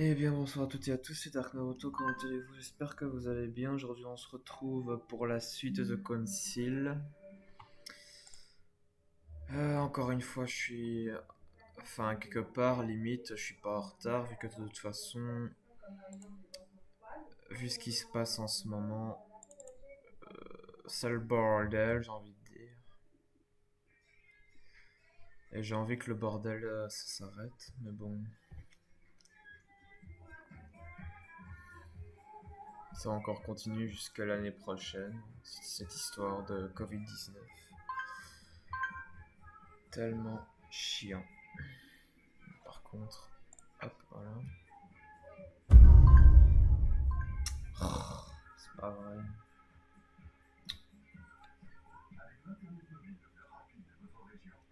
Eh bien bonsoir à toutes et à tous, c'est Dark Naruto, comment allez-vous? J'espère que vous allez bien. Aujourd'hui on se retrouve pour la suite de Concile. Encore une fois je suis... Enfin quelque part limite, je suis pas en retard vu que de toute façon, vu ce qui se passe en ce moment, c'est le bordel j'ai envie de dire. Et j'ai envie que le bordel ça s'arrête, mais bon... Ça va encore continuer jusqu'à l'année prochaine, cette histoire de Covid-19. Tellement chiant. Par contre, hop, voilà. C'est pas vrai.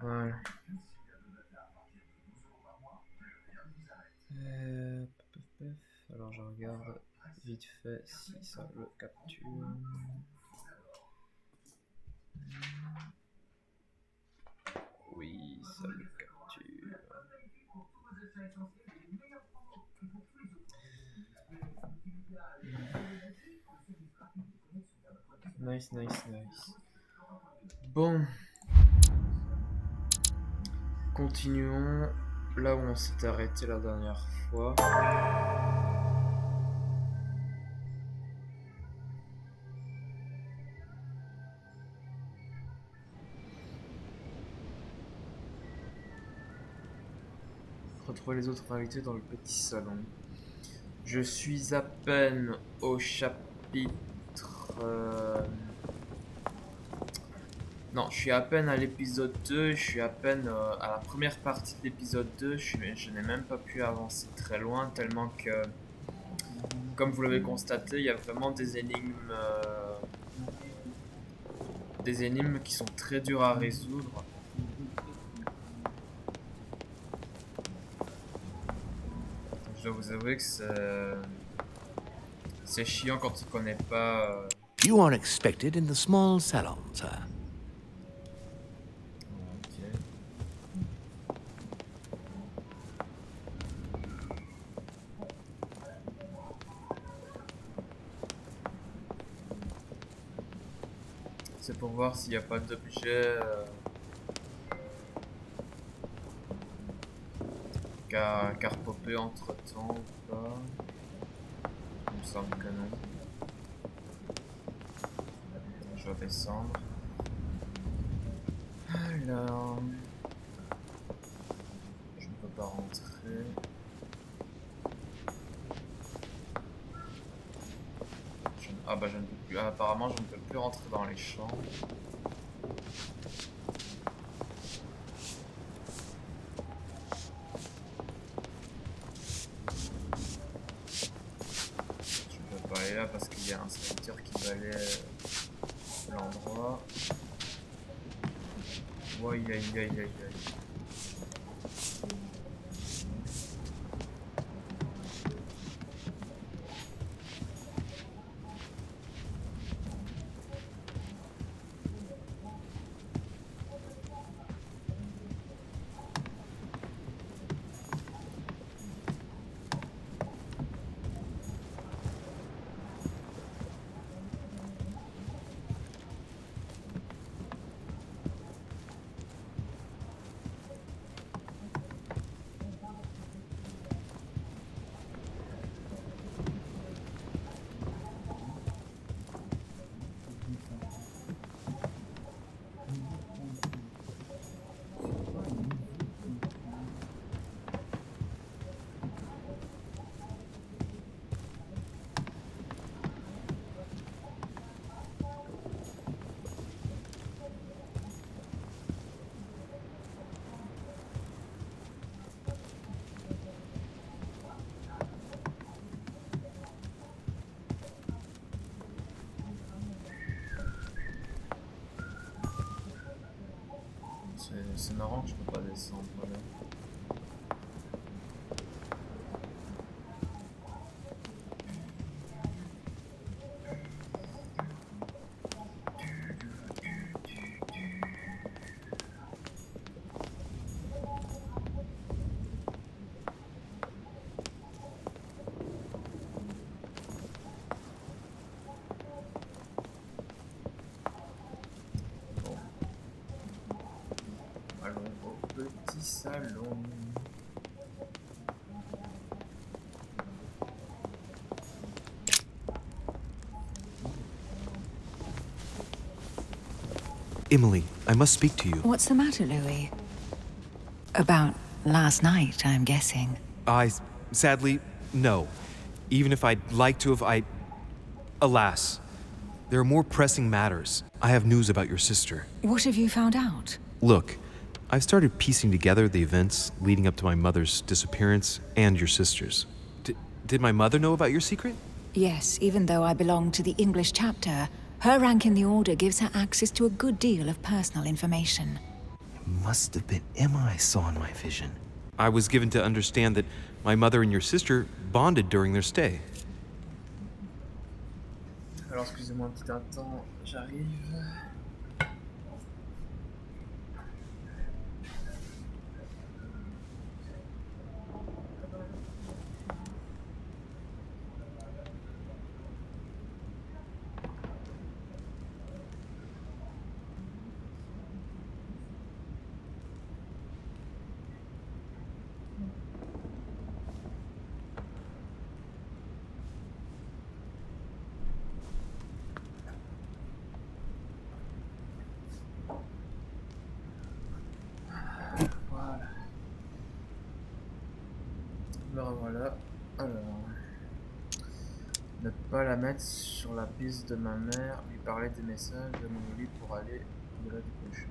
Voilà. Alors je regarde vite fait si ça le capture. Oui, ça le capture. Nice, nice, nice. Bon. Continuons là où on s'est arrêté la dernière fois. Retrouver les autres invités dans le petit salon. Je suis à peine au chapitre... Non, je suis à peine à l'épisode 2, je suis à peine à la première partie de l'épisode 2, je n'ai même pas pu avancer très loin, tellement que, comme vous l'avez constaté, il y a vraiment des énigmes qui sont très dures à résoudre. Je dois vous avouer que c'est chiant quand tu connais pas... You are expected in the small salon, sir. Ok. C'est pour voir s'il n'y a pas d'objet qu'à repopper entre temps ou pas. Il me semble que non. Je vais descendre. Alors... Je ne peux pas rentrer. Ah bah je ne peux plus... Ah, apparemment je ne peux plus rentrer dans les champs. Je ne peux pas aller là parce qu'il y a un serviteur qui balait l'endroit. Aïe aïe aïe aïe aïe. C'est marrant que je peux pas descendre là. salon. Emily, I must speak to you. What's the matter, Louis? About last night, I'm guessing. Sadly, no. Even if I'd like to have, alas, there are more pressing matters. I have news about your sister. What have you found out? Look, I've started piecing together the events leading up to my mother's disappearance and your sister's. Did my mother know about your secret? Yes, even though I belong to the English chapter, her rank in the Order gives her access to a good deal of personal information. Must have been Emma I saw in my vision. I was given to understand that my mother and your sister bonded during their stay. Alors excusez-moi un petit instant, j'arrive. Ben voilà, alors, ne pas la mettre sur la piste de ma mère, lui parler des messages de mon lit pour aller au-delà du cochon.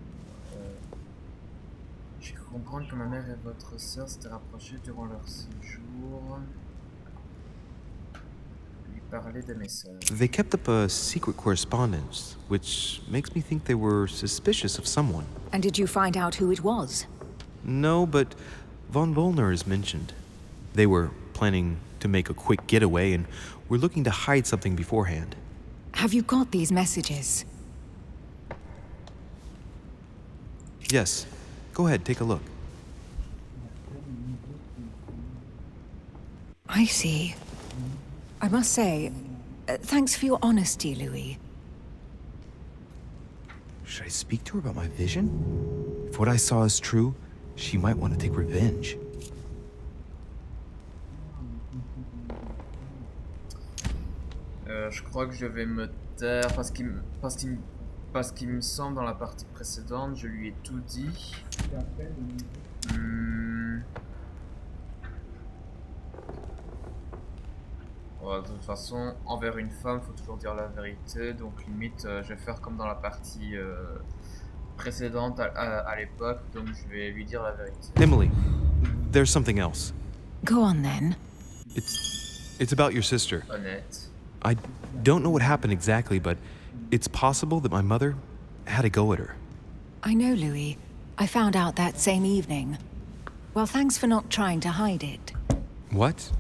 J'ai cru comprendre que ma mère et votre sœur s'étaient rapprochées durant leur séjour. Lui parler des messages. They kept up a secret correspondence, which makes me think they were suspicious of someone. And did you find out who it was? No, but von Bollner is mentioned. They were planning to make a quick getaway and were looking to hide something beforehand. Have you got these messages? Yes. Go ahead, take a look. I see. I must say, thanks for your honesty, Louis. Should I speak to her about my vision? If what I saw is true, she might want to take revenge. Je crois que je vais me taire parce qu'il me semble dans la partie précédente, je lui ai tout dit. Ouais, de toute façon, envers une femme, faut toujours dire la vérité. Donc limite, je vais faire comme dans la partie précédente à l'époque. Donc je vais lui dire la vérité. Emily, there's something else. Go on then. It's about your sister. Honnête. I don't know what happened exactly, but it's possible that my mother had a go at her. I know, Louis. I found out that same evening. Well, thanks for not trying to hide it. What?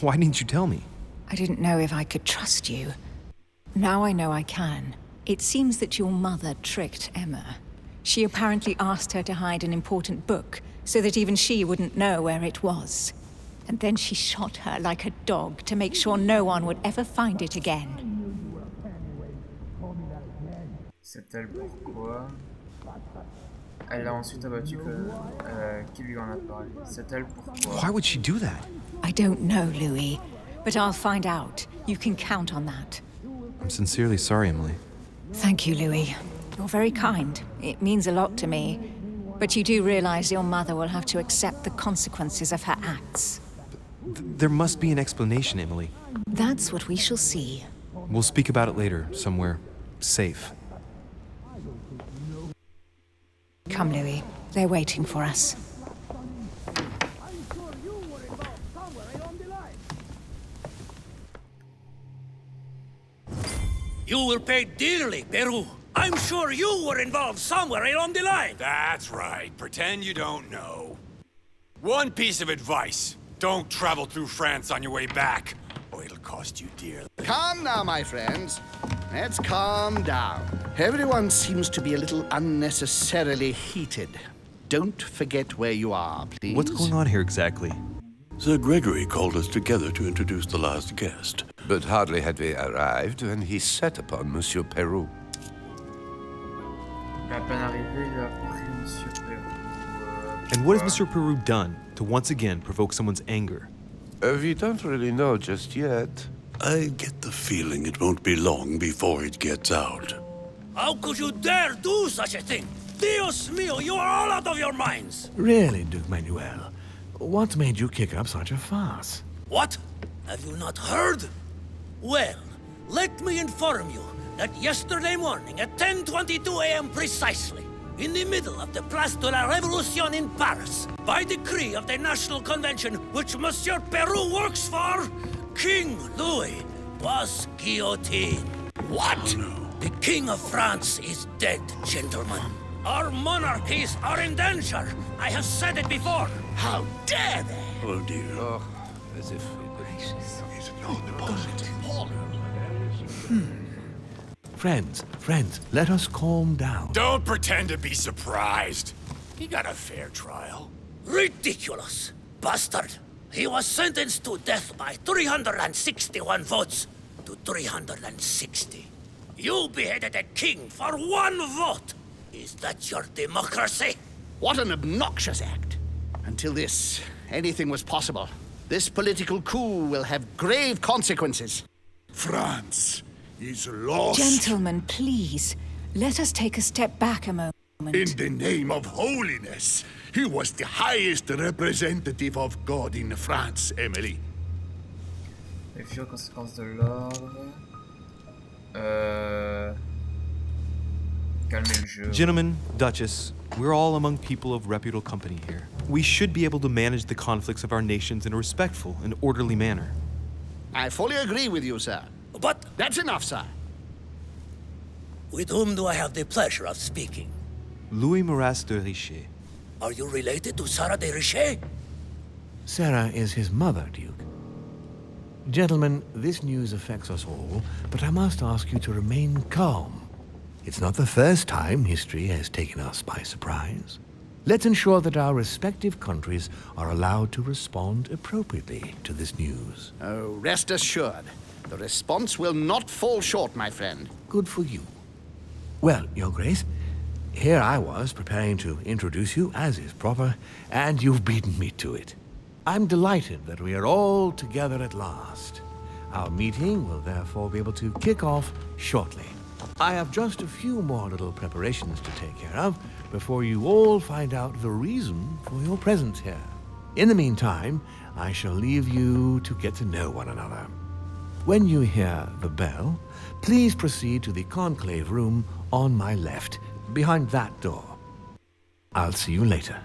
Why didn't you tell me? I didn't know if I could trust you. Now I know I can. It seems that your mother tricked Emma. She apparently asked her to hide an important book, so that even she wouldn't know where it was. And then she shot her like a dog to make sure no one would ever find it again. C'est-elle pourquoi? Elle l'a ensuite abattu qui lui en a parlé. C'est-elle pourquoi? Why would she do that? I don't know, Louis, but I'll find out. You can count on that. I'm sincerely sorry, Emily. Thank you, Louis. You're very kind. It means a lot to me. But you do realize your mother will have to accept the consequences of her acts. There must be an explanation, Emily. That's what we shall see. We'll speak about it later, somewhere safe. Come, Louis. They're waiting for us. You will pay dearly, Peru. I'm sure you were involved somewhere along the line. That's right. Pretend you don't know. One piece of advice. Don't travel through France on your way back, or it'll cost you dearly. Calm now, my friends. Let's calm down. Everyone seems to be a little unnecessarily heated. Don't forget where you are, please. What's going on here exactly? Sir Gregory called us together to introduce the last guest. But hardly had we arrived when he set upon Monsieur Peru. À peine arrivé, il a pris Monsieur Perrault. And what has Mr. Peru done to once again provoke someone's anger? We don't really know just yet. I get the feeling it won't be long before it gets out. How could you dare do such a thing? Dios mío, you are all out of your minds! Really, Duke Manuel? What made you kick up such a fuss? What? Have you not heard? Well, let me inform you that yesterday morning at 10:22 a.m. precisely, in the middle of the Place de la Révolution in Paris, by decree of the National Convention which Monsieur Peru works for, King Louis was guillotined. What? Oh, no. The King of France is dead, gentlemen. Our monarchies are in danger. I have said it before. How dare they? Oh, dear. Oh, as if Is it not possible? Friends, let us calm down. Don't pretend to be surprised. He got a fair trial. Ridiculous! Bastard! He was sentenced to death by 361 votes to 360. You beheaded a king for 1 vote! Is that your democracy? What an obnoxious act. Until this, anything was possible. This political coup will have grave consequences. France is lost. Gentlemen, please, let us take a step back a moment. In the name of holiness. He was the highest representative of God in France, Emily. Vérifier aux conséquences de l'ordre. Calmer le jeu. Gentlemen, Duchess, we're all among people of reputable company here. We should be able to manage the conflicts of our nations in a respectful and orderly manner. I fully agree with you, sir. But That's enough, sir. with whom do I have the pleasure of speaking? Louis Maras de Richet. Are you related to Sarah de Richet? Sarah is his mother, Duke. Gentlemen, this news affects us all, but I must ask you to remain calm. It's not the first time history has taken us by surprise. Let's ensure that our respective countries are allowed to respond appropriately to this news. Oh, rest assured. The response will not fall short, my friend. Good for you. Well, Your Grace, here I was preparing to introduce you as is proper, and you've beaten me to it. I'm delighted that we are all together at last. Our meeting will therefore be able to kick off shortly. I have just a few more little preparations to take care of before you all find out the reason for your presence here. In the meantime, I shall leave you to get to know one another. When you hear the bell, please proceed to the conclave room on my left, behind that door. I'll see you later.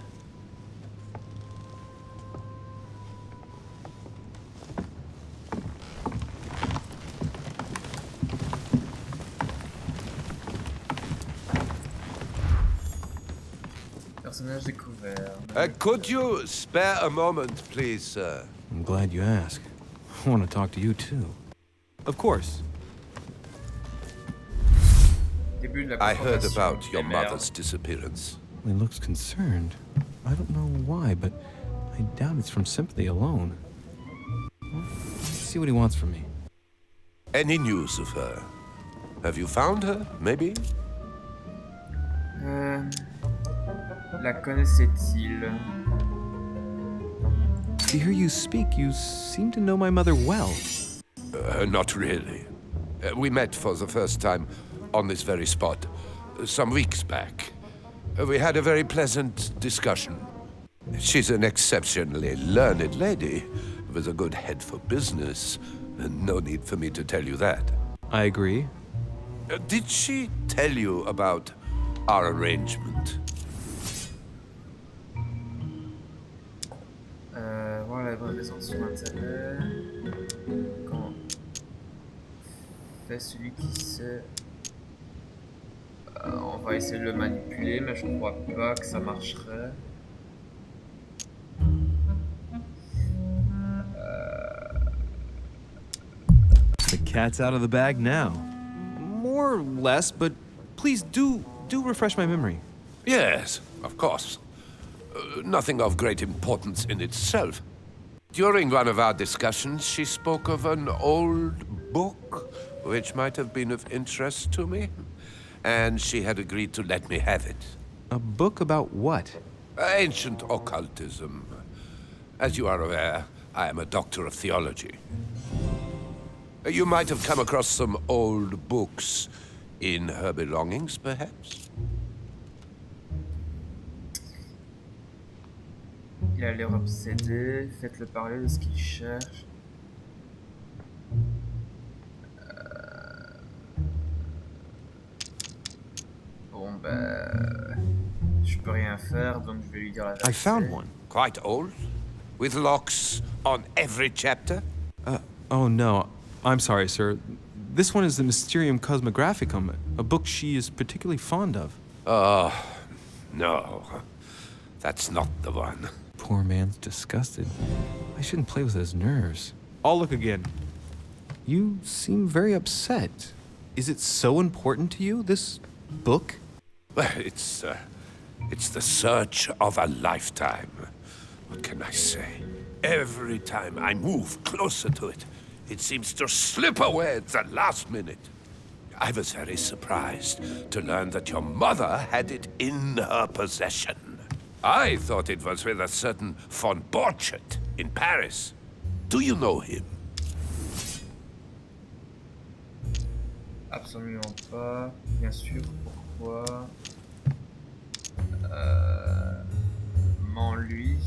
Personnage découvert. Could you spare a moment, please, sir? I'm glad you asked. I want to talk to you too. Of course. Début de la I heard confrontation. about your Eh merde. mother's disappearance. He looks concerned. I don't know why, but I doubt it's from sympathy alone. Well, let's see what he wants from me. Any news of her? Have you found her, maybe? La connaissait-il? To hear you speak, you seem to know my mother well. Not really. We met for the first time on this very spot some weeks back. We had a very pleasant discussion. She's an exceptionally learned lady with a good head for business. No need for me to tell you that. I agree. Did she tell you about our arrangement? Voilà la bonne descension d'intérêt. Quand fait celui qui sait. On va essayer de le manipuler, mais je crois pas que ça marcherait. The cat's out of the bag now. More or less, but please do refresh my memory. Yes, of course. Nothing of great importance in itself. During one of our discussions, she spoke of an old book which might have been of interest to me, and she had agreed to let me have it. A book about what? Ancient occultism. As you are aware, I am a doctor of theology. You might have come across some old books in her belongings, perhaps? Il a l'air obsédé. Faites-le parler de ce qu'il cherche. Bon, je peux rien faire, donc je vais lui dire la vérité. I found one. Quite old? With locks on every chapter? Oh no, I'm sorry, sir. This one is the Mysterium Cosmographicum, a book she is particularly fond of. Oh, no. That's not the one. Poor man's disgusted. I shouldn't play with his nerves. I'll look again. You seem very upset. Is it so important to you, this book? Well, it's the search of a lifetime. What can I say? Every time I move closer to it, it seems to slip away at the last minute. I was very surprised to learn that your mother had it in her possession. I thought it was with a certain von Borchet in Paris. Do you know him? Absolument pas. Bien sûr, pourquoi lui.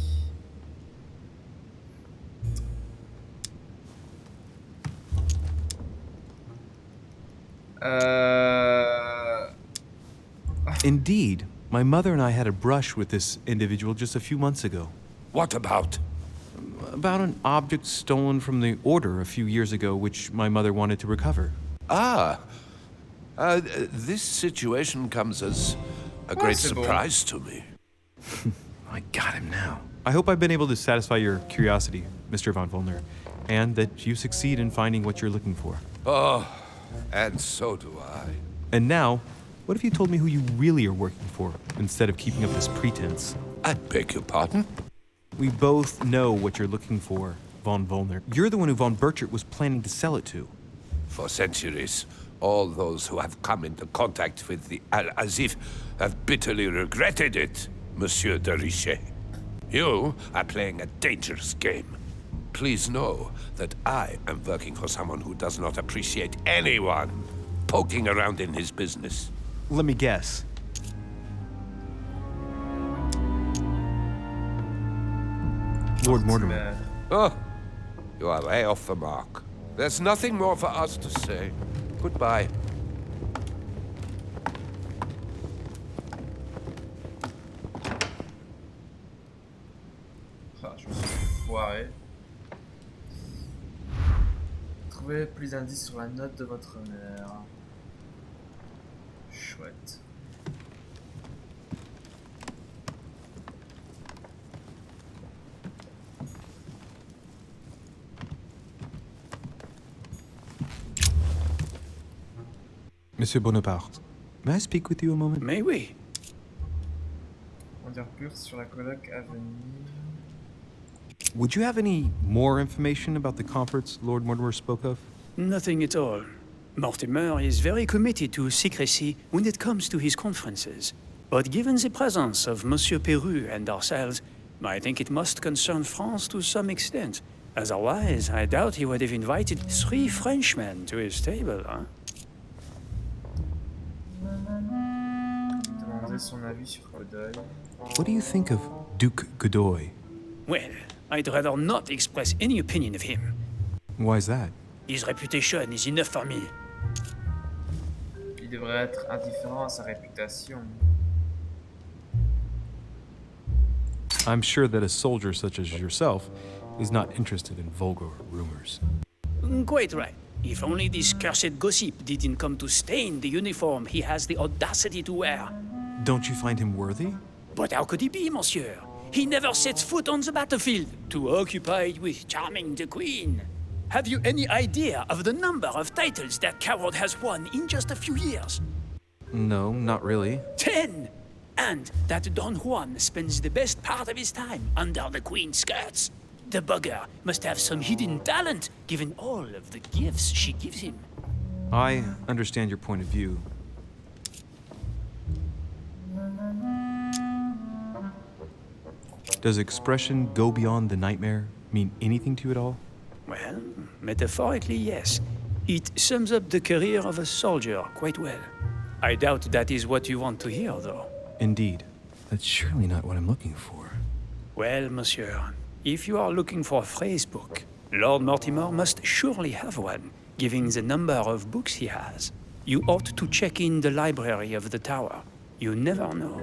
Indeed, my mother and I had a brush with this individual just a few months ago. What about? About an object stolen from the Order a few years ago, which my mother wanted to recover. This situation comes as a great surprise to me. I got him now. I hope I've been able to satisfy your curiosity, Mr. von Wollner, and that you succeed in finding what you're looking for. Oh, and so do I. And now, what if you told me who you really are working for, instead of keeping up this pretense? I beg your pardon? We both know what you're looking for, von Wollner. You're the one who von Burchert was planning to sell it to. For centuries, all those who have come into contact with the Al-Azif have bitterly regretted it, Monsieur de Richet. You are playing a dangerous game. Please know that I am working for someone who does not appreciate anyone poking around in his business. Let me guess. Lord Mortimer. Oh, you are way off the mark. There's nothing more for us to say. Goodbye. Ah, je me suis foiré. Trouvez plus d'indices sur la note de votre mère. Chouette. Monsieur Bonaparte, may I speak with you a moment? Mais oui. En dire plus sur la colloque à venir. Would you have any more information about the conference Lord Mortimer spoke of? Nothing at all. Mortimer is very committed to secrecy when it comes to his conferences. But given the presence of Monsieur Peru and ourselves, I think it must concern France to some extent. Otherwise, I doubt he would have invited 3 Frenchmen to his table, huh? Demander son avis sur Godoy. What do you think of Duke Godoy? Well, I'd rather not express any opinion of him. Why is that? His reputation is enough for me. Il devrait être indifférent à sa réputation. I'm sure that a soldier such as yourself is not interested in vulgar rumors. Quite right. If only this cursed gossip didn't come to stain the uniform he has the audacity to wear. Don't you find him worthy? But how could he be, monsieur? He never sets foot on the battlefield, too occupied with charming the queen. Have you any idea of the number of titles that coward has won in just a few years? No, not really. 10! And that Don Juan spends the best part of his time under the queen's skirts. The bugger must have some hidden talent, given all of the gifts she gives him. I understand your point of view. Does expression go beyond the nightmare mean anything to you at all? Well, metaphorically, yes. It sums up the career of a soldier quite well. I doubt that is what you want to hear, though. Indeed. That's surely not what I'm looking for. Well, monsieur, if you are looking for a phrase book, Lord Mortimer must surely have one, given the number of books he has. You ought to check in the library of the tower. You never know.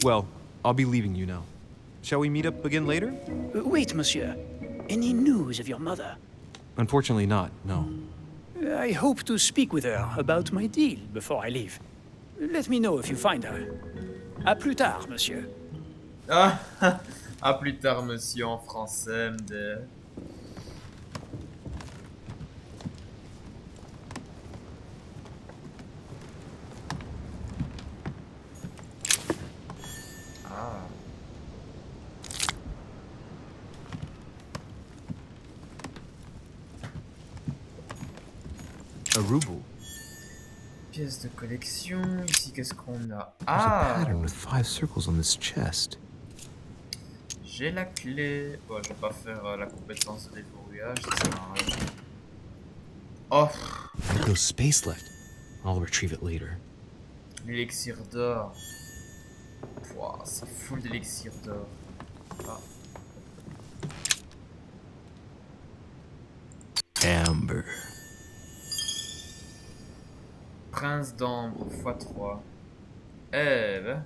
Well, I'll be leaving you now. Shall we meet up again later? Wait, monsieur. Any news of your mother? Unfortunately not, no. I hope to speak with her about my deal before I leave. Let me know if you find her. À plus tard, monsieur. Ah, à plus tard, monsieur, en français, MDR. Ah. A ruble. Pièce de collection. Ici, qu'est-ce qu'on a? There's a Ah! pattern with 5 circles on this chest. J'ai la clé. Bon, je vais pas faire la compétence de déverrouillage, ça sert à rien. Oh! There's no space left. I'll retrieve it later. L'élixir d'or. Pouah, c'est full d'élixir d'or. Ah. Amber. Prince d'ambre x3. Eh ben.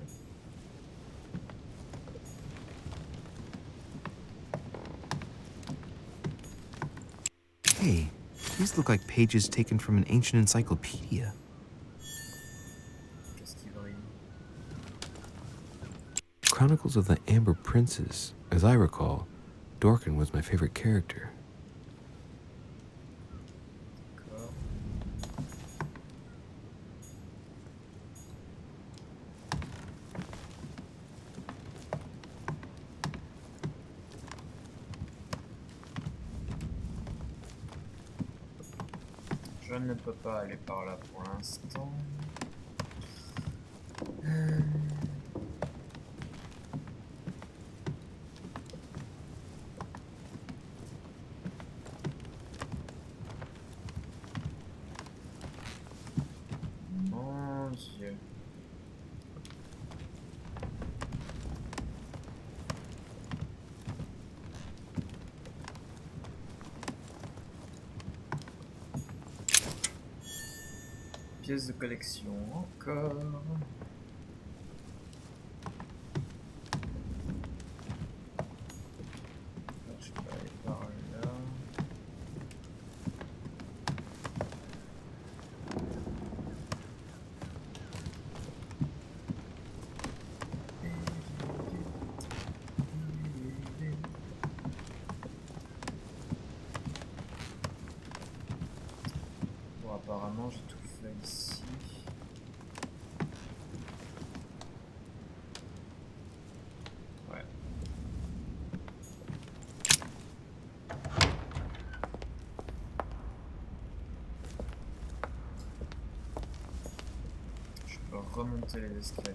Hey, these look like pages taken from an ancient encyclopedia. Qu'est-ce qui brille? Chronicles of the Amber Princes. As I recall, Dorkin was my favorite character. D'accord. Je ne peux pas aller par là pour l'instant. Mon Dieu. Pièce de collection encore. Je peux aller par là. Bon, apparemment j'ai tout fait ici. Ouais. Je peux remonter les escaliers.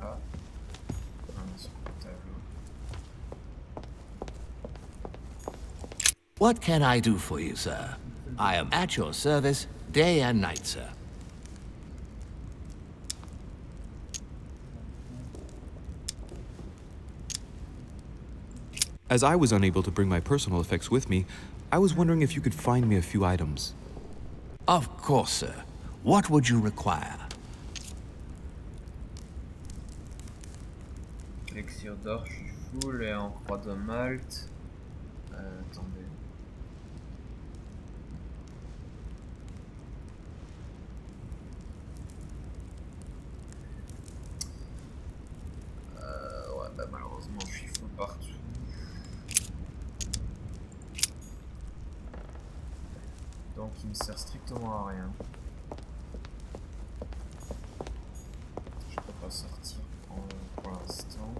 Ah. Un sur le tableau. What can I do for you, sir? I am at your service day and night, sir. As I was unable to bring my personal effects with me, I was wondering if you could find me a few items. Of course, sir. What would you require? Élixir d'or, je suis full et en croix de Malte. Attendez. Ouais, bah malheureusement, je suis full partout. Donc il me sert strictement à rien. Je peux pas sortir pour l'instant.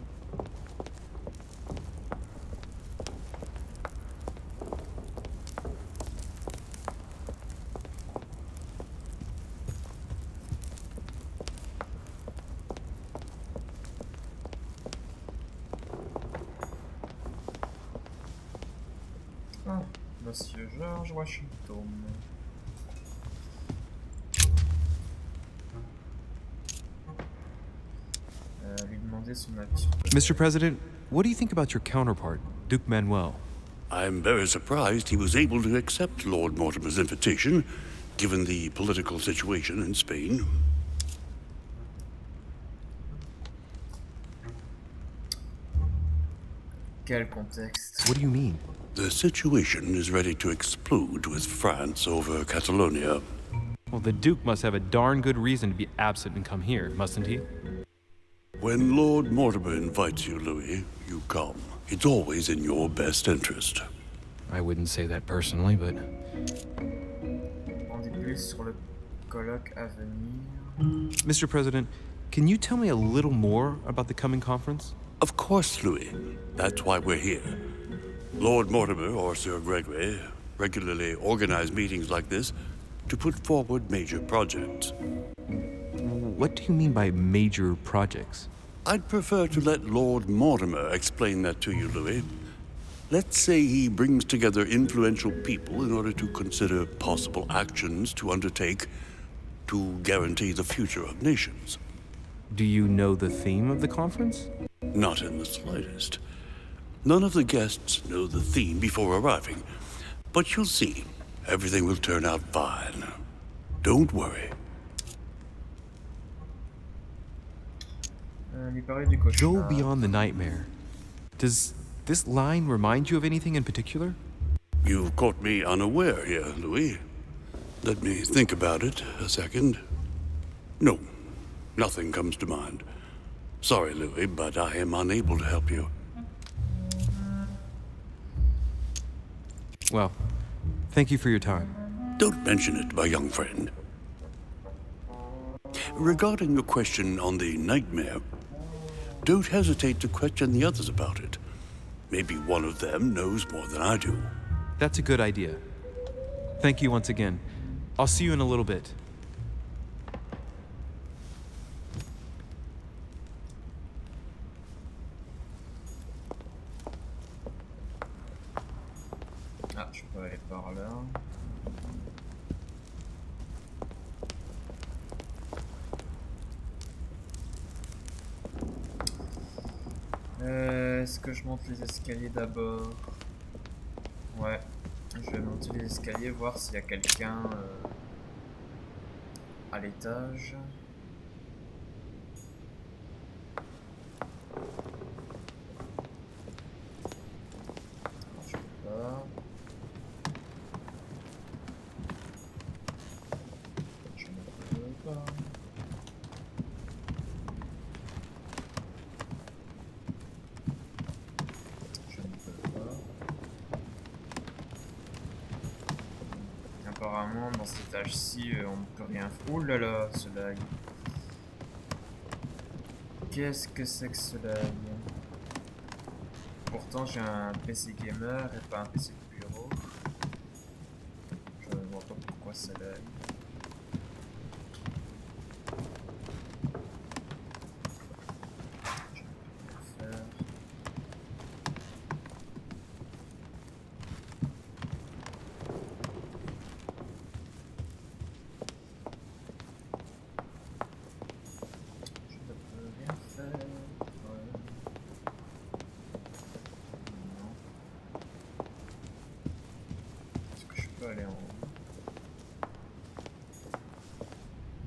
Monsieur George Washington. Lui demander son avis. Mr. President, what do you think about your counterpart, Duke Manuel? I'm very surprised he was able to accept Lord Mortimer's invitation, given the political situation in Spain. Quel contexte? What do you mean? The situation is ready to explode with France over Catalonia. Well, the Duke must have a darn good reason to be absent and come here, mustn't he? When Lord Mortimer invites you, Louis, you come. It's always in your best interest. I wouldn't say that personally, but... On dit plus sur le colloque à venir. Mr. President, can you tell me a little more about the coming conference? Of course, Louis. That's why we're here. Lord Mortimer or Sir Gregory regularly organize meetings like this to put forward major projects. What do you mean by major projects? I'd prefer to let Lord Mortimer explain that to you, Louis. Let's say he brings together influential people in order to consider possible actions to undertake to guarantee the future of nations. Do you know the theme of the conference? Not in the slightest. None of the guests know the theme before arriving, but you'll see. Everything will turn out fine. Don't worry. Lui parler du cauchemar. Go beyond the nightmare. Does this line remind you of anything in particular? You've caught me unaware here, Louis. Let me think about it a second. No, nothing comes to mind. Sorry, Louis, but I am unable to help you. Well, thank you for your time. Don't mention it, my young friend. Regarding your question on the nightmare, don't hesitate to question the others about it. Maybe one of them knows more than I do. That's a good idea. Thank you once again. I'll see you in a little bit. Ah, je peux aller par là. Est-ce que je monte les escaliers d'abord? Ouais, je vais monter les escaliers, voir s'il y a quelqu'un à l'étage. Je peux pas. Je ne peux pas. Apparemment, dans cet étage-ci, on ne peut rien faire. Ouh là là, ce lag. Qu'est-ce que c'est que ce lag? Pourtant, j'ai un PC gamer et pas un PC de bureau. Je ne vois pas pourquoi ça lag. Je ne peux rien faire.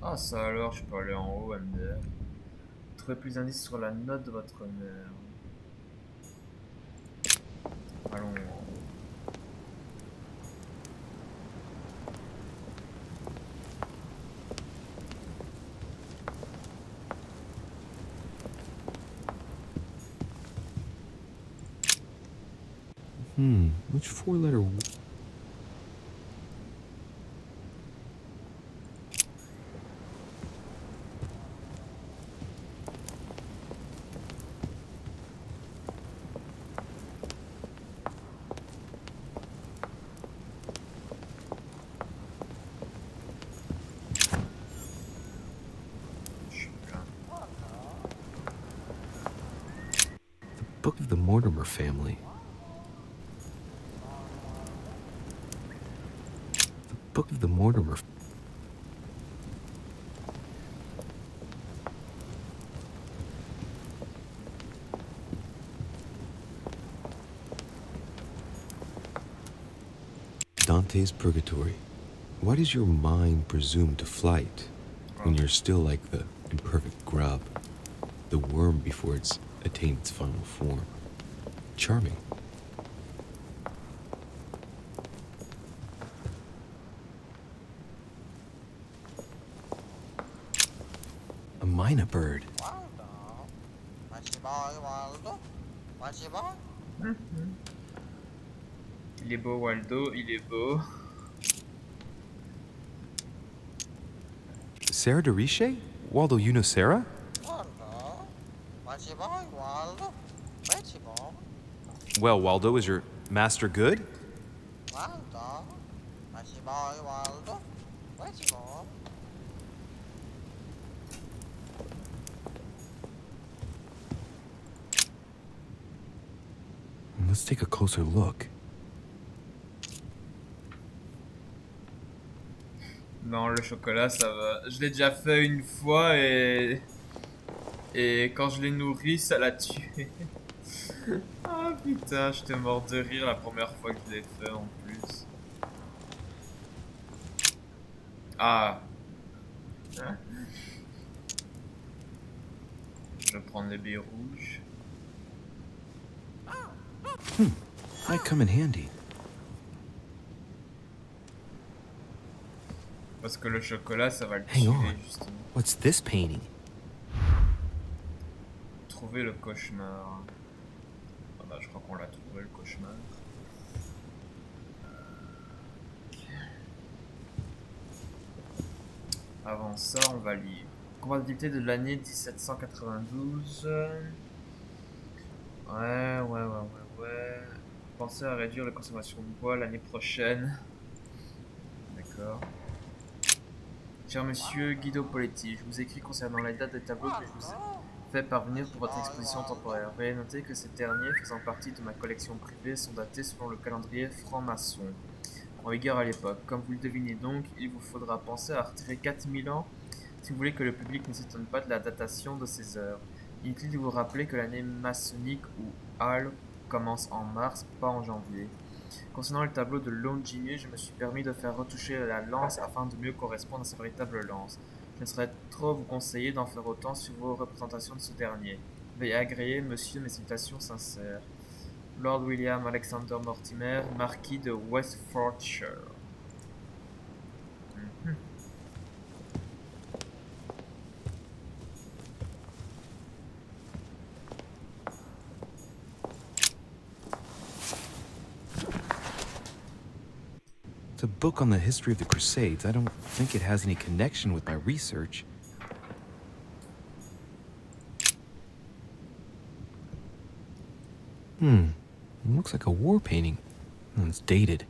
Ah ça alors, je peux aller en haut, MDR. Trouvez plus d'indices sur la note de votre honneur. Allons en haut. Which four-letter... Book of the Mortimer family. Book of the Mortimer. Dante's Purgatory. Why does your mind presume to flight when you're still like the imperfect grub, the worm before it's attained its final form? Charming. A mynah bird. Il est beau, Waldo, il est beau. Sarah de Riche? Waldo, you know Sarah? Well, Waldo, is your master good? Let's take a closer look. Non, le chocolat, ça va. Je l'ai déjà fait une fois et quand je l'ai nourri, ça l'a tué. Ah putain, j'étais mort de rire la première fois que je l'ai fait en plus. Ah. Je vais prendre les billes rouges. Might come in handy. Parce que le chocolat, ça va le Hang tuer, on. justement. What's this painting? Trouver le cauchemar. Ah bah, je crois qu'on l'a trouvé, le cauchemar. Avant ça, on va lire. Compatibilité de l'année 1792. Ouais. Pensez à réduire la consommation de bois l'année prochaine. D'accord. Cher monsieur Guido Poletti, je vous écris concernant la date des tableaux que je vous ai fait parvenir pour votre exposition temporaire. Veuillez noter que ces derniers, faisant partie de ma collection privée, sont datés selon le calendrier franc-maçon, en vigueur à l'époque. Comme vous le devinez donc, il vous faudra penser à retirer 4000 ans si vous voulez que le public ne s'étonne pas de la datation de ces heures. Inutile de vous rappeler que l'année maçonnique ou Hall commence en mars, pas en janvier. Concernant le tableau de Longinier, je me suis permis de faire retoucher la lance afin de mieux correspondre à sa véritable lance. Je ne saurais trop vous conseiller d'en faire autant sur vos représentations de ce dernier. Veuillez agréer, monsieur, mes salutations sincères. Lord William Alexander Mortimer, marquis de Westfordshire. It's a book on the history of the Crusades. I don't think it has any connection with my research. It looks like a war painting. It's dated.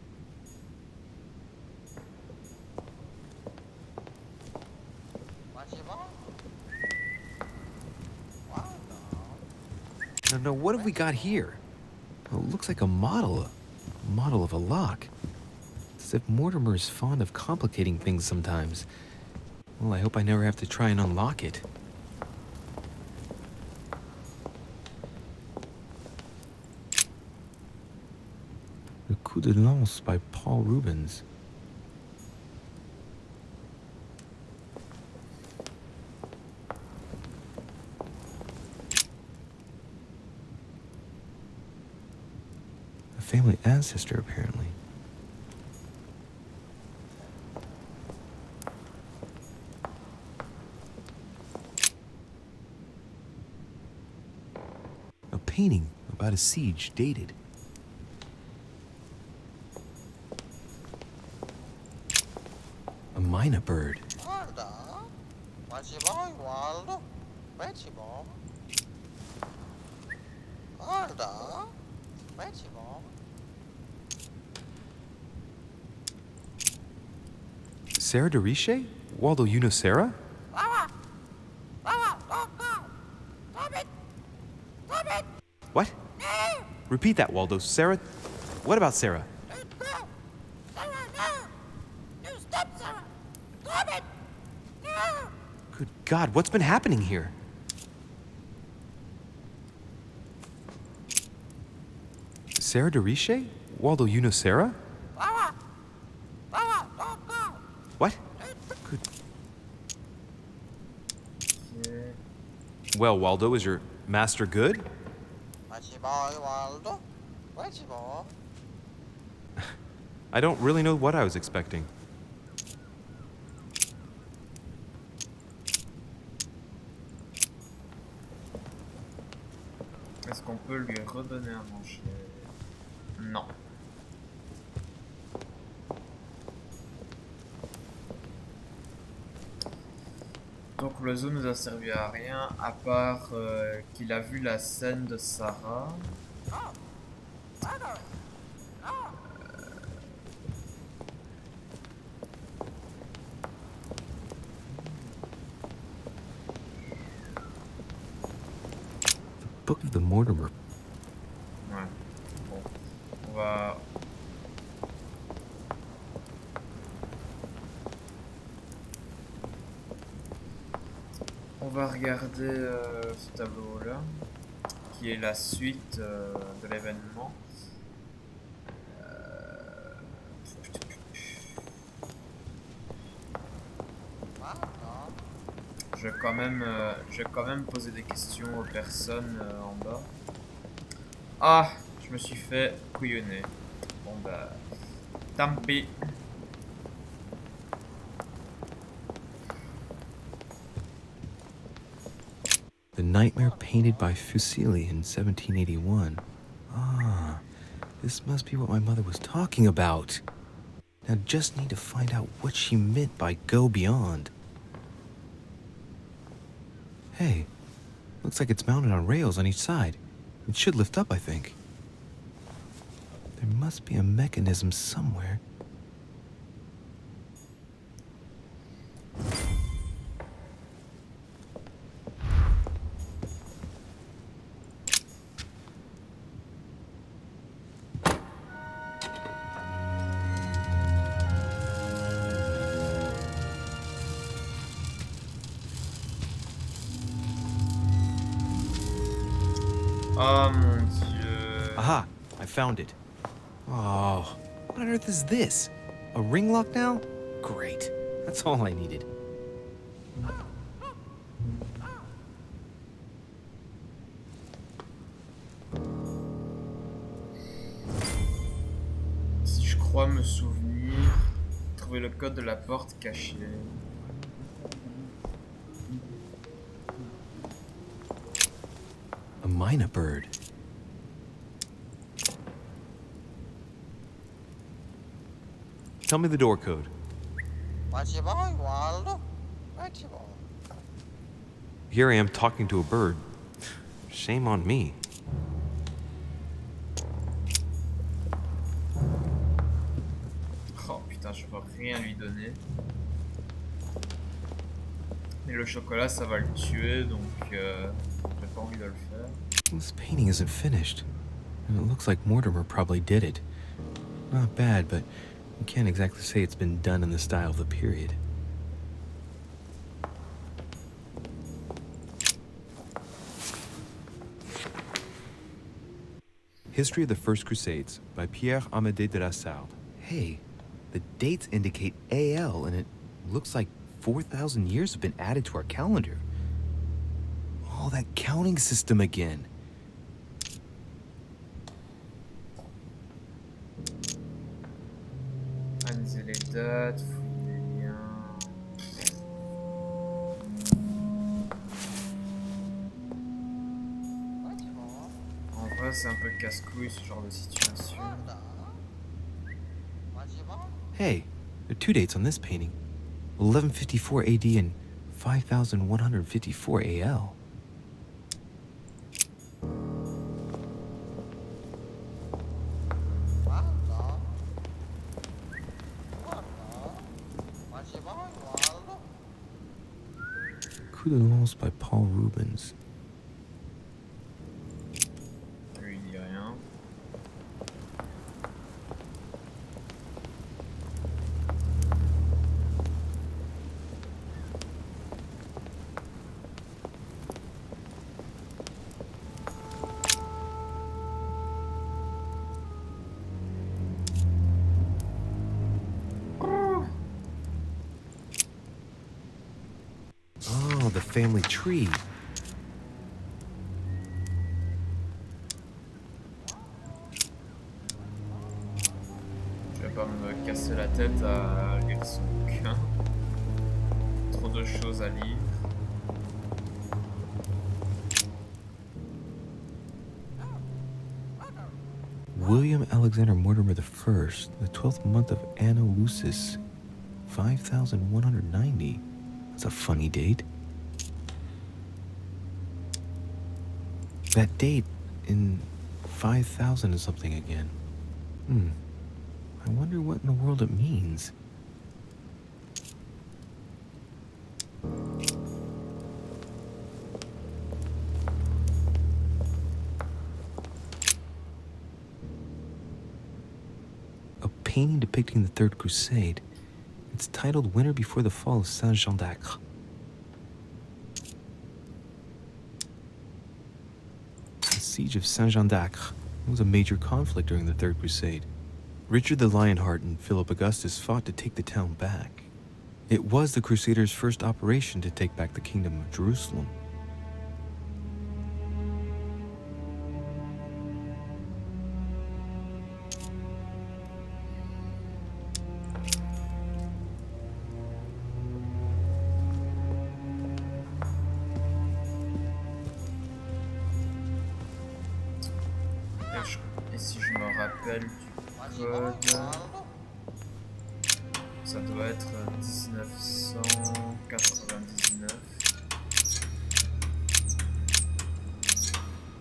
No, what have we got here? Oh, it looks like a model of a lock. It's as if Mortimer is fond of complicating things sometimes. Well, I hope I never have to try and unlock it. Le Coup de Lance by Paul Rubens. A family ancestor, apparently. A painting about a siege dated. A mynah bird. Sarah de Riche? Waldo, you know Sarah? What? Repeat that, Waldo. Sarah? What about Sarah? Good God, what's been happening here? Sarah de Riche? Waldo, you know Sarah? What? Good. Ok. Well, Waldo, is your master good? I don't really know what I was expecting. Est-ce qu'on peut lui redonner à manger? Non. Donc l'oiseau nous a servi à rien, à part qu'il a vu la scène de Sarah. Book of the Mortimer. Ouais. Bon. On va... On va regarder ce tableau-là, qui est la suite de l'événement. Je vais quand même poser des questions aux personnes en bas. Ah, je me suis fait couillonner. Bon bah, tant pis. The nightmare painted by Fuseli in 1781. Ah, this must be what my mother was talking about. Now just need to find out what she meant by go beyond. Hey, looks like it's mounted on rails on each side. It should lift up, I think. There must be a mechanism somewhere. Oh mon Dieu. Aha, I found it. Oh, what on earth is this? A ring lock now? Great. That's all I needed. Si je crois me souvenir, trouver le code de la porte cachée. A mynah bird. Tell me the door code. Here I am talking to a bird. Shame on me. Oh putain, je peux rien lui donner. Et le chocolat, ça va le tuer, donc j'ai pas envie de le faire. This painting isn't finished. And it looks like Mortimer probably did it. Not bad, but you can't exactly say it's been done in the style of the period. History of the First Crusades by Pierre Amédée de la Salle. Hey, the dates indicate AL, and it looks like 4,000 years have been added to our calendar. Oh, that counting system again. Analyser les dates, fouiller les liens. En vrai, c'est un peu casse-couille ce genre de situation. Hey, there are two dates on this painting. 1154 AD and 5154 AL. Coup de lance by Paul Rubens. Lui, il dit rien. Wow, the family tree. Je vais pas me casser la tête à lire ce bouquin. Trop de choses à lire. William Alexander Mortimer I, the 12th month of Anno Lucis, 5190. That's a funny date. That date in 5000 is something again. I wonder what in the world it means. A painting depicting the Third Crusade. It's titled Winter Before the Fall of Saint-Jean d'Acre. The Siege of Saint-Jean d'Acre was a major conflict during the Third Crusade. Richard the Lionheart and Philip Augustus fought to take the town back. It was the Crusaders' first operation to take back the Kingdom of Jerusalem. Et si je me rappelle du code, ça doit être 1999.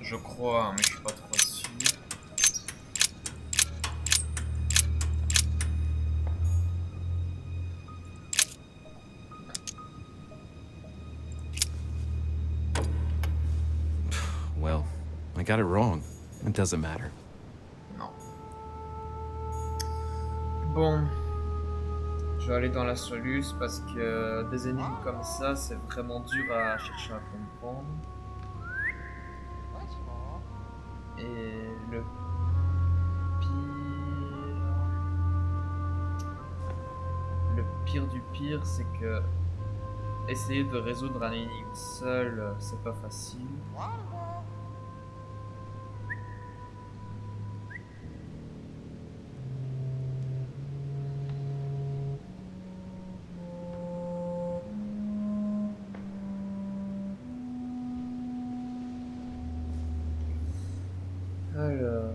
Je crois, mais je suis pas trop sûr. Well, I got it wrong. It doesn't matter. Non. Bon. Je vais aller dans la soluce parce que des énigmes comme ça, c'est vraiment dur à chercher à comprendre. Et le pire du pire, c'est que essayer de résoudre un énigme seul, c'est pas facile. Alors...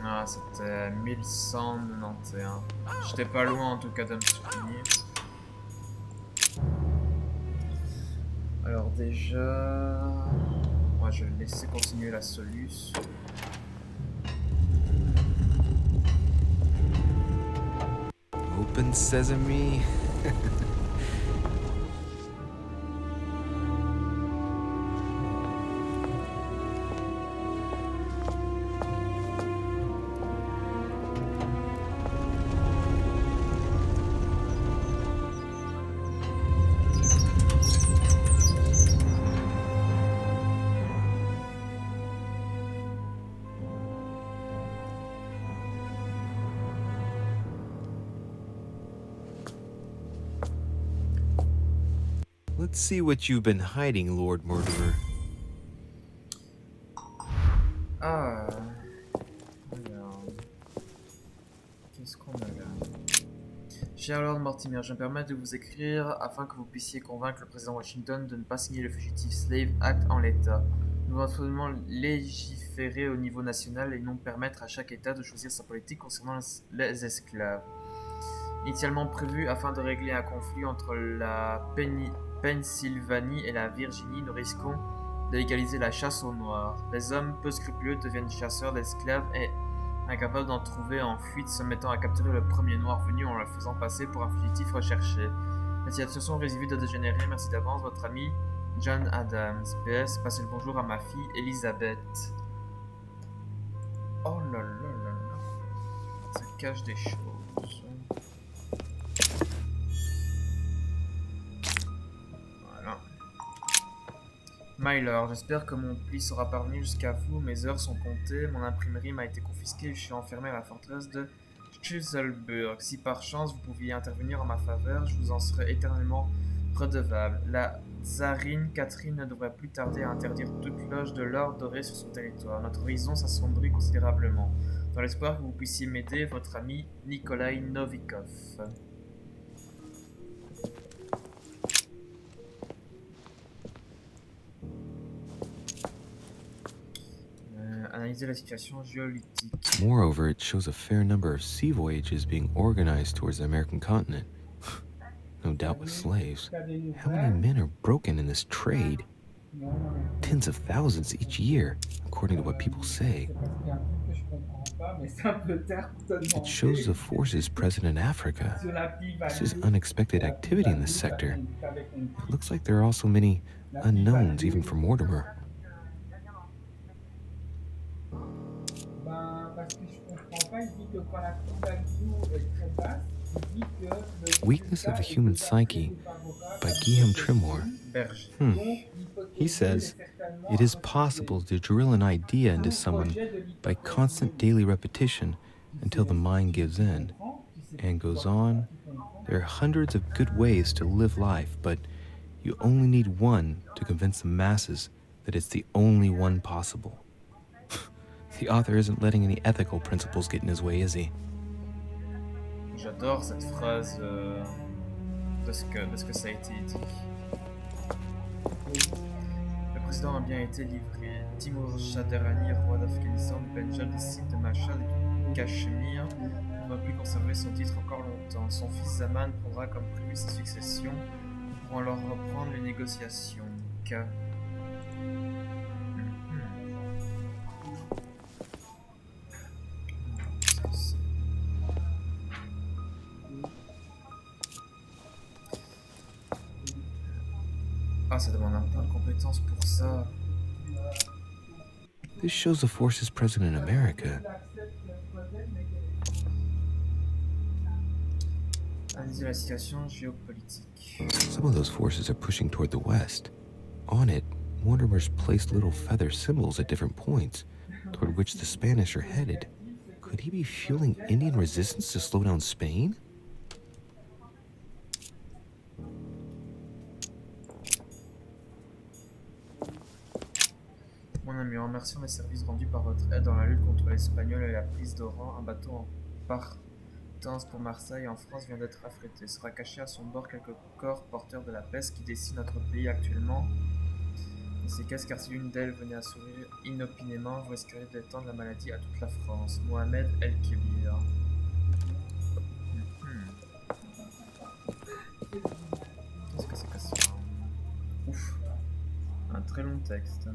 Ah, c'était 1191. J'étais pas loin en tout cas de me souvenir. Alors déjà... Moi je vais laisser continuer la soluce. Open sesame. Let's see what you've been hiding, Lord Mortimer. Ah... Alors... Qu'est-ce qu'on a là? Cher Lord Mortimer, je me permets de vous écrire afin que vous puissiez convaincre le président Washington de ne pas signer le Fugitive Slave Act en l'état. Nous devons absolument légiférer au niveau national et non permettre à chaque État de choisir sa politique concernant les esclaves. Initialement prévu afin de régler un conflit entre la Pennsylvanie et la Virginie, nous risquons de légaliser la chasse aux noirs. Les hommes peu scrupuleux deviennent chasseurs d'esclaves et Incapable d'en trouver en fuite, se mettant à capturer le premier noir venu en le faisant passer pour un fugitif recherché. La situation risque vite de dégénérer, merci d'avance, votre ami John Adams. PS, passez le bonjour à ma fille Elisabeth. Oh là là là là. Ça cache des choses. Voilà. My Lord, j'espère que mon pli sera parvenu jusqu'à vous. Mes heures sont comptées. Mon imprimerie m'a été confisquée et je suis enfermé à la forteresse de Schlüsselburg. Si par chance vous pouviez intervenir en ma faveur, je vous en serais éternellement redevable. La tsarine Catherine ne devrait plus tarder à interdire toute loge de l'or doré sur son territoire. Notre horizon s'assombrit considérablement. Dans l'espoir que vous puissiez m'aider, votre ami Nikolai Novikov. Analyser la situation géopolitique. Moreover, it shows a fair number of sea voyages being organized towards the American continent. No doubt with slaves. How many men are broken in this trade? Tens of thousands each year, according to what people say. It shows the forces present in Africa. This is unexpected activity in this sector. It looks like there are also many unknowns even for Mortimer. Weakness of the Human Psyche by Guillaume Tremor. He says, it is possible to drill an idea into someone by constant daily repetition until the mind gives in. And goes on, there are hundreds of good ways to live life, but you only need one to convince the masses that it's the only one possible. The author isn't letting any ethical principles get in his way, is he? J'adore cette phrase de ce que ça a été dit. Le président a bien été livré. Timur Shaderani, roi d'Afghanistan, du Pendjab, des sites de Mashhad et du Cachemire, ne va plus conserver son titre encore longtemps. Son fils Zaman prendra comme prévu sa succession pour alors reprendre les négociations. Ah, ça demande un point de compétences pour ça. This shows the forces present in America. Analyser la situation géopolitique. Some of those forces are pushing toward the west. On it, Mortimer's placed little feather symbols at different points, toward which the Spanish are headed. Could he be fueling Indian resistance to slow down Spain? Mon ami, remercions les services rendus par votre aide dans la lutte contre l'Espagnol et la prise d'Oran. Un bateau en partance pour Marseille en France vient d'être affrété. Sera caché à son bord quelques corps porteurs de la peste qui déciment notre pays actuellement. Et ces caisses, car si l'une d'elles venait à sourire inopinément, vous risqueriez d'étendre la maladie à toute la France. Mohamed El-Kébir. Qu'est-ce que c'est que ça? Ouf. Un très long texte.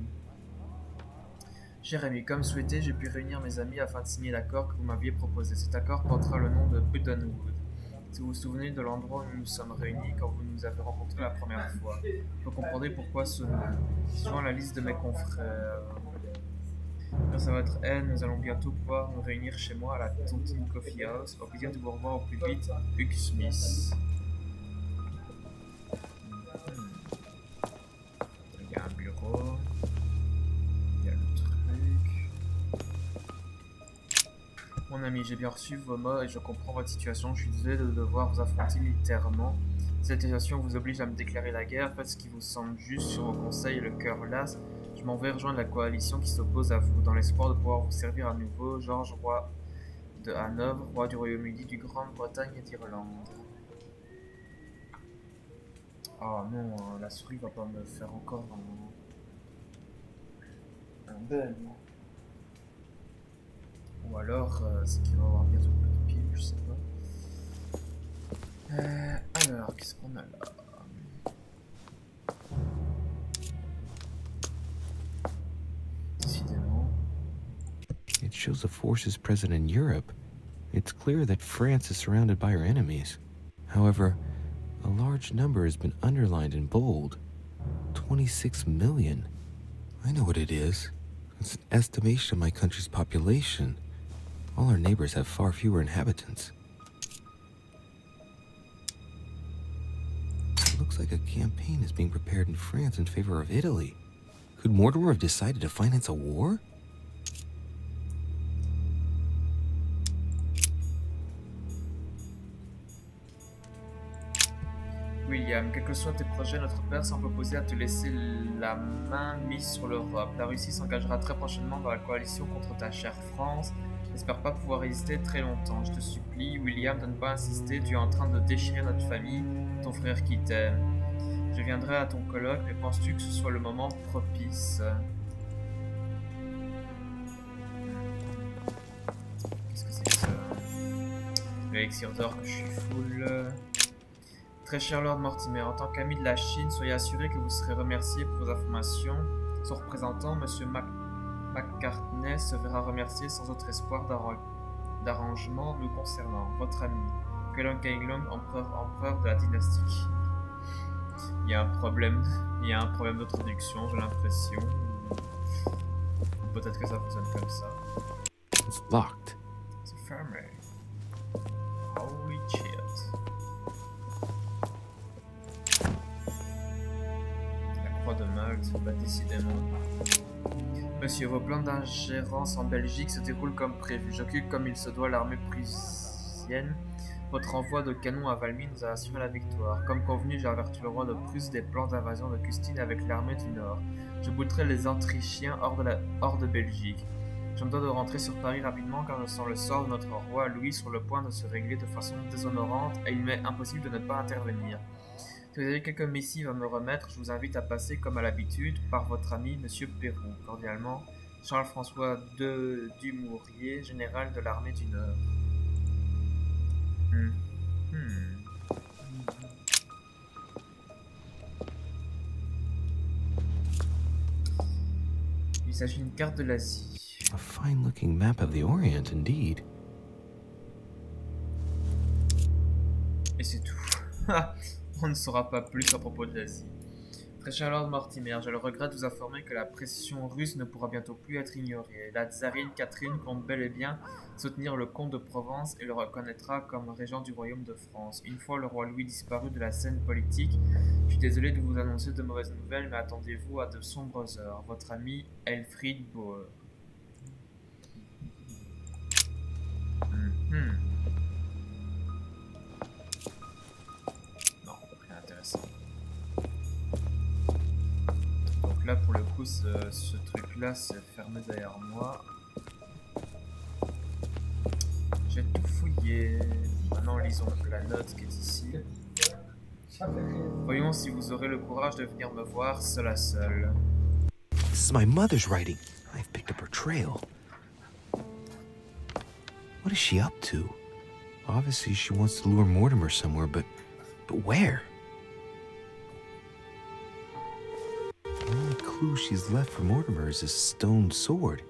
Cher ami, comme souhaité, j'ai pu réunir mes amis afin de signer l'accord que vous m'aviez proposé. Cet accord portera le nom de Budenwood. Si vous vous souvenez de l'endroit où nous nous sommes réunis quand vous nous avez rencontrés la première fois, vous comprendrez pourquoi ce nom. Suivant la liste de mes confrères. Grâce à votre aide, nous allons bientôt pouvoir nous réunir chez moi à la Tontine Coffee House. Au plaisir de vous revoir au plus vite, Hugh Smith. Il y a un bureau. Mon ami, j'ai bien reçu vos mots et je comprends votre situation. Je suis désolé de devoir vous affronter militairement. Cette situation vous oblige à me déclarer la guerre. Faites ce qui vous semble juste sur vos conseils et le cœur las. Je m'en vais rejoindre la coalition qui s'oppose à vous, dans l'espoir de pouvoir vous servir à nouveau. Georges, roi de Hanovre, roi du Royaume-Uni, du Grande-Bretagne et d'Irlande. Oh non, la souris va pas me faire encore un bug. Ou alors, c'est qu'il va y avoir bientôt plus de piles, je sais pas. Alors, qu'est-ce qu'on a là? It shows the forces present in Europe. It's clear that France is surrounded by her enemies. However, a large number has been underlined in bold. 26 million. I know what it is. It's an estimation of my country's population. All our neighbors have far fewer inhabitants. It looks like a campaign is being prepared in France in favor of Italy. Could Mortimer have decided to finance a war? William, quels que soient tes projets, notre père semble opposé à te laisser la main mise sur l'Europe. La Russie s'engagera très prochainement dans la coalition contre ta chère France. J'espère pas pouvoir résister très longtemps. Je te supplie, William, de ne pas insister. Tu es en train de déchirer notre famille, ton frère qui t'aime. Je viendrai à ton colloque, mais penses-tu que ce soit le moment propice? Qu'est-ce que c'est que ça? L'élixir d'or que je suis full. Très cher Lord Mortimer, en tant qu'ami de la Chine, soyez assuré que vous serez remercié pour vos informations. Son représentant, M. McCartney, se verra remercié sans autre espoir d'arrangement nous concernant. Votre ami, Kelong Kailong, empereur de la dynastie. Il y a un problème de traduction, j'ai l'impression. Peut-être que ça fonctionne comme ça. It's locked. C'est fermé. Holy shit. De Malte, bah décidément. Monsieur, vos plans d'ingérence en Belgique se déroulent comme prévu. J'occupe comme il se doit l'armée prussienne. Votre envoi de canon à Valmy nous a assuré la victoire. Comme convenu, j'ai averti le roi de Prusse des plans d'invasion de Custine avec l'armée du Nord. Je bouterai les Autrichiens hors de Belgique. Je me dois de rentrer sur Paris rapidement car je sens le sort de notre roi Louis sur le point de se régler de façon déshonorante et il m'est impossible de ne pas intervenir. Si vous avez quelques missives à me remettre, je vous invite à passer, comme à l'habitude, par votre ami Monsieur Pérou. Cordialement, Charles-François de Dumouriez, général de l'armée du Nord. Il s'agit d'une carte de l'Asie. A fine-looking map of the Orient, indeed. Et c'est tout. On ne saura pas plus à propos de l'Asie. Très cher Lord Mortimer, je le regrette de vous informer que la pression russe ne pourra bientôt plus être ignorée. La tsarine Catherine compte bel et bien soutenir le comte de Provence et le reconnaîtra comme régent du royaume de France. Une fois le roi Louis disparu de la scène politique, je suis désolé de vous annoncer de mauvaises nouvelles, mais attendez-vous à de sombres heures. Votre ami Elfried Bauer. Donc là pour le coup ce truc là c'est fermé derrière moi. J'ai tout fouillé. Maintenant lisons la note qui est ici. Voyons si vous aurez le courage de venir me voir seul à seul. This is my mother's writing. I've picked up her trail. What is she up to? Obviously she wants to lure Mortimer somewhere, but where? The only clue she's left for Mortimer is this stone sword.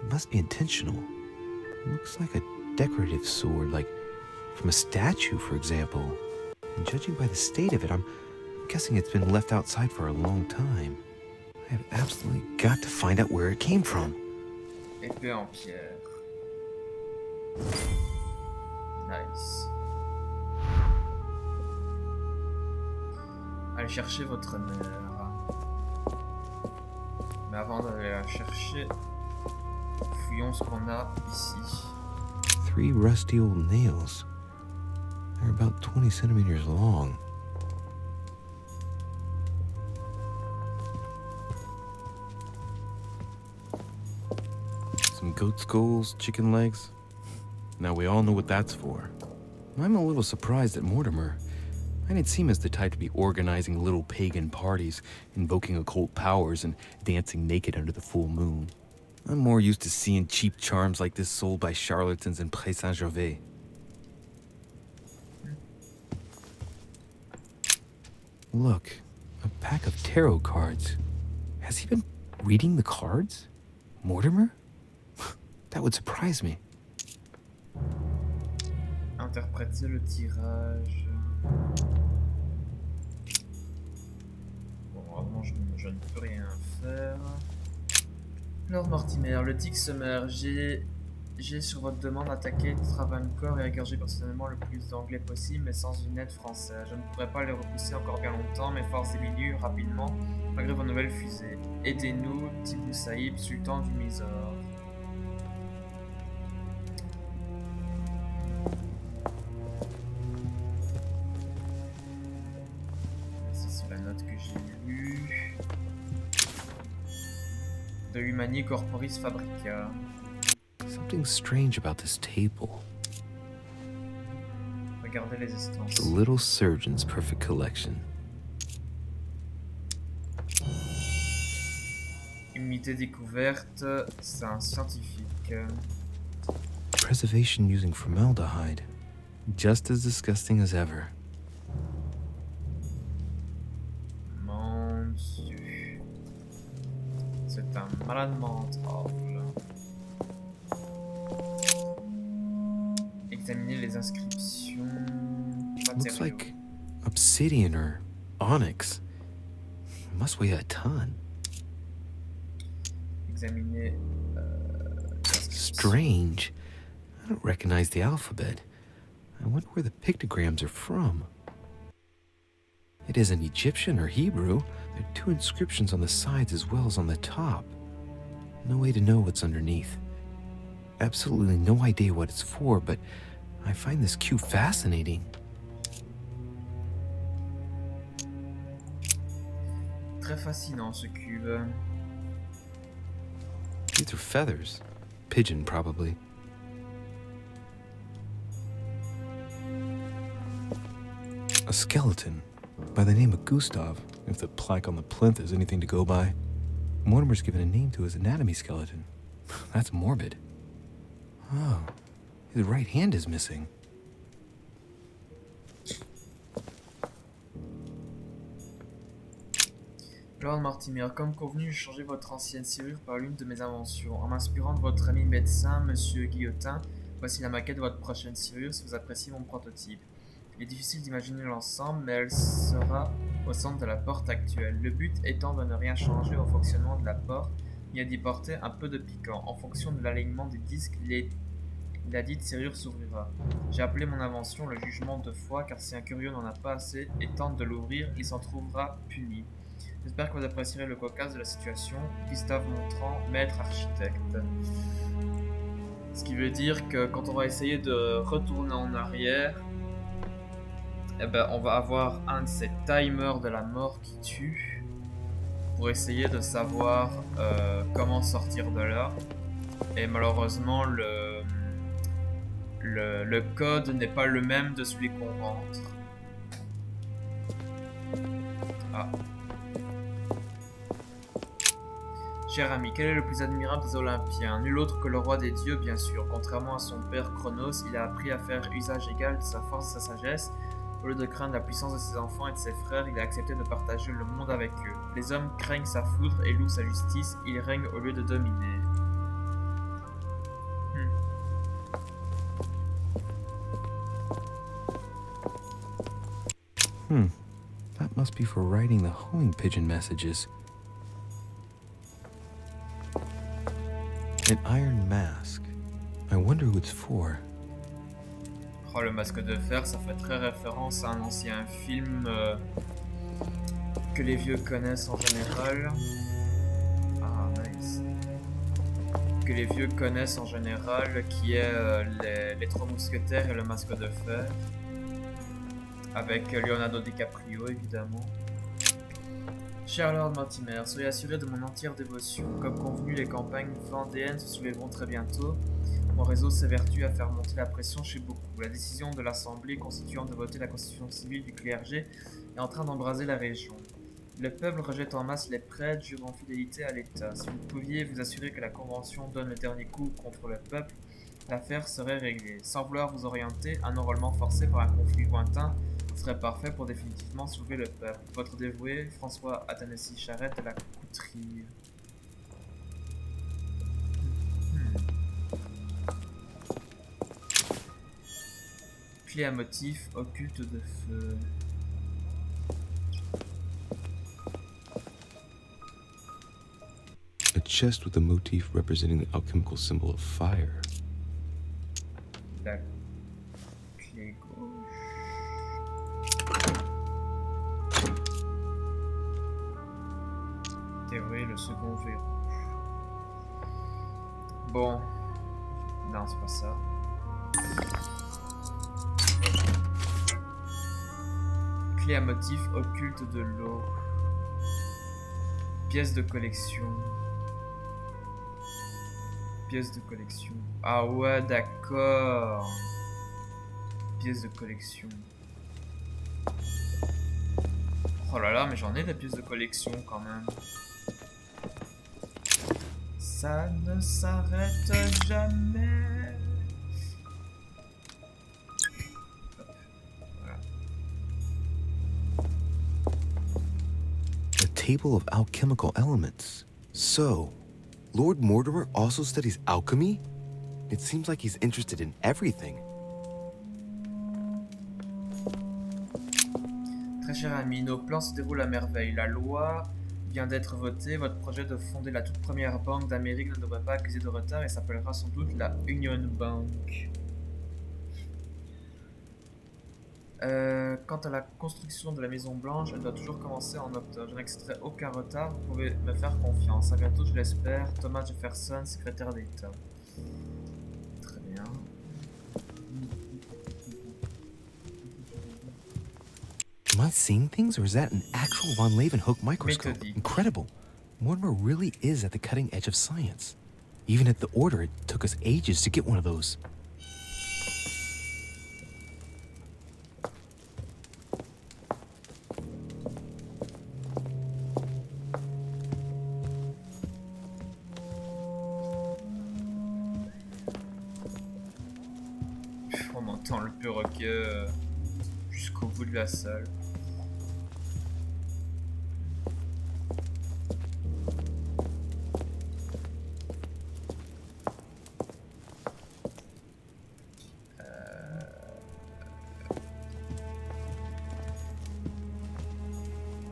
It must be intentional. It looks like a decorative sword, like from a statue, for example. And judging by the state of it, I'm guessing it's been left outside for a long time. I have absolutely got to find out where it came from. Épée en pierre. Nice. Allez chercher votre mère. Mais avant d'aller la chercher, fouillons ce qu'on a ici. 3 rusty old nails. They're about 20 centimeters long. Some goat skulls, chicken legs. Now we all know what that's for. I'm a little surprised at Mortimer. I didn't seem as the type to be organizing little pagan parties, invoking occult powers, and dancing naked under the full moon. I'm more used to seeing cheap charms like this sold by charlatans in Pré Saint-Gervais. Look, a pack of tarot cards. Has he been reading the cards? Mortimer? That would surprise me. Interpréter le tirage. Bon, vraiment, je ne peux rien faire. Lord Mortimer, le Tic Summer, j'ai sur votre demande attaqué Travancore et égorgé personnellement le plus d'anglais possible, mais sans une aide française. Je ne pourrais pas les repousser encore bien longtemps, mes forces diminuent rapidement malgré vos nouvelles fusées. Aidez-nous, Tibou Saïb, sultan du Mysore. C'est la note que j'ai lue. De Humani Corporis Fabrica. Something strange about this table. Regardez les estampes. The Little Surgeon's Perfect Collection. Unité découverte, c'est un scientifique. Preservation using formaldehyde. Just as disgusting as ever. Mon Dieu. C'est un malade mental. Examiner les inscriptions. Looks like obsidian or onyx. It must weigh a ton. Examiner. Strange. I don't recognize the alphabet. I wonder where the pictograms are from. It isn't Egyptian or Hebrew. There are two inscriptions on the sides as well as on the top. No way to know what's underneath. Absolutely no idea what it's for, but I find this cube fascinating. Très fascinant ce cube. These are feathers. Pigeon, probably. A skeleton by the name of Gustav, if the plaque on the plinth is anything to go by. Mortimer's given a name to his anatomy skeleton. That's morbid. Oh, his right hand is missing. Lord Mortimer, comme convenu, j'ai changé votre ancienne serrure par l'une de mes inventions. En m'inspirant de votre ami médecin, Monsieur Guillotin, voici la maquette de votre prochaine serrure si vous appréciez mon prototype. Il est difficile d'imaginer l'ensemble, mais elle sera au centre de la porte actuelle. Le but étant de ne rien changer au fonctionnement de la porte, ni d'y porter un peu de piquant. En fonction de l'alignement des disques, la dite serrure s'ouvrira. J'ai appelé mon invention le jugement de foi, car si un curieux n'en a pas assez et tente de l'ouvrir, il s'en trouvera puni. J'espère que vous apprécierez le cocasse de la situation. Gustave Montrand, maître architecte. Ce qui veut dire que quand on va essayer de retourner en arrière, eh ben, on va avoir un de ces timers de la mort qui tue pour essayer de savoir comment sortir de là. Et malheureusement, le code n'est pas le même de celui qu'on rentre. Ah. Cher ami, quel est le plus admirable des Olympiens? Nul autre que le roi des dieux, bien sûr. Contrairement à son père Chronos, il a appris à faire usage égal de sa force et de sa sagesse. Au lieu de craindre la puissance de ses enfants et de ses frères, il a accepté de partager le monde avec eux. Les hommes craignent sa foudre et louent sa justice, il règne au lieu de dominer. That must be for writing the homing pigeon messages. An iron mask. I wonder who it's for. Oh, le masque de fer, ça fait très référence à un ancien film que les vieux connaissent en général. Ah, nice. Que les vieux connaissent en général, qui est les Trois Mousquetaires et le masque de fer. Avec Leonardo DiCaprio, évidemment. Cher Lord Mortimer, soyez assuré de mon entière dévotion. Comme convenu, les campagnes vendéennes se soulèveront très bientôt. Mon réseau s'évertue à faire monter la pression chez beaucoup. La décision de l'Assemblée constituant de voter la constitution civile du clergé est en train d'embraser la région. Le peuple rejette en masse les prêtres, jurant fidélité à l'État. Si vous pouviez vous assurer que la Convention donne le dernier coup contre le peuple, l'affaire serait réglée. Sans vouloir vous orienter, un enrôlement forcé par un conflit lointain serait parfait pour définitivement soulever le peuple. Votre dévoué, François Athanasi Charette de la Coutrie. Clé à motif occulte de feu. A chest with a motif representing the alchemical symbol of fire. La clé gauche. Déverrouiller le second verrou. Bon. Non, c'est pas ça. Clé à motif occulte de l'eau. Pièce de collection. Pièce de collection. Ah ouais, d'accord. Pièce de collection. Oh là là, mais j'en ai des pièces de collection quand même. Ça ne s'arrête jamais. Hop, voilà. A table of alchemical elements. So, Lord Mortimer also studies alchemy? It seems like he's interested in everything. Très cher ami, nos plans se déroulent à merveille. La loi vient d'être votée. Votre projet de fonder la toute première banque d'Amérique ne devrait pas accuser de retard et s'appellera sans doute la Union Bank. Quant à la construction de la Maison Blanche, elle doit toujours commencer en octobre. Je n'accepterai aucun retard, vous pouvez me faire confiance. À bientôt, je l'espère. Thomas Jefferson, secrétaire d'État. Très bien. Am I seeing things, or is that an actual von Leeuwenhoek microscope? Méthodique. Incredible. Mortimer really is at the cutting edge of science. Even at the Order, it took us ages to get one of those. On entend le perroquet jusqu'au bout de la salle.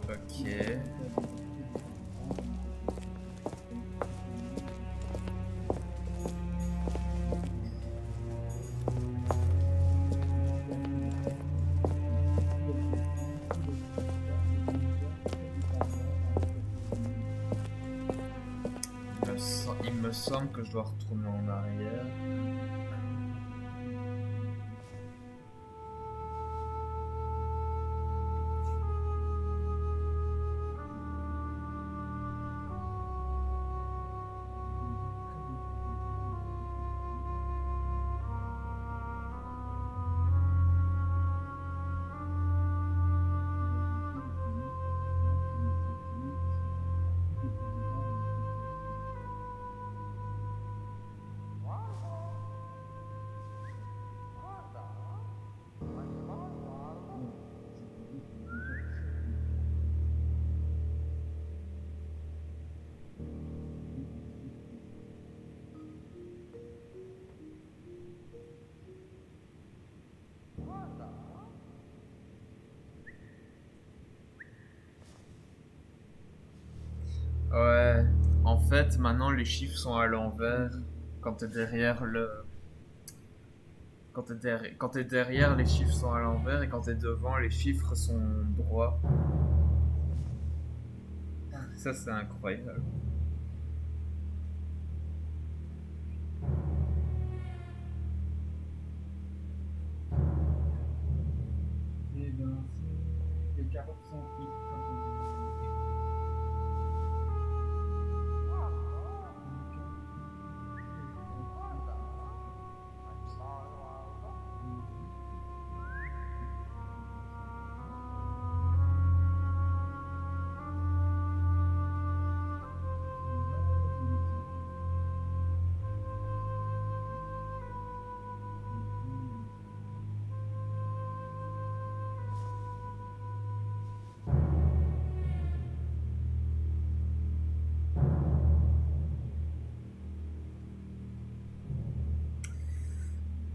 Ok. Il me semble que je dois retourner en arrière. Ouais, en fait, maintenant les chiffres sont à l'envers quand t'es derrière le. Quand t'es derrière, les chiffres sont à l'envers et quand t'es devant, les chiffres sont droits. Ça, c'est incroyable. Et ben, les carottes sont cuites quand on dit.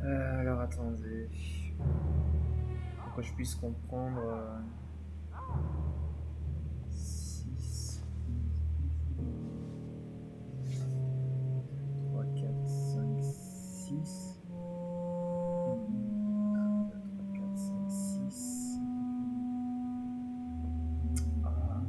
Alors attendez. pour que je puisse comprendre. 6, 3, 4, 5, 6. 1, 2, 3, 4, 5, 6. Ah.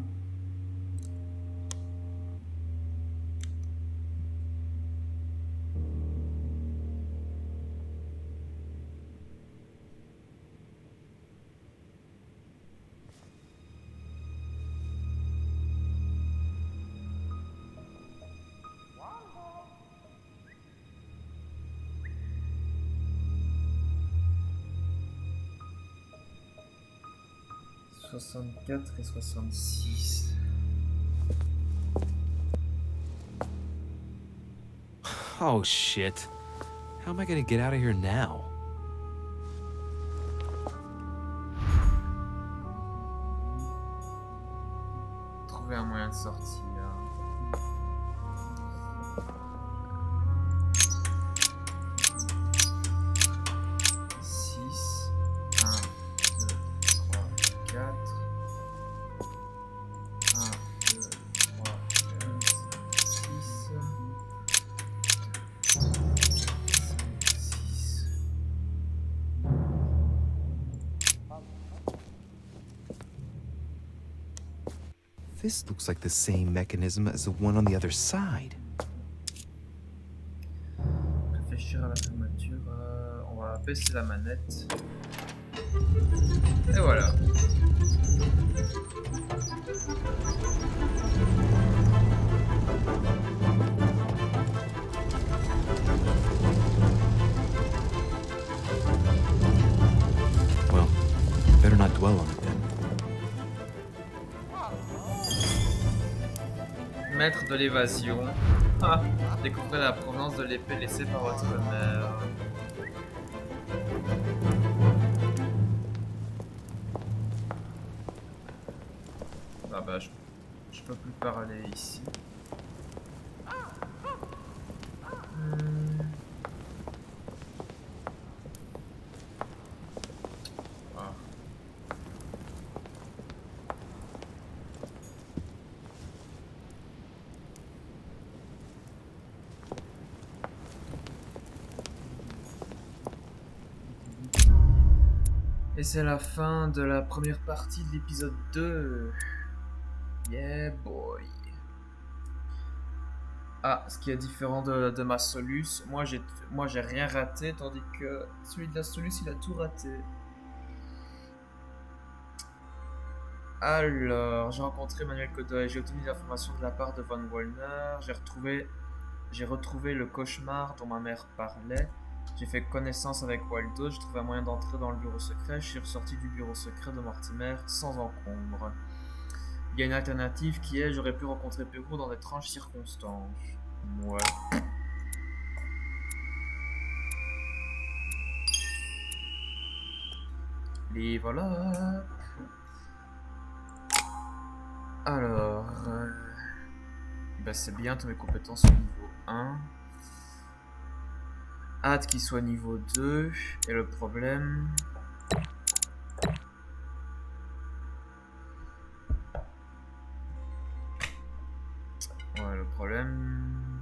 64 et 66. Oh shit. How am I gonna get out of here now? Trouver un moyen de sortir. 6, 1, 2, 3, 4. 1, 2, 3, 4, 6. 6. This looks like the same mechanism as the one on the other side. Réfléchir à la fermeture. On va baisser la manette. Et voilà. Well, better not dwell on it then. Maître de l'évasion. Ah, découvrez la provenance de l'épée laissée par votre mère. Ah bah je peux plus parler ici. Ah. Et c'est la fin de la première partie de l'épisode 2. Yeah boy. Ah, ce qui est différent de ma Solus, moi j'ai rien raté, tandis que celui de la Solus il a tout raté. Alors, j'ai rencontré Manuel Godoy, j'ai obtenu des informations de la part de Von Wallner, j'ai retrouvé le cauchemar dont ma mère parlait, j'ai fait connaissance avec Waldo, j'ai trouvé un moyen d'entrer dans le bureau secret, je suis ressorti du bureau secret de Mortimer sans encombre. Il y a une alternative qui est, j'aurais pu rencontrer Pérou dans d'étranges circonstances. Ouais. Et voilà. Alors, bah c'est bien, toutes mes compétences sont niveau 1. Hâte qu'il soit niveau 2. Et le problème... Ouais, le problème...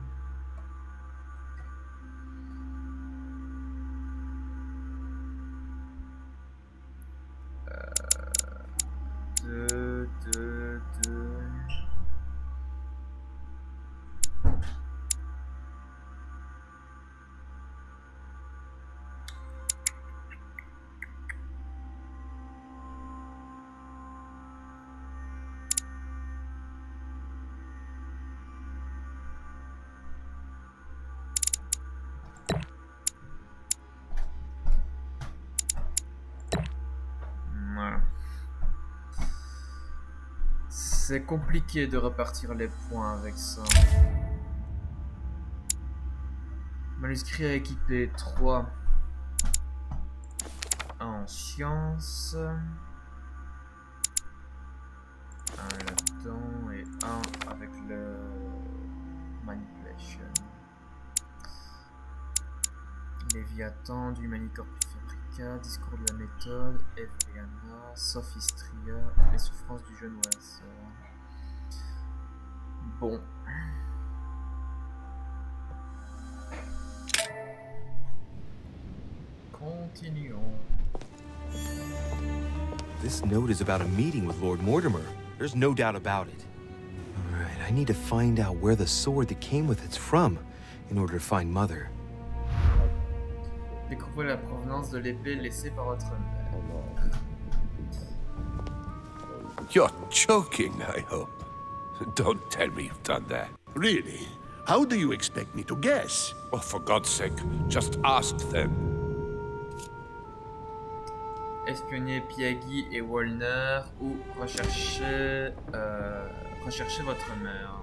Deux... Voilà. C'est compliqué de repartir les points avec ça. Manuscrit à équiper 3 en sciences. 1 là-dedans et 1 avec le manipulation. Léviathan du Manicorp fabrique. Rebecca, discours de la méthode, Evliana, Sophistria, les souffrances du jeune oiseau. Bon. Continuons. This note is about a meeting with Lord Mortimer. There's no doubt about it. All right, I need to find out where the sword that came with it's from in order to find Mother. Découvrez la provenance de l'épée laissée par votre mère. You're joking, I hope. Don't tell me you've done that. Really? How do you expect me to guess? Oh, for God's sake, just ask them. Espionner Piagui et Wallner ou rechercher votre mère.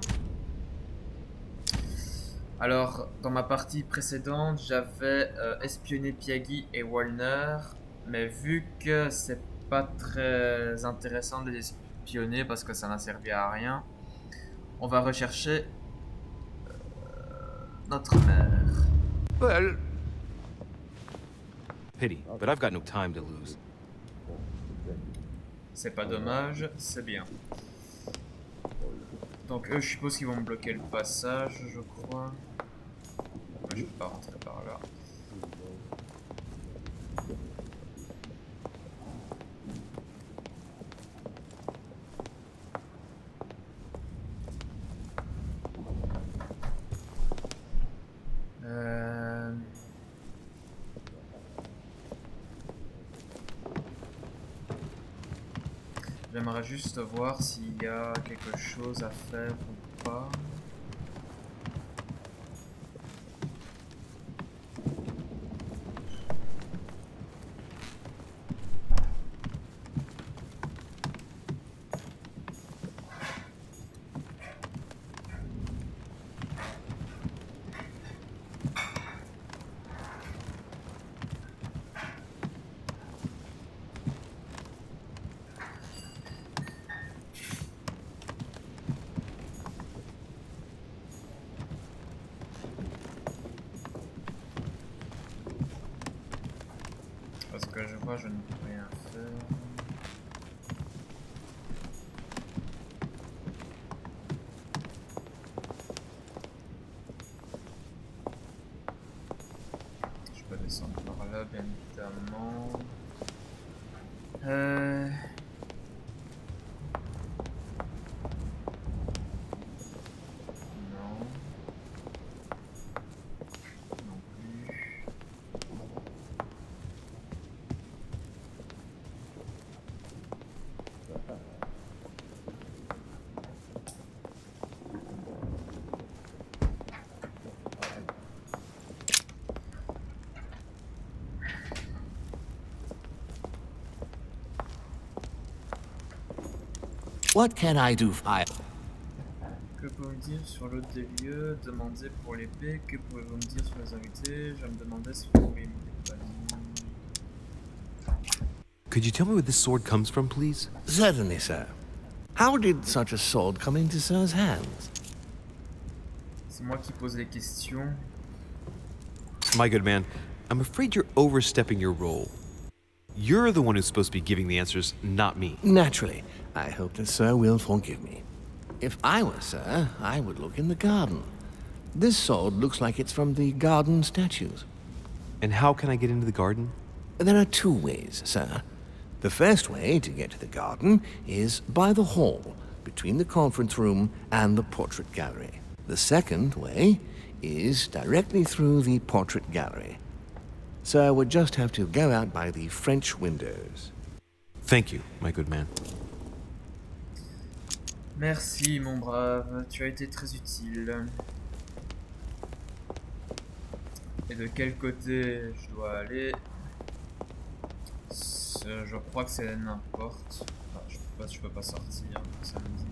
Alors, dans ma partie précédente, j'avais espionné Piagui et Wallner, mais vu que c'est pas très intéressant de les espionner parce que ça n'a servi à rien, on va rechercher notre mère. Well... Pity, but I've got no time to lose. C'est pas dommage, c'est bien. Donc eux, je suppose qu'ils vont me bloquer le passage, je crois. Moi, je peux pas rentrer par là. J'aimerais juste voir s'il y a quelque chose à faire ou pas. Parce que je vois, je ne peux rien faire. Je peux descendre par là, bien évidemment. Non. Non plus. What can I do for you? Que pouvez-vous me dire sur l'autre des lieux? Demandez pour l'épée. Que pouvez-vous me dire sur les invités? Je me demandais si vous pourriez me dépanner. Could you tell me where this sword comes from, please? Certainly, sir. How did such a sword come into Sir's hands? C'est moi qui pose les questions. My good man, I'm afraid you're overstepping your role. You're the one who's supposed to be giving the answers, not me. Naturally. I hope that Sir will forgive me. If I were Sir, I would look in the garden. This sword looks like it's from the garden statues. And how can I get into the garden? There are two ways, sir. The first way to get to the garden is by the hall, between the conference room and the portrait gallery. The second way is directly through the portrait gallery. Sir would just have to go out by the French windows. Thank you, my good man. Merci, mon brave. Tu as été très utile. Et de quel côté je dois aller? Je crois que c'est n'importe. Enfin, je peux pas sortir, ça me dit.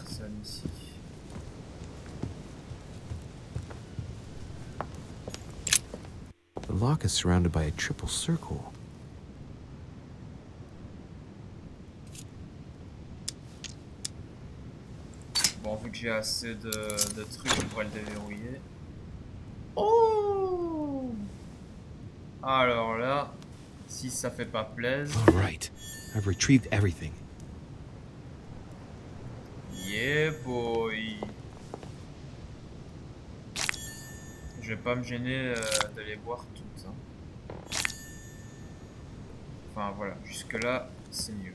personne ici. The lock is surrounded by a triple circle. Bon, vu que j'ai assez de trucs, on pourrait le déverrouiller. Oh! Alors là, si ça fait pas plaisir. All right. I've retrieved everything. Yeah, boy. Je vais pas me gêner de les voir toutes. Hein. Enfin voilà, jusque là, c'est mieux.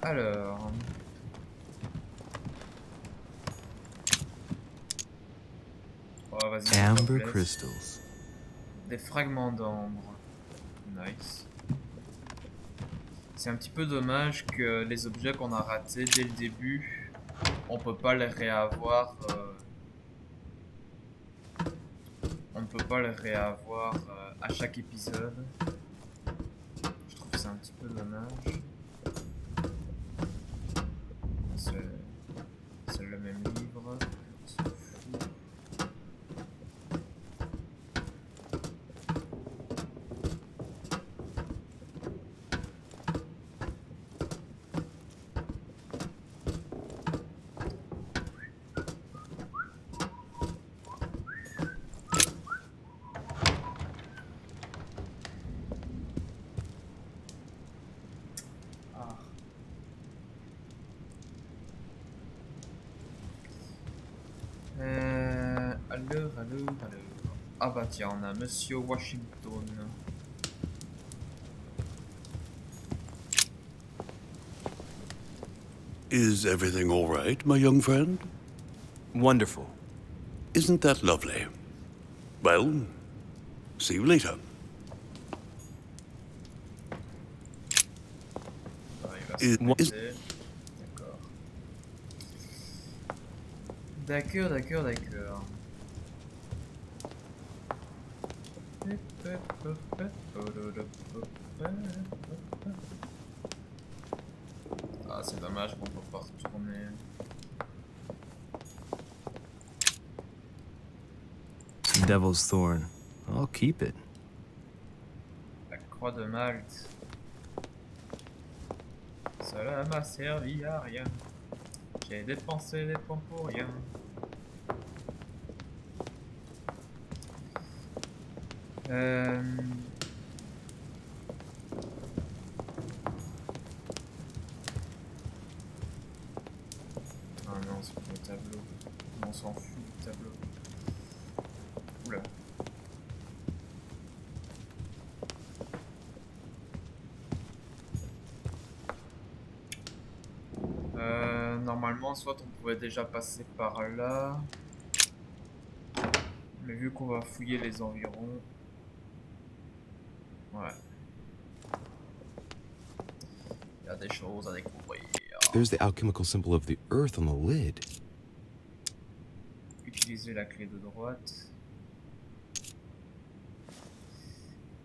Alors. Oh, vas-y. Amber crystals. Des fragments d'ambre. Nice. C'est un petit peu dommage que les objets qu'on a ratés dès le début, on peut pas les réavoir. On ne peut pas les réavoir à chaque épisode. Je trouve que c'est un petit peu dommage. C'est le même livre. On s'en fout. Alors. Ah bah tiens, on a Monsieur Washington. Is everything all right, my young friend? Wonderful. Isn't that lovely? Well, see you later. Il va se pointer. D'accord. Ah, c'est dommage qu'on peut pas retourner. Devil's Thorn. I'll keep it. La croix de Malte. Cela m'a servi à rien. J'ai dépensé des points pour rien. Ah non, c'est pour le tableau. On s'en fout du tableau. Oula. Normalement, soit on pouvait déjà passer par là. Mais vu qu'on va fouiller les environs... Ouais. Il y a des choses à découvrir. There's the alchemical symbol of the earth on the lid. Utiliser la clé de droite.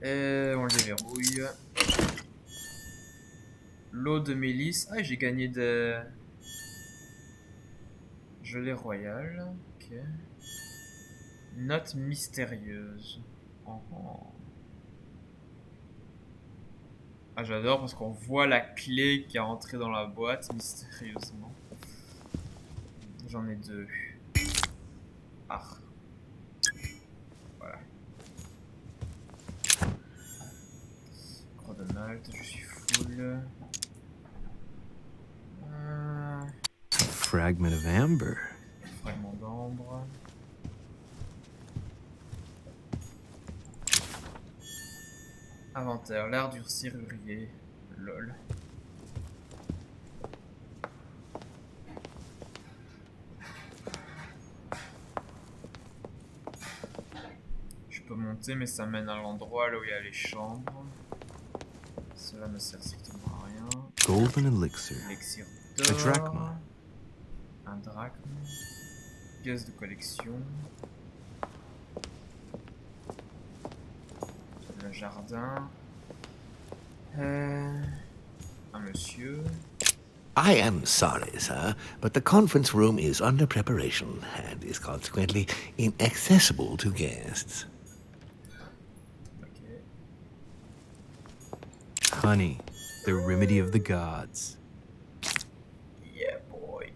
Et on le déverrouille. L'eau de mélisse. Ah, j'ai gagné des... Gelée royale. Ok. Note mystérieuse. Ah, j'adore parce qu'on voit la clé qui est entrée dans la boîte mystérieusement. J'en ai deux. Ah. Voilà. Croix de Malte, je suis full. Fragment of amber. Fragment d'ambre. Inventaire, l'art du serrurier. Lol. Je peux monter, mais ça mène à l'endroit là où il y a les chambres. Cela ne sert strictement à rien. Golden elixir. Elixir A d'or. drachma. Un drachme. Pièce de collection. Le jardin. Un monsieur. I am sorry, sir, but the conference room is under preparation and is consequently inaccessible to guests. Ok. Honey, the remedy of the gods. Yeah, boy.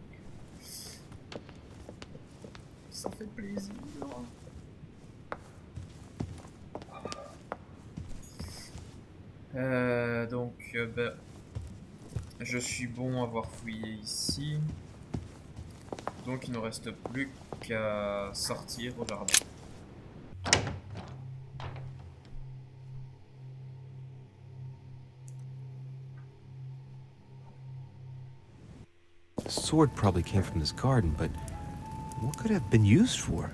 Ça fait plaisir. Donc, ben, je suis bon à avoir fouillé ici. Donc, il ne nous reste plus qu'à sortir au jardin. The sword probably came from this garden, but what could it have been used for?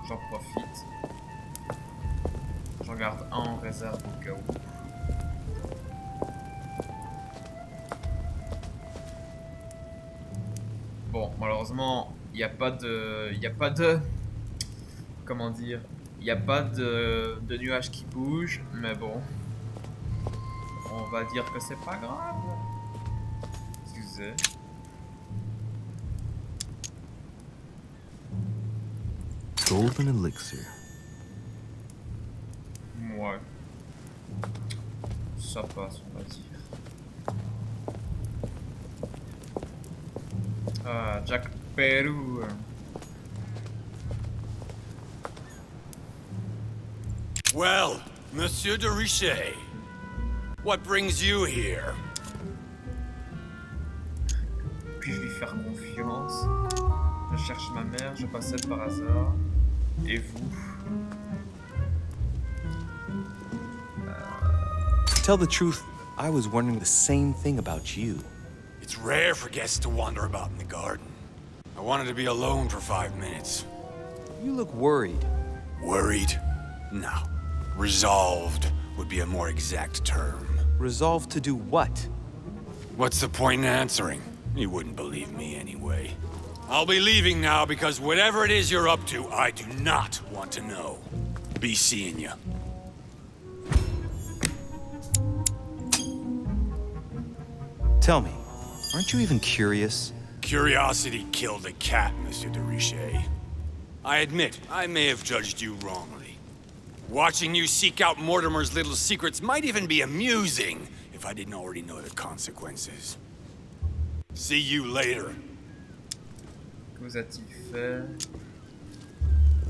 J'en profite. J'en garde un en réserve au cas où. Bon, malheureusement, il n'y a pas de... Comment dire? Il n'y a pas de nuages qui bougent, mais bon. On va dire que c'est pas grave. Excusez. Golden elixir. Ouais. Ça passe, on va dire. Ah, Jack Peru. Well, Monsieur de Richet, what brings you here? Puis-je lui faire confiance? Je cherche ma mère, je passais par hasard. Et vous? To tell the truth, I was wondering the same thing about you. It's rare for guests to wander about in the garden. I wanted to be alone for 5 minutes. You look worried. Worried? No. Resolved would be a more exact term. Resolved to do what? What's the point in answering? You wouldn't believe me anyway. I'll be leaving now because whatever it is you're up to, I do not want to know. Be seeing ya. Tell me, aren't you even curious? Curiosity killed a cat, Monsieur de Richet. I admit, I may have judged you wrongly. Watching you seek out Mortimer's little secrets might even be amusing, if I didn't already know the consequences. See you later. Que vous a-t-il fait?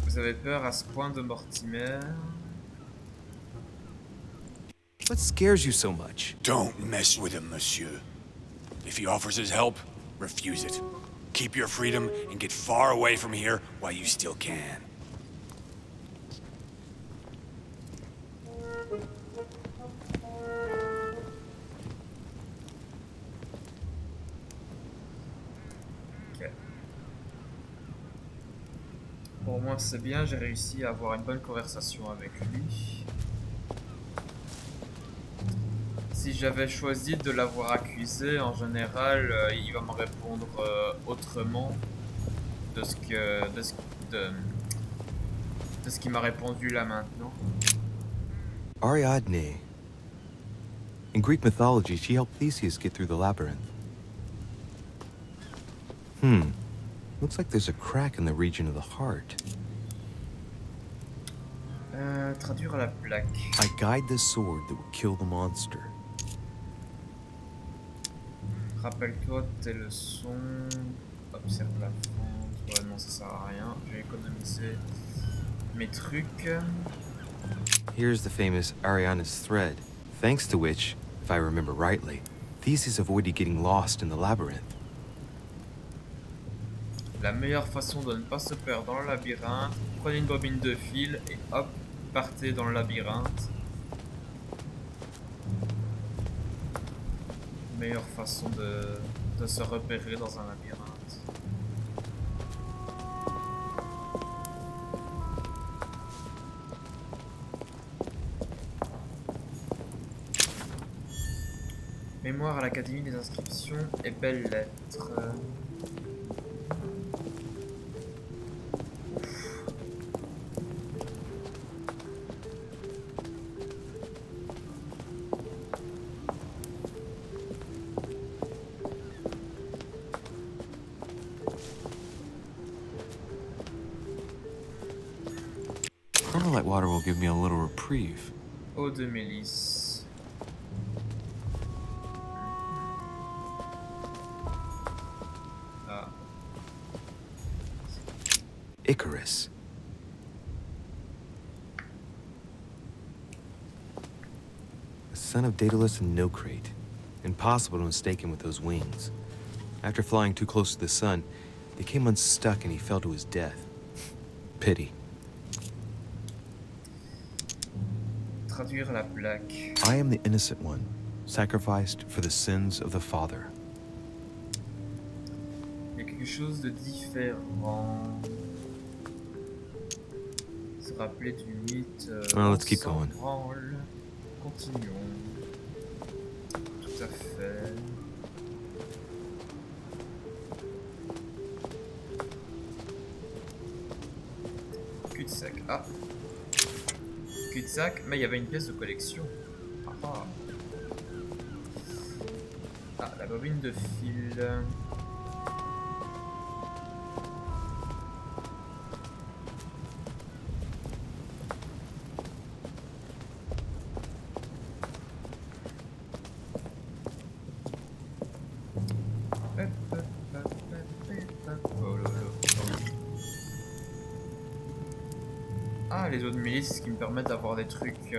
Vous avez peur à ce point de Mortimer? What scares you so much? Don't mess with him, monsieur. If he offers his help, refuse it. Keep your freedom and get far away from here while you still can. Ok. Pour moi, c'est bien, j'ai réussi à avoir une bonne conversation avec lui. Si j'avais choisi de l'avoir accusé, en général, il va me répondre autrement de ce qu'il m'a répondu là maintenant. Ariadne. In Greek mythology, she helped Theseus get through the labyrinth. Looks like there's a crack in the region of the heart. Traduire à la plaque. I guide the sword that will kill the monster. Rappelle-toi tes leçons. Observe la fente. Ouais, non, ça sert à rien. Je vais économiser mes trucs. Here's the famous Ariadne's thread, thanks to which, if I remember rightly, Theseus avoided getting lost in the labyrinth. La meilleure façon de ne pas se perdre dans le labyrinthe, prenez une bobine de fil et hop, partez dans le labyrinthe. Meilleure façon de se repérer dans un labyrinthe. Mémoire à l'Académie des inscriptions et belles lettres. water will give me a little reprieve. Eau de mélisse. Ah. Icarus. The son of Daedalus and Nocrate. Impossible to mistake him with those wings. After flying too close to the sun, they came unstuck and he fell to his death. Pity. Traduire la plaque. I am the innocent one, sacrificed for the sins of the father. Il y a quelque chose de différent. Se rappeler du mythe. Well, let's keep sans going. branle. Continuons. Tout à fait. Cul-de-sac. Ah. Cul-de-sac, mais il y avait une pièce de collection. Ah ah. Ah, la bobine de fil. Ah, les autres milices, c'est ce qui me permet d'avoir des trucs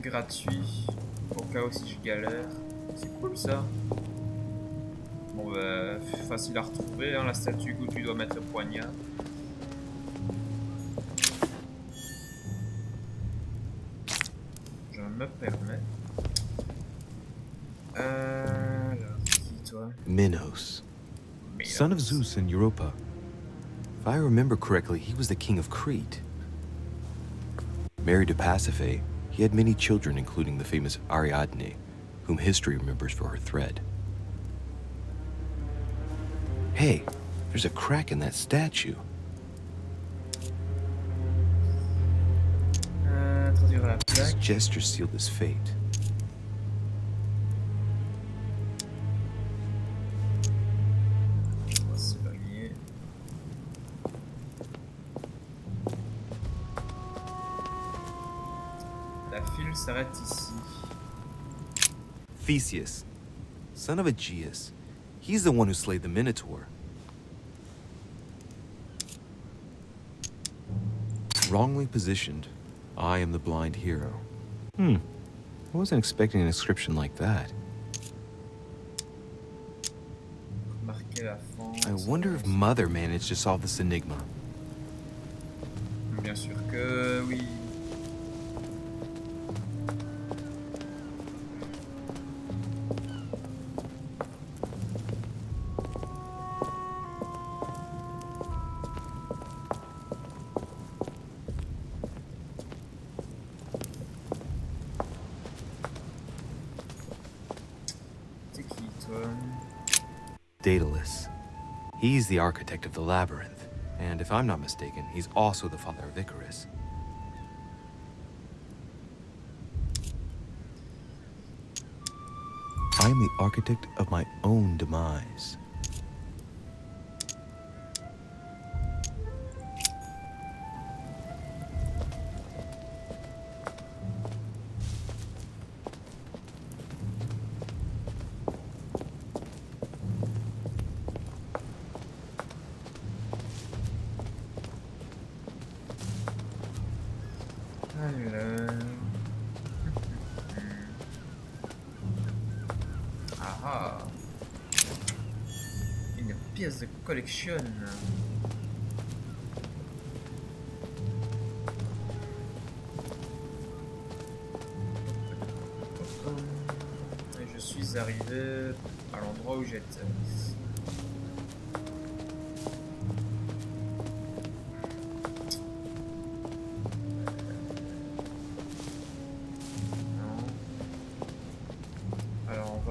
gratuits au cas où si je galère. C'est cool ça. Bon bah, facile à retrouver, hein, la statue où tu dois mettre le poignard. Je me permets. Alors, qui toi? Minos. Son of Zeus and Europa. If I remember correctly, he was the king of Crete. Married to Pasiphae, he had many children, including the famous Ariadne, whom history remembers for her thread. Hey, there's a crack in that statue. His gesture sealed his fate. La file s'arrête ici. Theseus, son of Aegeus. He's the one who slayed the Minotaur. Wrongly positioned, I am the blind hero. I wasn't expecting an inscription like that. I wonder if Mother managed to solve this enigma. Bien sûr que oui. Daedalus. He's the architect of the labyrinth, and if I'm not mistaken, he's also the father of Icarus. I am the architect of my own demise. Ah, une pièce de collection. Et je suis arrivé à l'endroit où j'étais.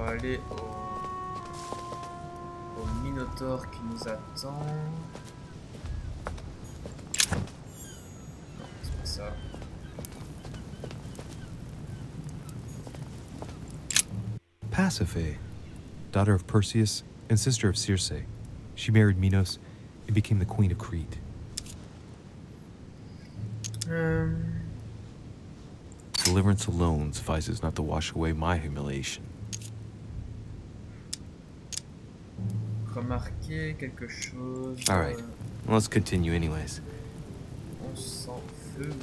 Aller au Minotaure qui nous attend. Non, c'est pas ça. Pasiphae, daughter of Perseus and sister of Circe. She married Minos and became the queen of Crete. Deliverance alone suffices not to wash away my humiliation. Remarquer quelque chose. Alright, let's continue anyways. On s'en fout.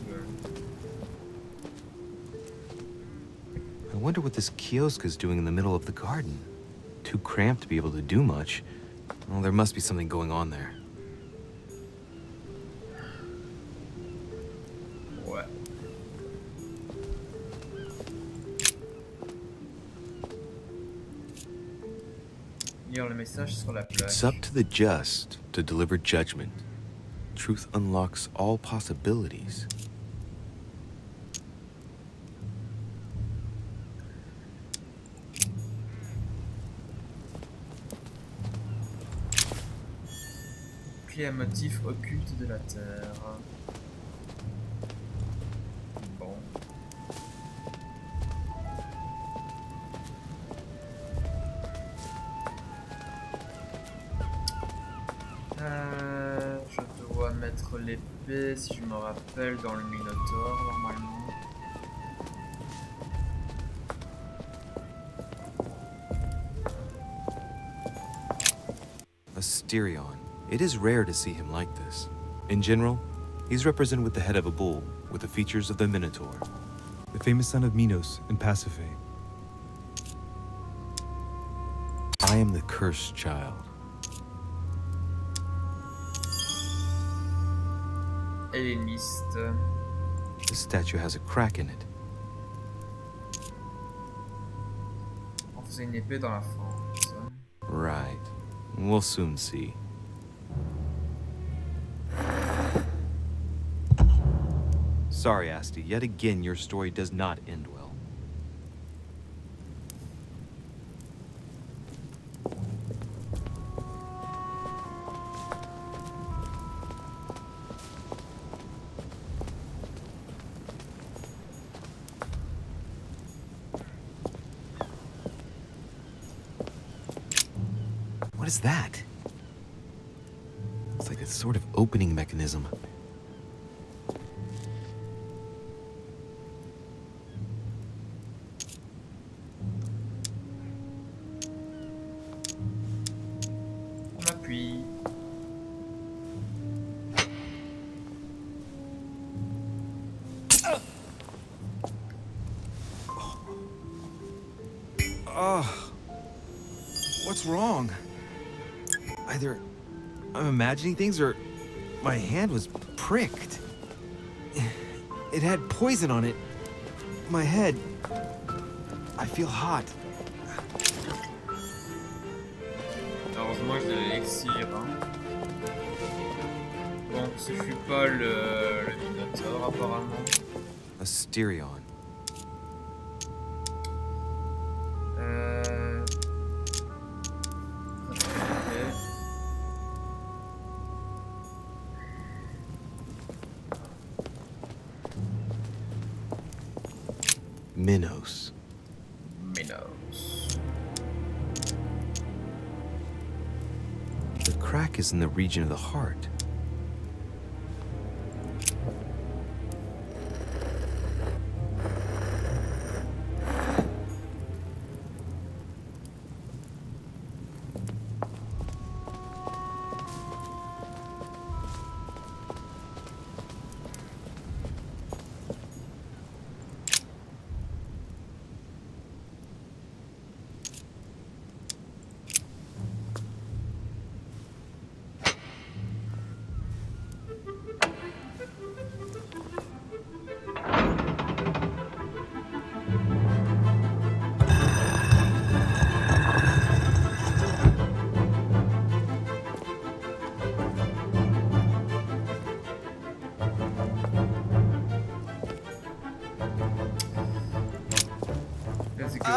I wonder what this kiosk is doing in the middle of the garden. Too cramped to be able to do much. Well, there must be something going on there. Ouais. Lire le message sur la plage. It's up to the just to deliver judgment. Truth unlocks all possibilities. Clé à motif occulte de la Terre. Bon. Je dois mettre l'épée, si je me rappelle, dans le Minotaure, normalement. Asterion. It is rare to see him like this. In general, he's represented with the head of a bull, with the features of the Minotaur. The famous son of Minos and Pasiphae. I am the cursed child. Helléniste. This statue has a crack in it. On faisait une épée dans la fente. Right. We'll soon see. Sorry, Asti. Yet again, your story does not end well. What is that? It's like a sort of opening mechanism. On appuie. What's wrong? Either I'm imagining things or my hand was pricked. It had poison on it. My head. I feel hot. Heureusement que j'ai l'élixir. Hein. Bon, ce fut pas le Minotaure apparemment. Asterion. Minos. Minos. The crack is in the region of the heart. Let's go.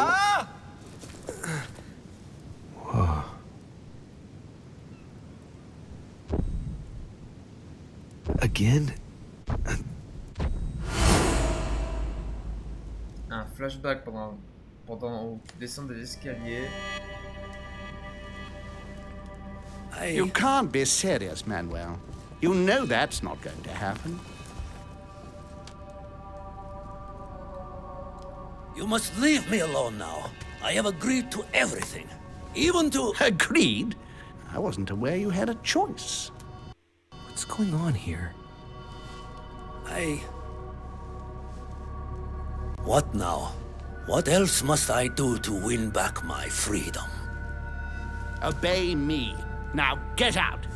Whoa. Again? Un flashback pendant descendre des escaliers. You can't be serious, Manuel. You know that's not going to happen. You must leave me alone now. I have agreed to everything. Even to... Agreed? I wasn't aware you had a choice. What's going on here? What now? What else must I do to win back my freedom? Obey me. Now get out!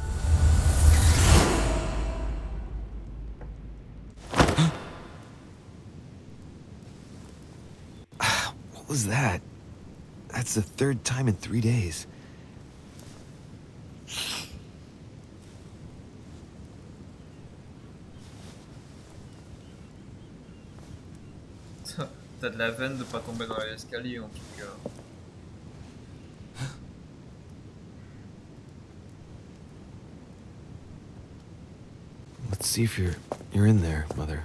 What was that? That's the third time in 3 days. T'as de la veine de pas tomber dans l'escalier en tout cas. Let's see if you're in there, Mother.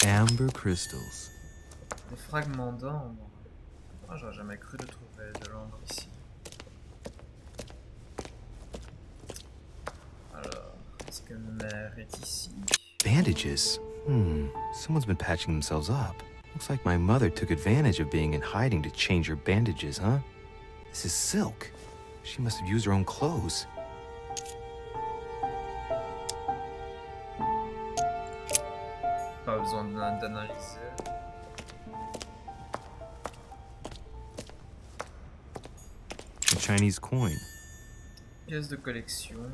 Amber crystals. Des fragments d'ambre. Oh, j'aurais jamais cru de trouver de l'ambre ici. Alors, est-ce que mère est ici? Bandages? Someone's been patching themselves up. Looks like my mother took advantage of being in hiding to change her bandages, huh? This is silk. She must have used her own clothes. Pas besoin d'analyser. A Chinese coin. Pièce de collection.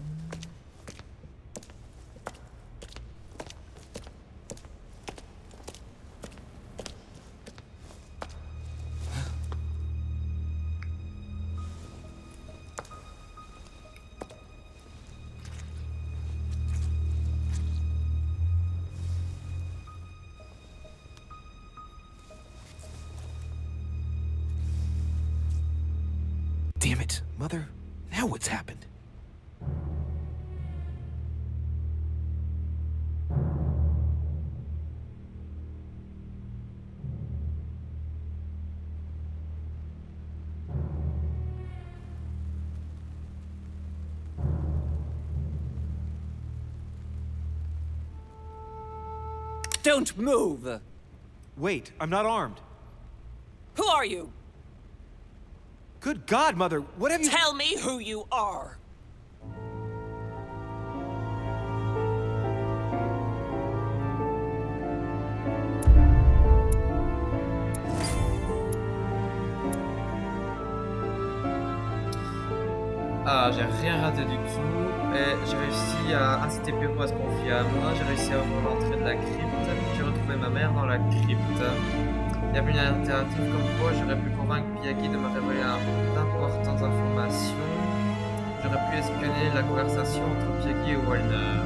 Damn it, Mother. Now what's happened? Don't move! Wait, I'm not armed. Who are you? Good God, Mother, what have you— Tell me who you are! Ah, j'ai rien raté du tout. Et j'ai réussi à inciter Perrault à se confier à moi. J'ai réussi à ouvrir l'entrée de la crypte. J'ai retrouvé ma mère dans la crypte. Il y avait une alternative comme quoi j'aurais pu convaincre Piaghi de me révéler d'importantes informations. J'aurais pu espionner la conversation entre Piaghi et Wallner.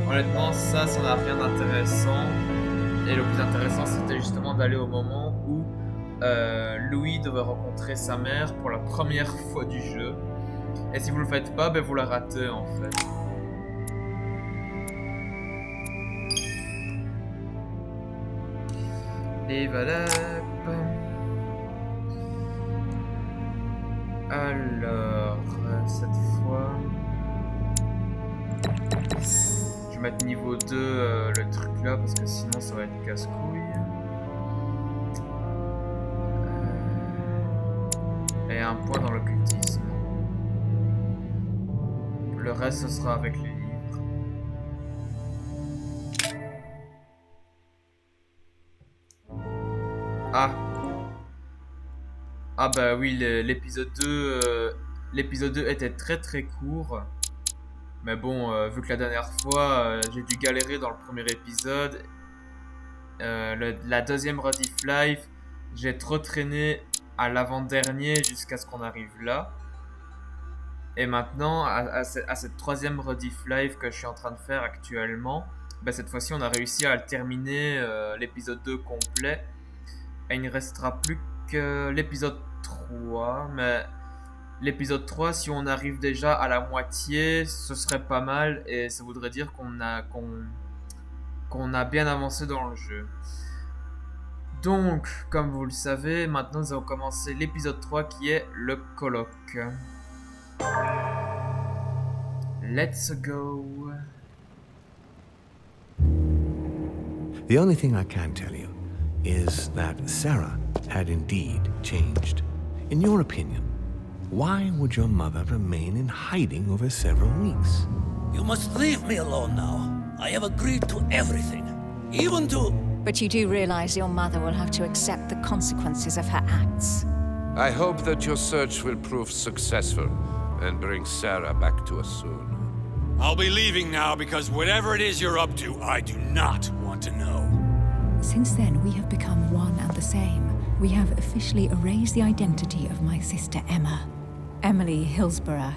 Honnêtement, ça n'a rien d'intéressant. Et le plus intéressant, c'était justement d'aller au moment où Louis devait rencontrer sa mère pour la première fois du jeu. Et si vous le faites pas, ben vous la ratez en fait. Et voilà. Alors, cette fois... Je vais mettre niveau 2 le truc là parce que sinon ça va être casse-couille. Et un point dans l'occultisme. Le reste ce sera avec les livres. Ah. Ah bah oui, l'épisode 2 était très très court. Mais bon, vu que la dernière fois j'ai dû galérer dans le premier épisode, la deuxième Rediff-Live, j'ai trop traîné à l'avant-dernier jusqu'à ce qu'on arrive là. Et maintenant, à cette troisième Rediff-Live que je suis en train de faire actuellement, bah cette fois-ci on a réussi à terminer l'épisode 2 complet. Et il ne restera plus que l'épisode 3. Mais l'épisode 3, si on arrive déjà à la moitié, ce serait pas mal. Et ça voudrait dire qu'on a bien avancé dans le jeu. Donc, comme vous le savez, maintenant nous allons commencer l'épisode 3 qui est le colloque. Let's go. The only thing I can tell you is that Sarah had indeed changed. In your opinion, why would your mother remain in hiding over several weeks? You must leave me alone now. I have agreed to everything, even to... But you do realize your mother will have to accept the consequences of her acts. I hope that your search will prove successful and bring Sarah back to us soon. I'll be leaving now because whatever it is you're up to, I do not want to know. Since then, we have become one and the same. We have officially erased the identity of my sister Emma. Emily Hillsborough,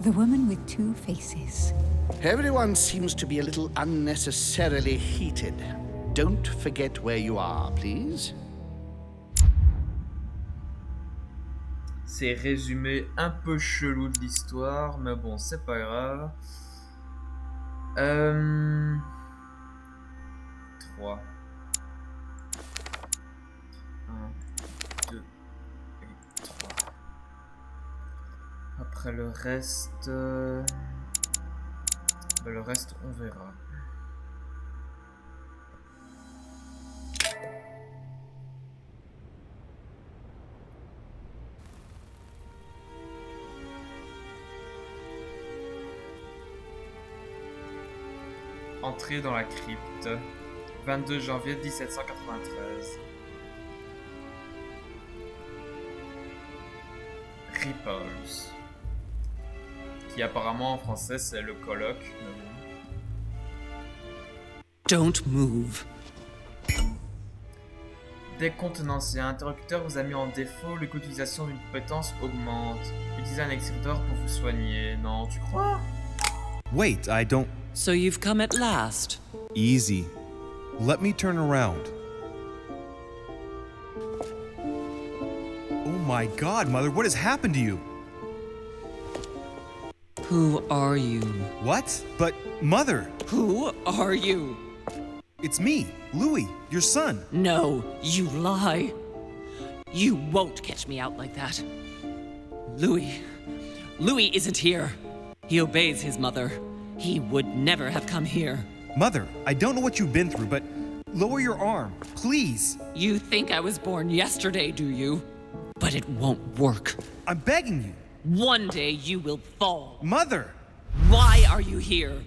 the woman with two faces. Everyone seems to be a little unnecessarily heated. Don't forget where you are, please. C'est résumé un peu chelou de l'histoire, mais bon, c'est pas grave. 3. 1, 2 et 3. Après le reste... le reste, on verra. Entrée dans la crypte. 22 janvier 1793. Ripples. Qui apparemment en français c'est le colloque. Don't move. Décontenancé. Un interrupteur vous a mis en défaut. Le coût d'utilisation d'une compétence augmente. Utilisez un élixir d'or pour vous soigner. Non, tu crois? Wait, I don't... So you've come at last. Easy. Let me turn around. Oh my god, Mother, what has happened to you? Who are you? What? But, Mother! Who are you? It's me, Louis, your son. No, you lie. You won't catch me out like that. Louis isn't here. He obeys his mother. He would never have come here. Mother, I don't know what you've been through, but lower your arm, please. You think I was born yesterday, do you? But it won't work. I'm begging you. One day you will fall. Mother! Why are you here?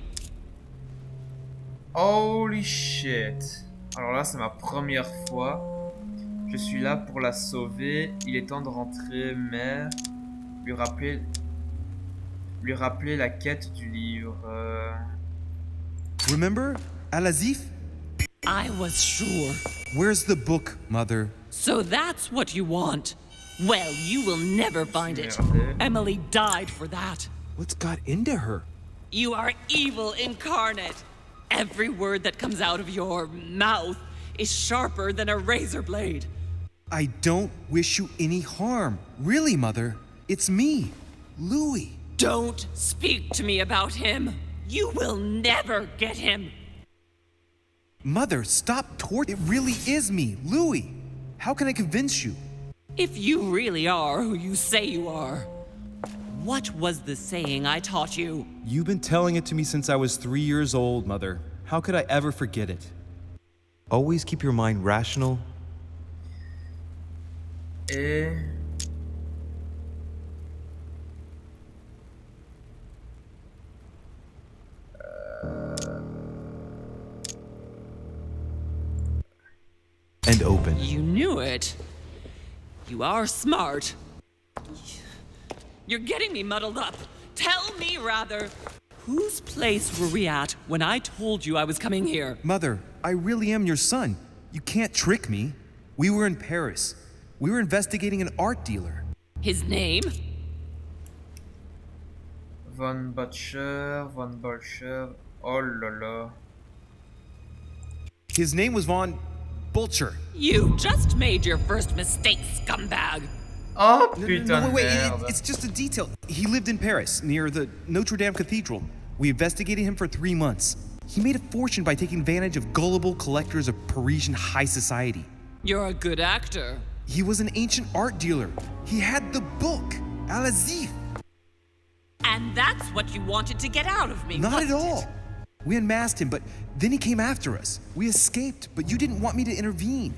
Holy shit. Alors là, c'est ma première fois. Je suis là pour la sauver. Il est temps de rentrer, mère. Lui rappeler la quête du livre. Remember, Al-Azif? I was sure. Where's the book, Mother? So that's what you want? Well, you will never find it. Emily died for that. What's got into her? You are evil incarnate. Every word that comes out of your mouth is sharper than a razor blade. I don't wish you any harm. Really, Mother. It's me, Louis. Don't speak to me about him. You will never get him. Mother, stop It really is me, Louis. How can I convince you? If you really are who you say you are, what was the saying I taught you? You've been telling it to me since I was 3 years old, Mother. How could I ever forget it? Always keep your mind rational. Et... And open. You knew it. You are smart. You're getting me muddled up. Tell me, rather, whose place were we at when I told you I was coming here? Mother, I really am your son. You can't trick me. We were in Paris. We were investigating an art dealer. His name? Von Butcher. Oh là là. His name was Von Bulcher. You just made your first mistake, scumbag. Oh, putain wait, merde. it's just a detail. He lived in Paris, near the Notre Dame Cathedral. We investigated him for 3 months. He made a fortune by taking advantage of gullible collectors of Parisian high society. You're a good actor. He was an ancient art dealer. He had the book, Al-Azif. And that's what you wanted to get out of me, Not at wasn't all. it? We unmasked him, but then he came after us. We escaped, but you didn't want me to intervene.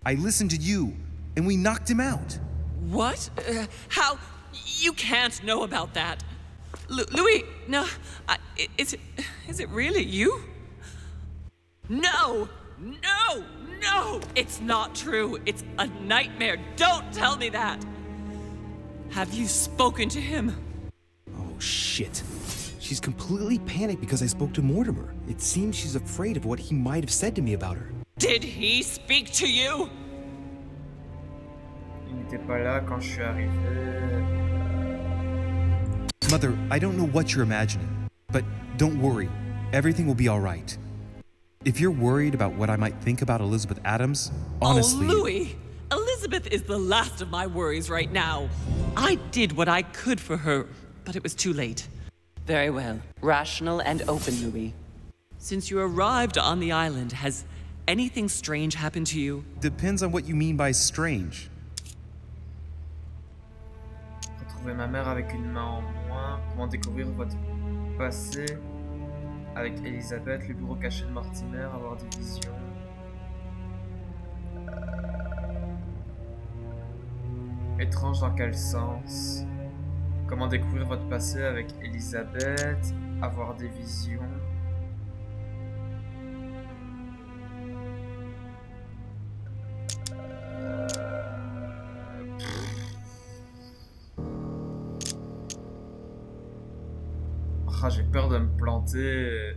I listened to you, and we knocked him out. What? How? You can't know about that. Louis, no. Is it really you? No! No! No! It's not true. It's a nightmare. Don't tell me that. Have you spoken to him? Oh, shit. She's completely panicked because I spoke to Mortimer. It seems she's afraid of what he might have said to me about her. Did he speak to you? Il n'était pas là quand je suis arrivé. Mother, I don't know what you're imagining, but don't worry. Everything will be all right. If you're worried about what I might think about Elizabeth Adams, honestly... Oh, Louis! Elizabeth is the last of my worries right now. I did what I could for her, but it was too late. Very well. Rational and open, Louis. Since you arrived on the island, has anything strange happened to you? Depends on what you mean by strange. Retrouver ma mère avec une main en moins. Comment découvrir votre passé avec Elisabeth, le bureau caché de Mortimer, avoir des visions. Étrange dans quel sens? Comment découvrir votre passé avec Elisabeth, avoir des visions. Ah, j'ai peur de me planter.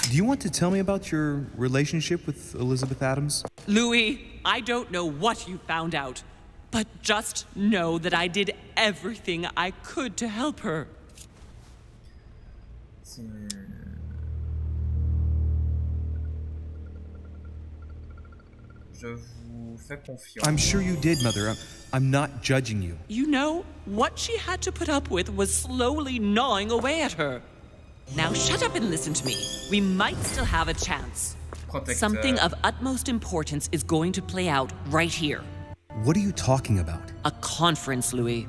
Do you want to tell me about your relationship with Elizabeth Adams? Louis, I don't know what you found out, but just know that I did everything I could to help her. Je vous fais confiance. I'm sure you did, Mother. I'm not judging you. You know, what she had to put up with was slowly gnawing away at her. Now shut up and listen to me. We might still have a chance. Protecteur. Something of utmost importance is going to play out right here. What are you talking about? A conference, Louis.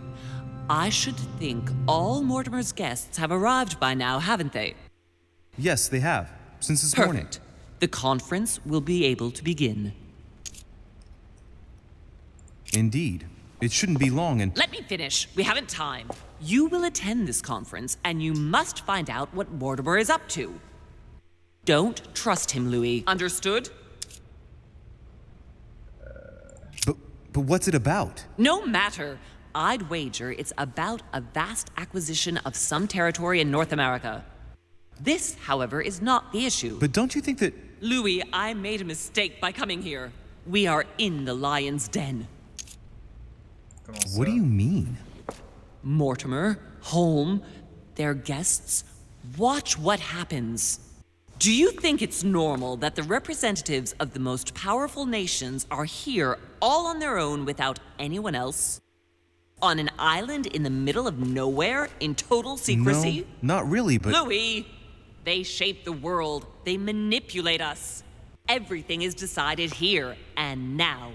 I should think all Mortimer's guests have arrived by now, haven't they? Yes, they have. Since this morning. Perfect. The conference will be able to begin. Indeed. It shouldn't be long and... Let me finish. We haven't time. You will attend this conference, and you must find out what Mortimer is up to. Don't trust him, Louis. Understood? But what's it about? No matter. I'd wager it's about a vast acquisition of some territory in North America. This, however, is not the issue. But don't you think that... Louis, I made a mistake by coming here. We are in the lion's den. What do you mean? Mortimer, Holm, their guests. Watch what happens. Do you think it's normal that the representatives of the most powerful nations are here all on their own without anyone else? On an island in the middle of nowhere in total secrecy? No, not really, but... Louis, they shape the world. They manipulate us. Everything is decided here and now.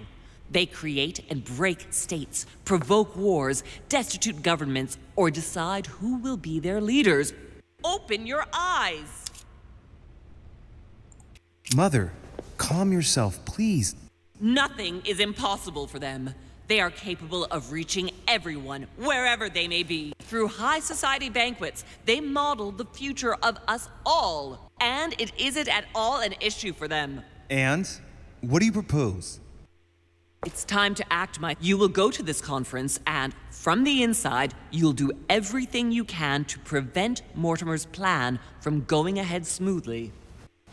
They create and break states, provoke wars, destitute governments, or decide who will be their leaders. Open your eyes! Mother, calm yourself, please. Nothing is impossible for them. They are capable of reaching everyone, wherever they may be. Through high society banquets, they model the future of us all. And it isn't at all an issue for them. And? What do you propose? It's time to act, Mike. You will go to this conference, and from the inside, you'll do everything you can to prevent Mortimer's plan from going ahead smoothly.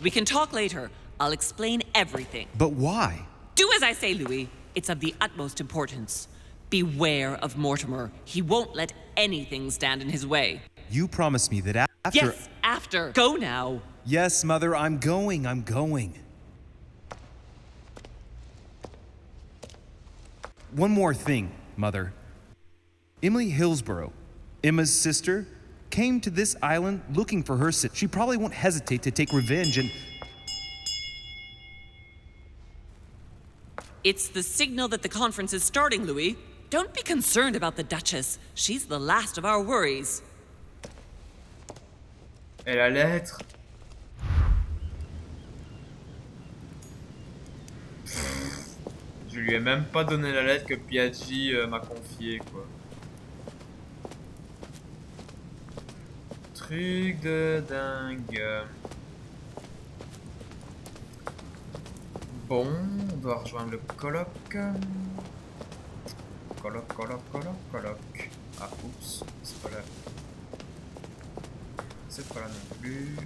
We can talk later. I'll explain everything. But why? Do as I say, Louis. It's of the utmost importance. Beware of Mortimer. He won't let anything stand in his way. You promised me that after... Yes, after. Go now. Yes, Mother, I'm going. One more thing, Mother. Emily Hillsborough, Emma's sister, came to this island looking for her sister. She probably won't hesitate to take revenge and... It's the signal that the conference is starting, Louis. Don't be concerned about the Duchess. She's the last of our worries. Et la lettre? Je lui ai même pas donné la lettre que Piaggi m'a confiée, quoi. Truc de dingue. Bon, on doit rejoindre le colloque. Colloque. Ah, oups, c'est pas là. C'est pas là non plus.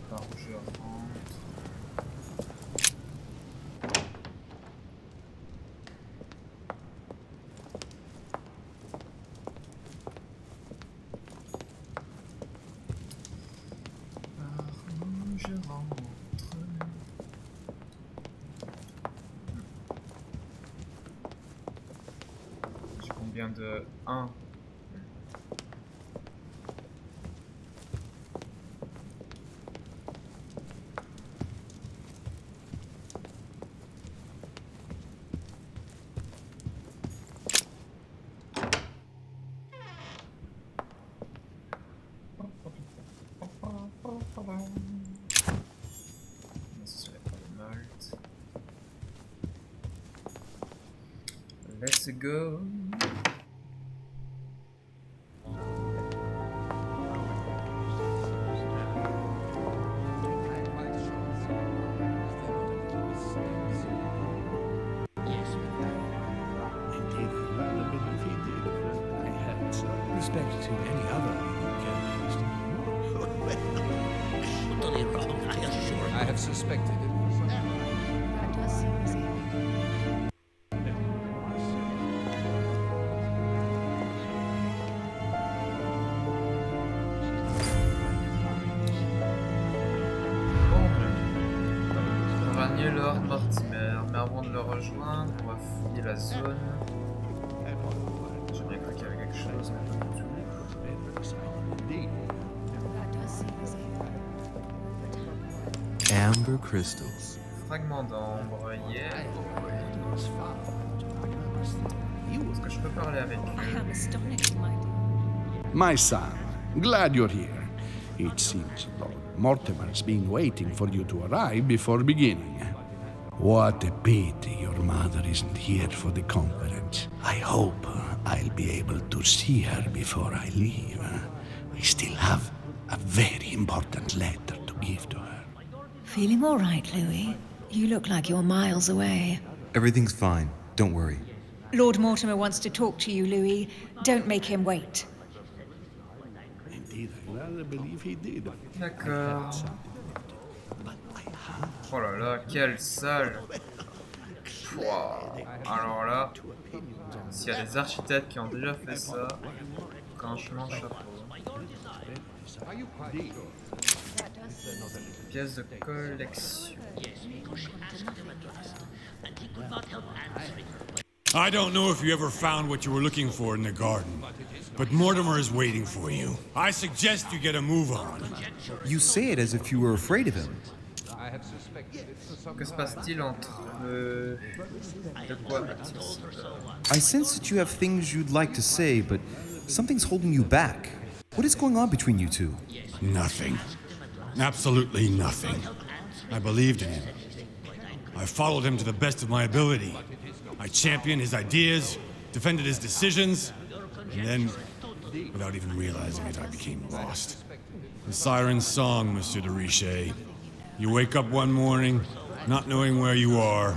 Par où je rentre? Je rentre. J'ai combien de 1? Let's go. Respect to any other journalist. Totally wrong, I assure you. I have suspected it. That does seem easy. Ranier Lord Mortimer, mais avant de le rejoindre, on va fouiller la zone. J'ai bien cru qu'il y avait quelque chose, mais pas du tout. That does seem easy. Amber crystals. Fragment d'ambre, yeah. Est-ce que je peux parler avec I lui? am astonished, my dear. My son, glad you're here. It seems Lord Mortimer's been waiting for you to arrive before beginning. What a pity your mother isn't here for the conference. I hope I'll be able to see her before I leave. We still have a very important letter to give to her. Feeling all right, Louis? You look like you're miles away. Everything's fine. Don't worry. Lord Mortimer wants to talk to you, Louis. Don't make him wait. Indeed, I rather believe he did. D'accord. Oh là là, quelle salle! Pouah. Alors là, s'il y a des architectes qui ont déjà fait ça, franchement, chapeau. Pièces de collection. I don't know if you ever found what you were looking for in the garden, but Mortimer is waiting for you. I suggest you get a move on. You say it as if you were afraid of him. Que se passe-t-il entre... De quoi a-t-il ça? I sense that you have things you'd like to say, but something's holding you back. What is going on between you two? Nothing. Absolutely nothing. I believed in him. I followed him to the best of my ability. I championed his ideas, defended his decisions, and then, without even realizing it, I became lost. The siren's song, Monsieur de Richet. You wake up one morning, not knowing where you are,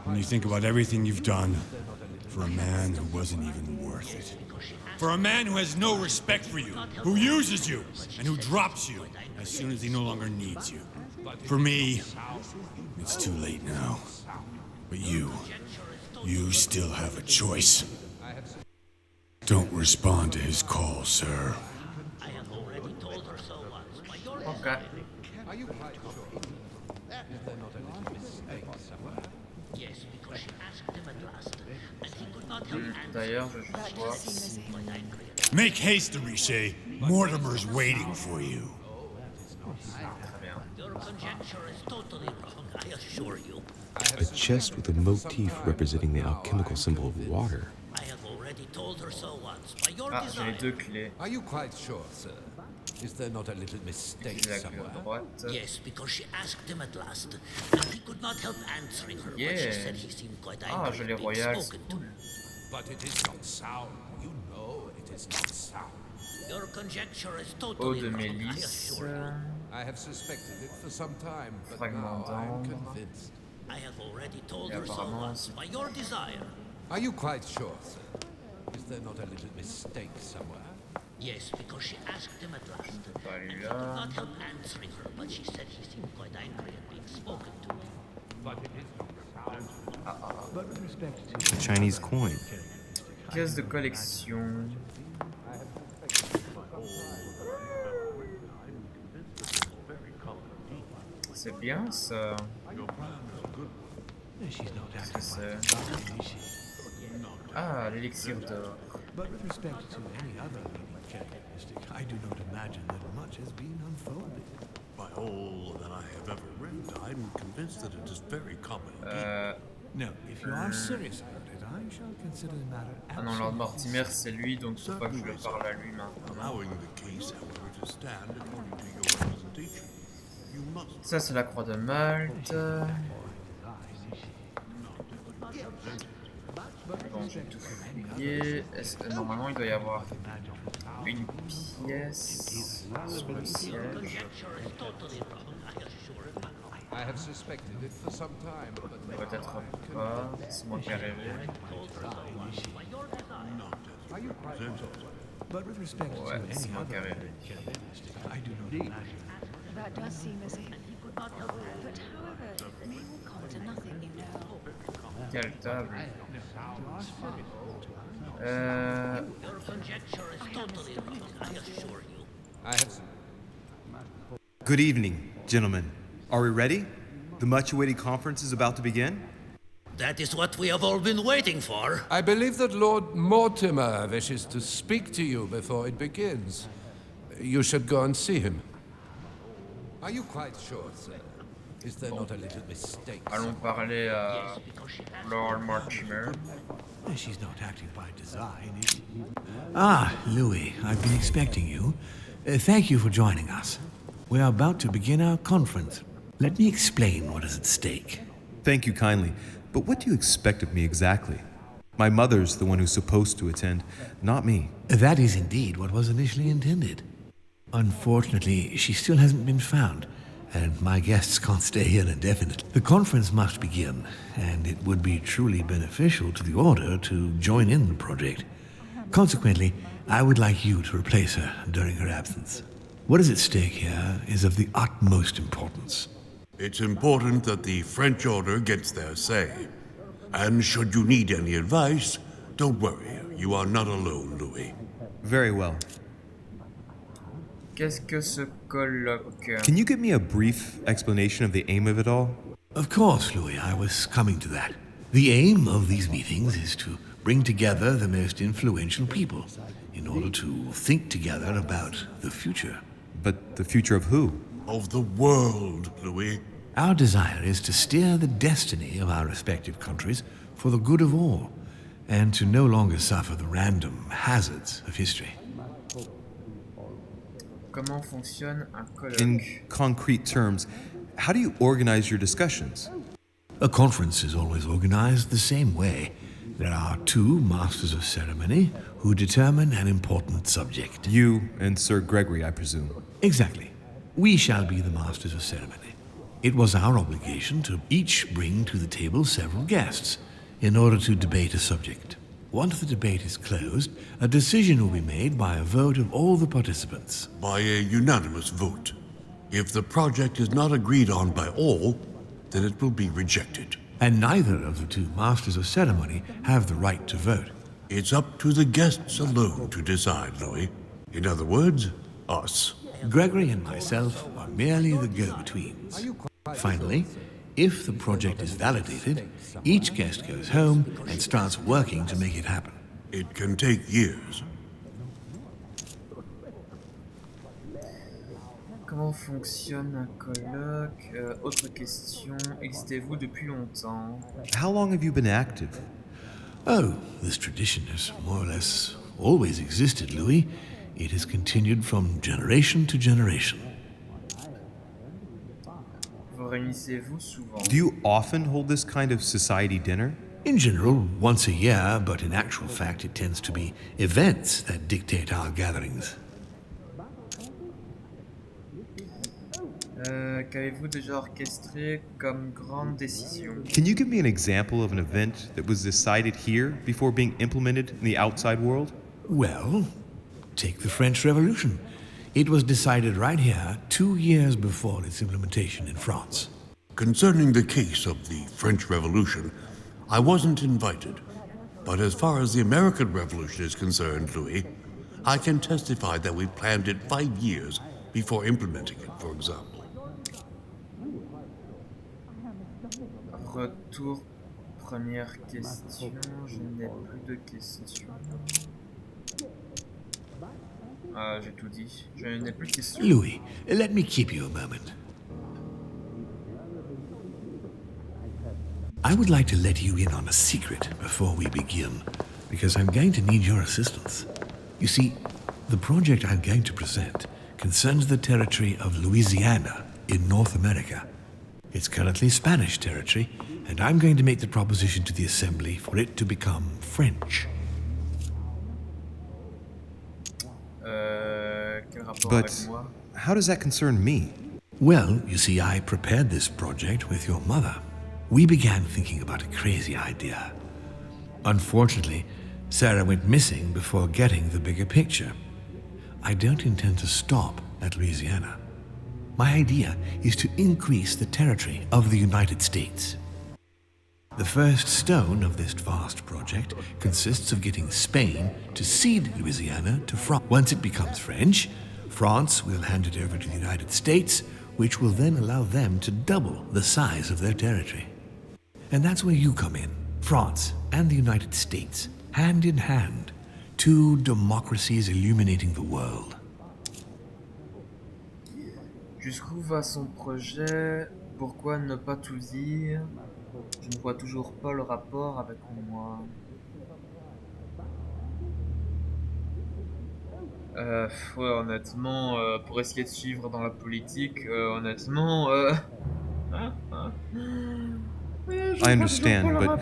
and you think about everything you've done for a man who wasn't even worth it. For a man who has no respect for you, who uses you, and who drops you as soon as he no longer needs you. For me, it's too late now. But you still have a choice. Don't respond to his call, sir. Okay. Yes, because she asked him at last, and he could not help D'ailleurs, je vais voir. Make haste, Riche. Mortimer's waiting for you. Très bien. Your conjecture is totally wrong, I assure you. A chest with a motif representing the alchemical symbol of water. I have already told her so once. By your Ah, j'ai les desire. deux clés. Are you quite sure, sir? Is there not a little mistake J'ai la clé somewhere? à droite. Yes, because she asked him at last, and he could not help answering her. But she Yeah. said he seemed quite Ah, angry je at l'ai being royal. spoken to. But it is not sound. You know it is not sound. Your conjecture is Eau totally de wrong, I mélisse. assure you. I have suspected it for some time, but Fragment now I am d'ambre. convinced. I have already told Et her so apparemment, once. By your desire. Are you quite sure, sir? Is there not a little mistake somewhere? Yes, because she asked him at last, pas and aller he là. could not help answering her. But she said he seemed quite angry at being spoken to. But it is not sound. A Chinese coin. Caisse de collection. C'est bien ça. Qu'est-ce que c'est? Ah, l'élixir d'or. But with respect to any other leading characteristic, I do not imagine that much has been unfolded. By all that I have ever read, I'm convinced that it is very common. No, if you are serious about it, I shall consider the matter Ah non, Lord Mortimer, c'est lui, donc faut pas que je le parle à lui maintenant. Allowing the case, however, to stand according to your presentation, you must. Ça, c'est la croix de Malte. Bon, j'ai tout fouillé. Normalement, il doit y avoir une pièce sur le siège. I have suspected it for some time, but now Peut-être I am pas. convinced. C'est moi qui ai rêvé. Are you quite sure? But with respect to Ouais, any c'est moi qui ai other rêvé. characteristic, I do not imagine. That does seem as if. But however, they will come to nothing, you know. Quelle table? Your conjecture is totally wrong, I assure you. I have. Good evening, gentlemen. Are we ready? The much-awaited conference is about to begin? That is what we have all been waiting for. I believe that Lord Mortimer wishes to speak to you before it begins. You should go and see him. Are you quite sure, sir? Is there not a little mistake? Allons parler à Lord Mortimer. She's not acting by design, is she? Ah, Louis, I've been expecting you. Thank you for joining us. We are about to begin our conference. Let me explain what is at stake. Thank you kindly, but what do you expect of me exactly? My mother's the one who's supposed to attend, not me. That is indeed what was initially intended. Unfortunately, she still hasn't been found, and my guests can't stay here indefinitely. The conference must begin, and it would be truly beneficial to the Order to join in the project. Consequently, I would like you to replace her during her absence. What is at stake here is of the utmost importance. It's important that the French Order gets their say. And should you need any advice, don't worry. You are not alone, Louis. Very well. Qu'est-ce que ce colloque? Can you give me a brief explanation of the aim of it all? Of course, Louis, I was coming to that. The aim of these meetings is to bring together the most influential people in order to think together about the future. But the future of who? Of the world, Louis. Our desire is to steer the destiny of our respective countries for the good of all, and to no longer suffer the random hazards of history. Comment fonctionne un colloque? In concrete terms, how do you organize your discussions? A conference is always organized the same way. There are two masters of ceremony who determine an important subject. You and Sir Gregory, I presume. Exactly. We shall be the masters of ceremony. It was our obligation to each bring to the table several guests in order to debate a subject. Once the debate is closed, a decision will be made by a vote of all the participants. By a unanimous vote. If the project is not agreed on by all, then it will be rejected. And neither of the two masters of ceremony have the right to vote. It's up to the guests alone to decide, Louis. In other words, us. Gregory and myself are merely the go-betweens. Finally, If the project is validated, each guest goes home and starts working to make it happen. It can take years. Comment fonctionne un colloque? Autre question. Existez-vous depuis longtemps? How long have you been active? Oh, this tradition has more or less always existed, Louis. It has continued from generation to generation. Vous réunissez-vous souvent? Do you often hold this kind of society dinner? In general, once a year, but in actual fact, it tends to be events that dictate our gatherings. Qu'avez-vous déjà orchestré comme grande décision? Can you give me an example of an event that was decided here before being implemented in the outside world? Well, take the French Revolution. It was decided right here 2 years before its implementation in France. Concerning the case of the French Revolution, I wasn't invited. But as far as the American Revolution is concerned, Louis, I can testify that we planned it 5 years before implementing it, for example. Retour, première question. Je n'ai plus de questions. J'ai tout dit. Je n'ai plus de questions. Louis, let me keep you a moment. I would like to let you in on a secret before we begin, because I'm going to need your assistance. You see, the project I'm going to present concerns the territory of Louisiana in North America. It's currently Spanish territory, and I'm going to make the proposition to the Assembly for it to become French. Quel rapport But avec moi? how does that concern me? Well, you see, I prepared this project with your mother. We began thinking about a crazy idea. Unfortunately, Sarah went missing before getting the bigger picture. I don't intend to stop at Louisiana. My idea is to increase the territory of the United States. The first stone of this vast project consists of getting Spain to cede Louisiana to France. Once it becomes French, France will hand it over to the United States, which will then allow them to double the size of their territory. And that's where you come in. France and the United States, hand in hand, two democracies illuminating the world. Jusqu'où va son projet? Pourquoi ne pas tout dire? Je ne vois toujours pas le rapport avec moi. Ouais, honnêtement, pour essayer de suivre dans la politique, honnêtement, I understand, but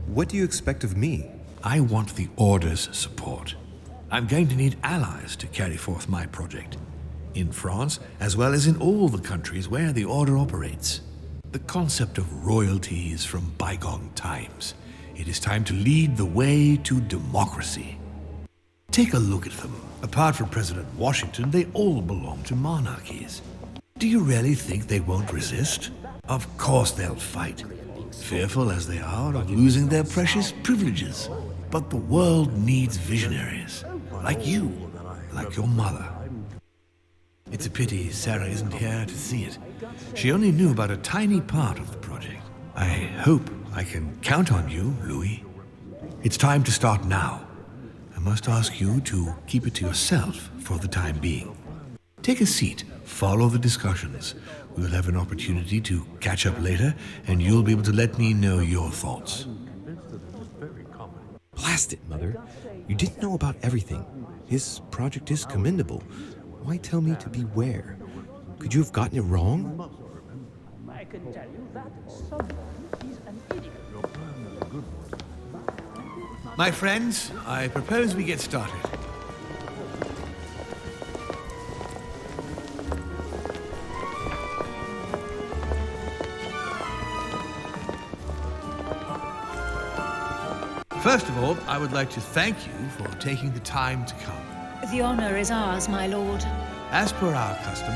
what do you expect of me? I want the Order's support. I'm going to need allies to carry forth my project. In France, as well as in all the countries where the Order operates. The concept of royalty is from bygone times. It is time to lead the way to democracy. Take a look at them. Apart from President Washington, they all belong to monarchies. Do you really think they won't resist? Of course they'll fight, fearful as they are of losing their precious privileges. But the world needs visionaries, like you, like your mother. It's a pity Sarah isn't here to see it. She only knew about a tiny part of the project. I hope I can count on you, Louis. It's time to start now. I must ask you to keep it to yourself for the time being. Take a seat, follow the discussions. We'll have an opportunity to catch up later, and you'll be able to let me know your thoughts. Blast it, Mother. You didn't know about everything. His project is commendable. Why tell me to beware? Could you have gotten it wrong? I can tell you that someone is an idiot. My friends, I propose we get started. First of all, I would like to thank you for taking the time to come. The honor is ours, my lord. As per our custom,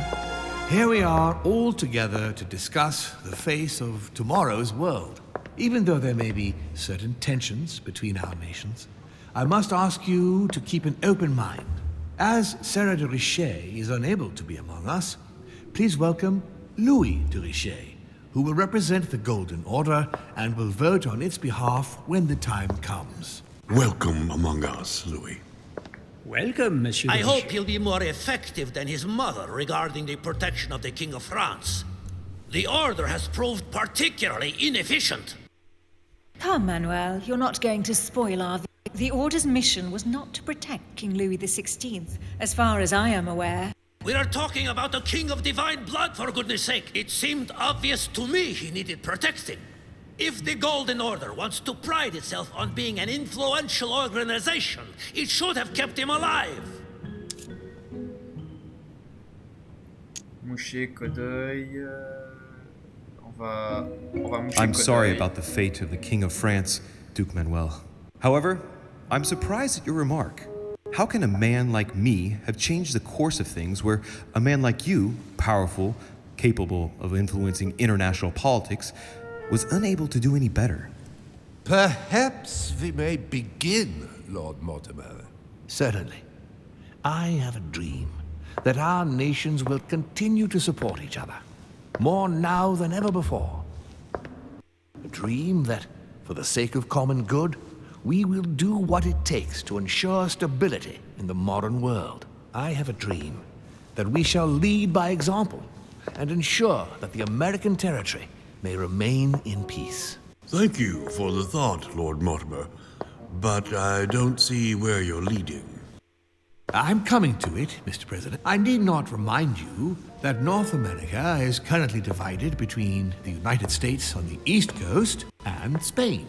here we are all together to discuss the face of tomorrow's world. Even though there may be certain tensions between our nations, I must ask you to keep an open mind. As Sarah de Richet is unable to be among us, please welcome Louis de Richet, who will represent the Golden Order and will vote on its behalf when the time comes. Welcome among us, Louis. Welcome, Monsieur. I hope he'll be more effective than his mother regarding the protection of the King of France. The Order has proved particularly inefficient. Come, Manuel, you're not going to spoil our... The Order's mission was not to protect King Louis XVI, as far as I am aware. We are talking about a king of divine blood, for goodness sake. It seemed obvious to me he needed protecting. If the Golden Order wants to pride itself on being an influential organization, it should have kept him alive. Moucher, coup d'œil. On va moucher I'm coup sorry d'œil. about the fate of the King of France, Duke Manuel. However, I'm surprised at your remark. How can a man like me have changed the course of things where a man like you, powerful, capable of influencing international politics, was unable to do any better? Perhaps we may begin, Lord Mortimer. Certainly. I have a dream that our nations will continue to support each other, more now than ever before. A dream that, for the sake of common good, we will do what it takes to ensure stability in the modern world. I have a dream that we shall lead by example and ensure that the American territory may remain in peace. Thank you for the thought, Lord Mortimer, but I don't see where you're leading. I'm coming to it, Mr. President. I need not remind you that North America is currently divided between the United States on the East Coast and Spain,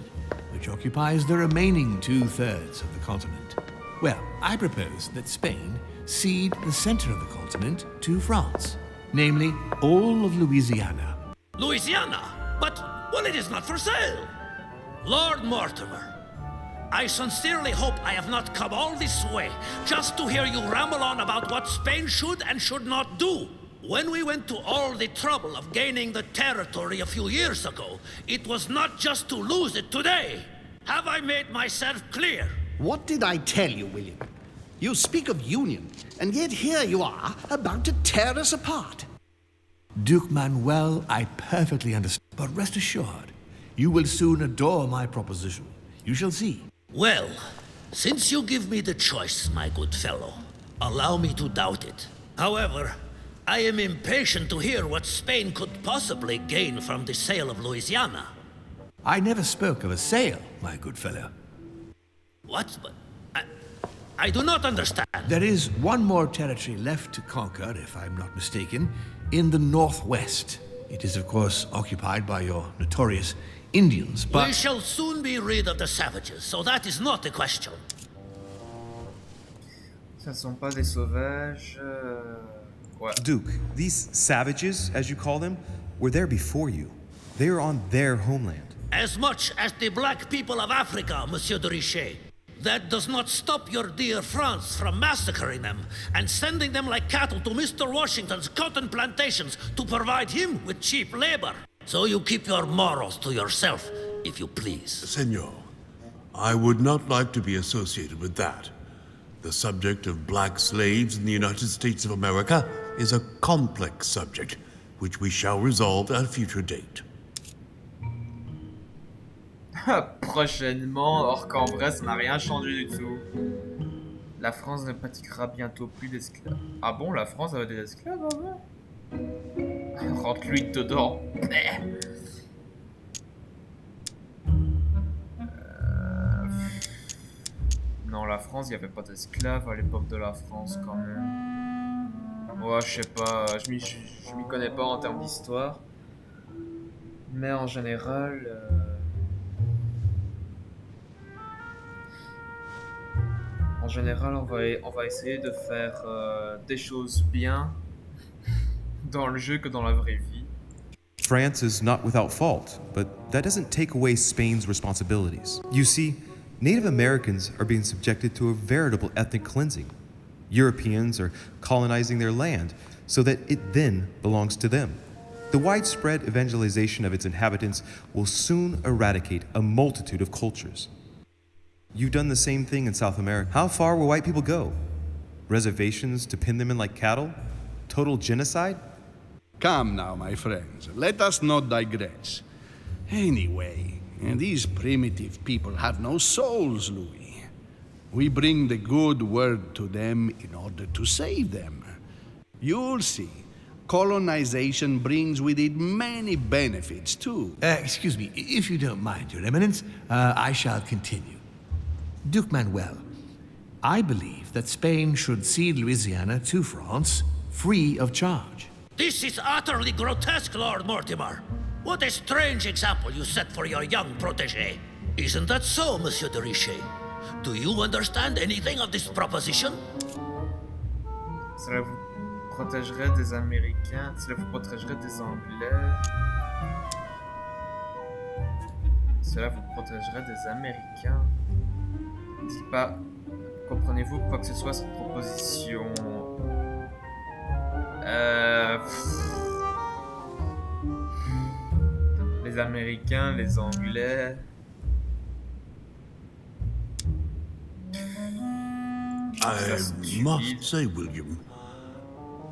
which occupies the remaining 2/3 of the continent. Well, I propose that Spain cede the center of the continent to France, namely all of Louisiana. Louisiana? But, well, it is not for sale. Lord Mortimer, I sincerely hope I have not come all this way just to hear you ramble on about what Spain should and should not do. When we went to all the trouble of gaining the territory a few years ago, it was not just to lose it today. Have I made myself clear? What did I tell you, William? You speak of union, and yet here you are, about to tear us apart. Duke Manuel, I perfectly understand. But rest assured, you will soon adore my proposition. You shall see. Well, since you give me the choice, my good fellow, allow me to doubt it. However, I am impatient to hear what Spain could possibly gain from the sale of Louisiana. I never spoke of a sale, my good fellow. What? But I do not understand. There is one more territory left to conquer, if I'm not mistaken, in the northwest. It is, of course, occupied by your notorious Indians, but... We shall soon be rid of the savages, so that is not a question. Ce ne sont pas des sauvages. Ouais. Duke, these savages, as you call them, were there before you. They are on their homeland. As much as the black people of Africa, Monsieur de Richet. That does not stop your dear France from massacring them and sending them like cattle to Mr. Washington's cotton plantations to provide him with cheap labor. So you keep your morals to yourself, if you please. Senor, I would not like to be associated with that. The subject of black slaves in the United States of America is a complex subject, which we shall resolve at a future date. Prochainement, or qu'en vrai ça n'a rien changé du tout. La France ne pratiquera bientôt plus d'esclaves. Ah bon, la France avait des esclaves avant? Rentre-lui dedans. Non, la France, il n'y avait pas d'esclaves à l'époque de la France quand même. Ouais, je sais pas, je m'y connais pas en termes d'histoire. Mais en général... En général, on va essayer de faire des choses bien dans le jeu que dans la vraie vie. France is not without fault, but that doesn't take away Spain's responsibilities. You see, Native Americans are being subjected to a veritable ethnic cleansing. Europeans are colonizing their land so that it then belongs to them. The widespread evangelization of its inhabitants will soon eradicate a multitude of cultures. You've done the same thing in South America. How far will white people go? Reservations to pin them in like cattle? Total genocide? Come now, my friends, let us not digress. Anyway, these primitive people have no souls, Louis. We bring the good word to them in order to save them. You'll see. Colonization brings with it many benefits, too. Excuse me, if you don't mind, Your Eminence, I shall continue. Duke Manuel, I believe that Spain should cede Louisiana to France free of charge. This is utterly grotesque, Lord Mortimer. What a strange example you set for your young protégé. Isn't that so, Monsieur de Richet? Do you understand anything of this proposition? Cela vous protégerait des Américains, cela vous protégerait des Anglais. Cela vous protégerait des Américains. Dites pas, comprenez-vous quoi que ce soit cette proposition? Les Américains, les Anglais. I must say, William,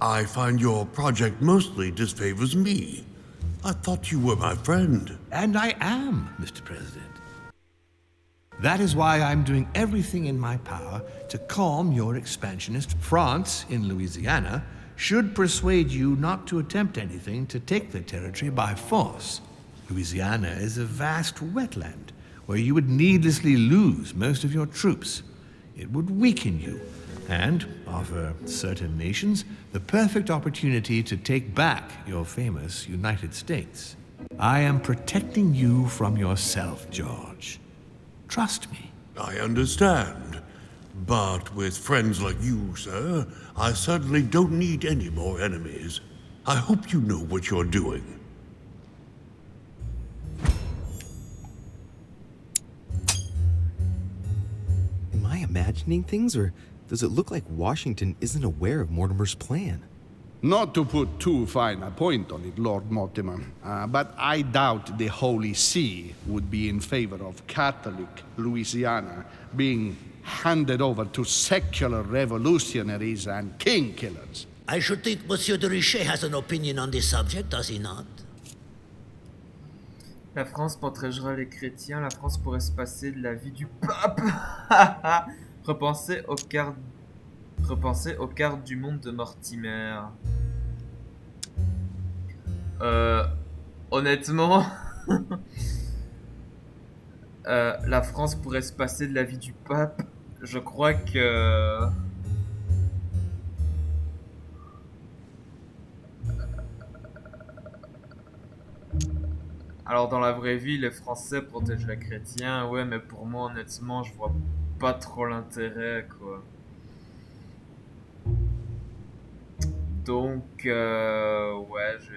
I find your project mostly disfavors me. I thought you were my friend. And I am, Mr. President. That is why I'm doing everything in my power to calm your expansionist. France in Louisiana should persuade you not to attempt anything to take the territory by force. Louisiana is a vast wetland where you would needlessly lose most of your troops. It would weaken you and offer certain nations the perfect opportunity to take back your famous United States. I am protecting you from yourself, George. Trust me. I understand. But with friends like you, sir, I certainly don't need any more enemies. I hope you know what you're doing. Am I imagining things, or does it look like Washington isn't aware of Mortimer's plan? Not to put too fine a point on it, Lord Mortimer, but I doubt the Holy See would be in favor of Catholic Louisiana being handed over to secular revolutionaries and king killers. I should think Monsieur de Richet has an opinion on this subject, does he not? La France protégera les chrétiens, la France pourrait se passer de la vie du pape. Repensez aux cartes du monde de Mortimer. Honnêtement, la France pourrait se passer de la vie du pape. Je crois que... Alors dans la vraie vie, les Français protègent les chrétiens, ouais, mais pour moi, honnêtement, je vois pas trop l'intérêt, quoi. Donc, ouais, je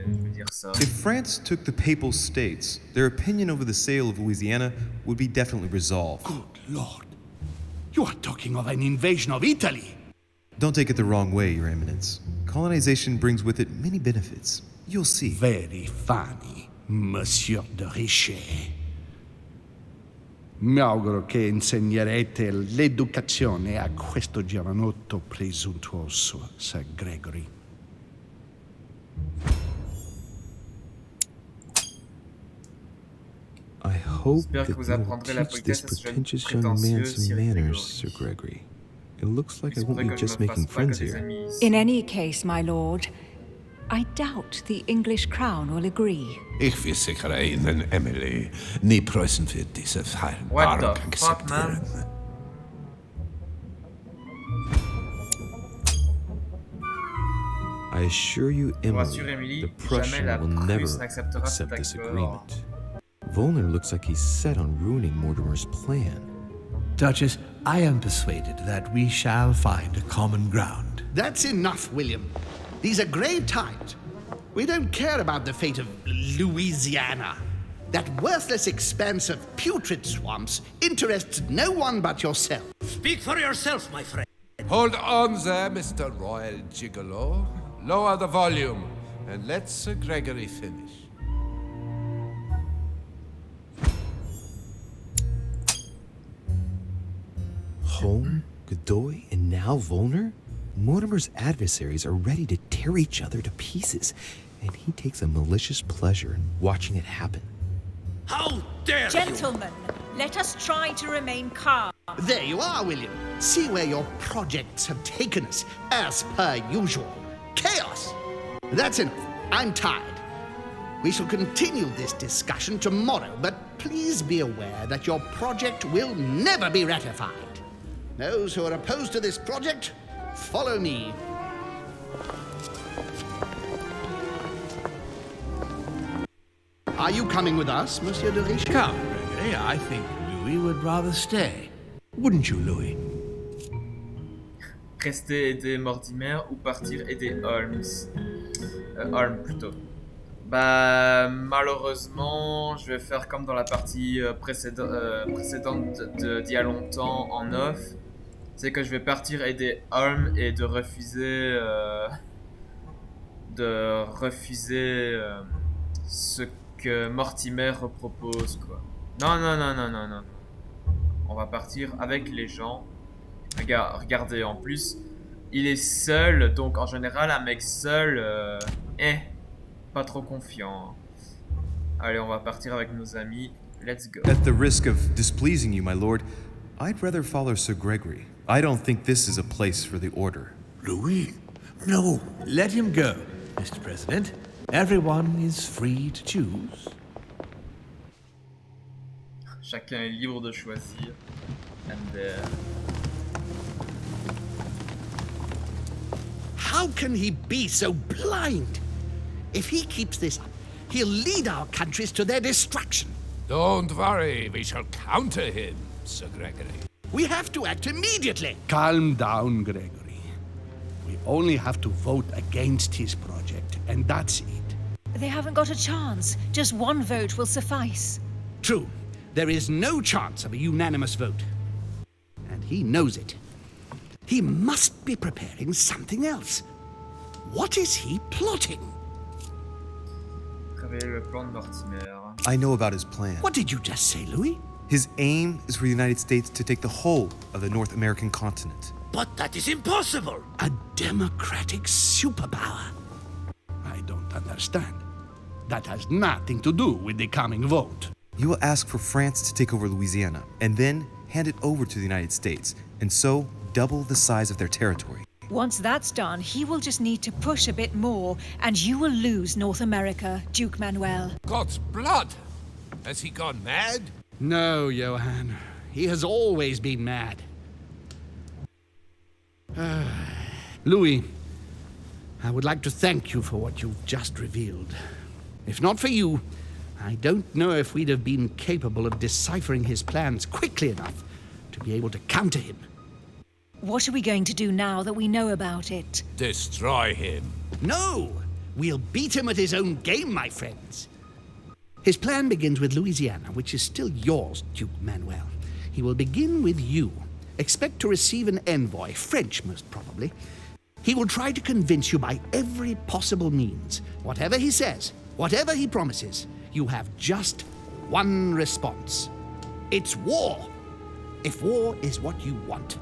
vais dire ça. If France took the Papal States, their opinion over the sale of Louisiana would be definitely resolved. Good Lord. You are talking of an invasion of Italy. Don't take it the wrong way, Your Eminence. Colonization brings with it many benefits. You'll see. Very funny, Monsieur de Richet. Mi auguro che insegnerete l'educazione a questo giovanotto presuntuoso, Sir Gregory. I hope J'espère que that vous you will apprendrez la teach this politesse à ce jeune pretentious young man prétentieux, some Sir manners, Gregory. Sir Gregory. It looks like I Il se won't pourrait be que je just me making fasse pas friends que des here. amis. In any case, my lord, I doubt the English crown will agree. Ich will sicher Ihnen, Emily. Nie Preußen wird diese What the Vereinbarung fuck, man? akzeptieren. I assure you, Rassure Emily, Emily, the jamais Prussian la will never Prusse n'acceptera cet accept this accord. agreement. Volner looks like he's set on ruining Mortimer's plan. Duchess, I am persuaded that we shall find a common ground. That's enough, William. These are grave times. We don't care about the fate of Louisiana. That worthless expanse of putrid swamps interests no one but yourself. Speak for yourself, my friend. Hold on there, Mr. Royal Gigolo. Lower the volume and let Sir Gregory finish. Home, Godoy, and now Volner? Mortimer's adversaries are ready to tear each other to pieces, and he takes a malicious pleasure in watching it happen. How dare Gentlemen, let us try to remain calm. There you are, William. See where your projects have taken us, as per usual. Chaos! That's enough. I'm tired. We shall continue this discussion tomorrow, but please be aware that your project will never be ratified. Those who are opposed to this project, follow me. Are you coming with us, Monsieur de Richelieu? Come, Gregory. I think Louis would rather stay. Wouldn't you, Louis? Rester aider Mortimer ou partir aider Holmes? Holmes plutôt. Bah malheureusement, je vais faire comme dans la partie précédente d'il y a longtemps en off. C'est que je vais partir aider Holmes et de refuser ce que Mortimer propose, quoi. Non. On va partir avec les gens. Regardez, en plus, il est seul, donc en général, un mec seul, pas trop confiant. Allez, on va partir avec nos amis. Let's go. At the risk of displeasing you, my lord, I'd rather follow Sir Gregory. I don't think this is a place for the order. Louis? No. Let him go, Mr. President. Everyone is free to choose. Chacun est libre de choisir. And How can he be so blind? If he keeps this up, he'll lead our countries to their destruction. Don't worry, we shall counter him, Sir Gregory. We have to act immediately. Calm down, Gregory. We only have to vote against his project, and that's it. They haven't got a chance. Just one vote will suffice. True. There is no chance of a unanimous vote. And he knows it. He must be preparing something else. What is he plotting? Révéler le plan de Mortimer. I know about his plan. What did you just say, Louis? His aim is for the United States to take the whole of the North American continent. But that is impossible! A democratic superpower. I don't understand. That has nothing to do with the coming vote. You will ask for France to take over Louisiana, and then hand it over to the United States, and so double the size of their territory. Once that's done, he will just need to push a bit more, and you will lose North America, Duke Manuel. God's blood! Has he gone mad? No, Johann. He has always been mad. Louis, I would like to thank you for what you've just revealed. If not for you, I don't know if we'd have been capable of deciphering his plans quickly enough to be able to counter him. What are we going to do now that we know about it? Destroy him. No! We'll beat him at his own game, my friends. His plan begins with Louisiana, which is still yours, Duke Manuel. He will begin with you. Expect to receive an envoy, French most probably. He will try to convince you by every possible means. Whatever he says, whatever he promises, you have just one response. It's war. If war is what you want,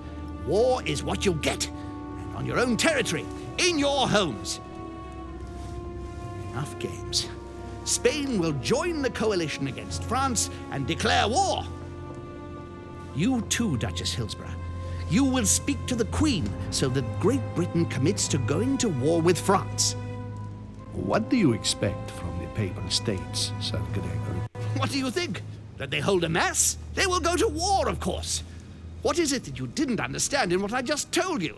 war is what you'll get. And on your own territory, in your homes. Enough games. Spain will join the coalition against France and declare war. You too, Duchess Hillsborough. You will speak to the Queen so that Great Britain commits to going to war with France. What do you expect from the Papal States, Sir Gregory? What do you think? That they hold a mass? They will go to war, of course. What is it that you didn't understand in what I just told you?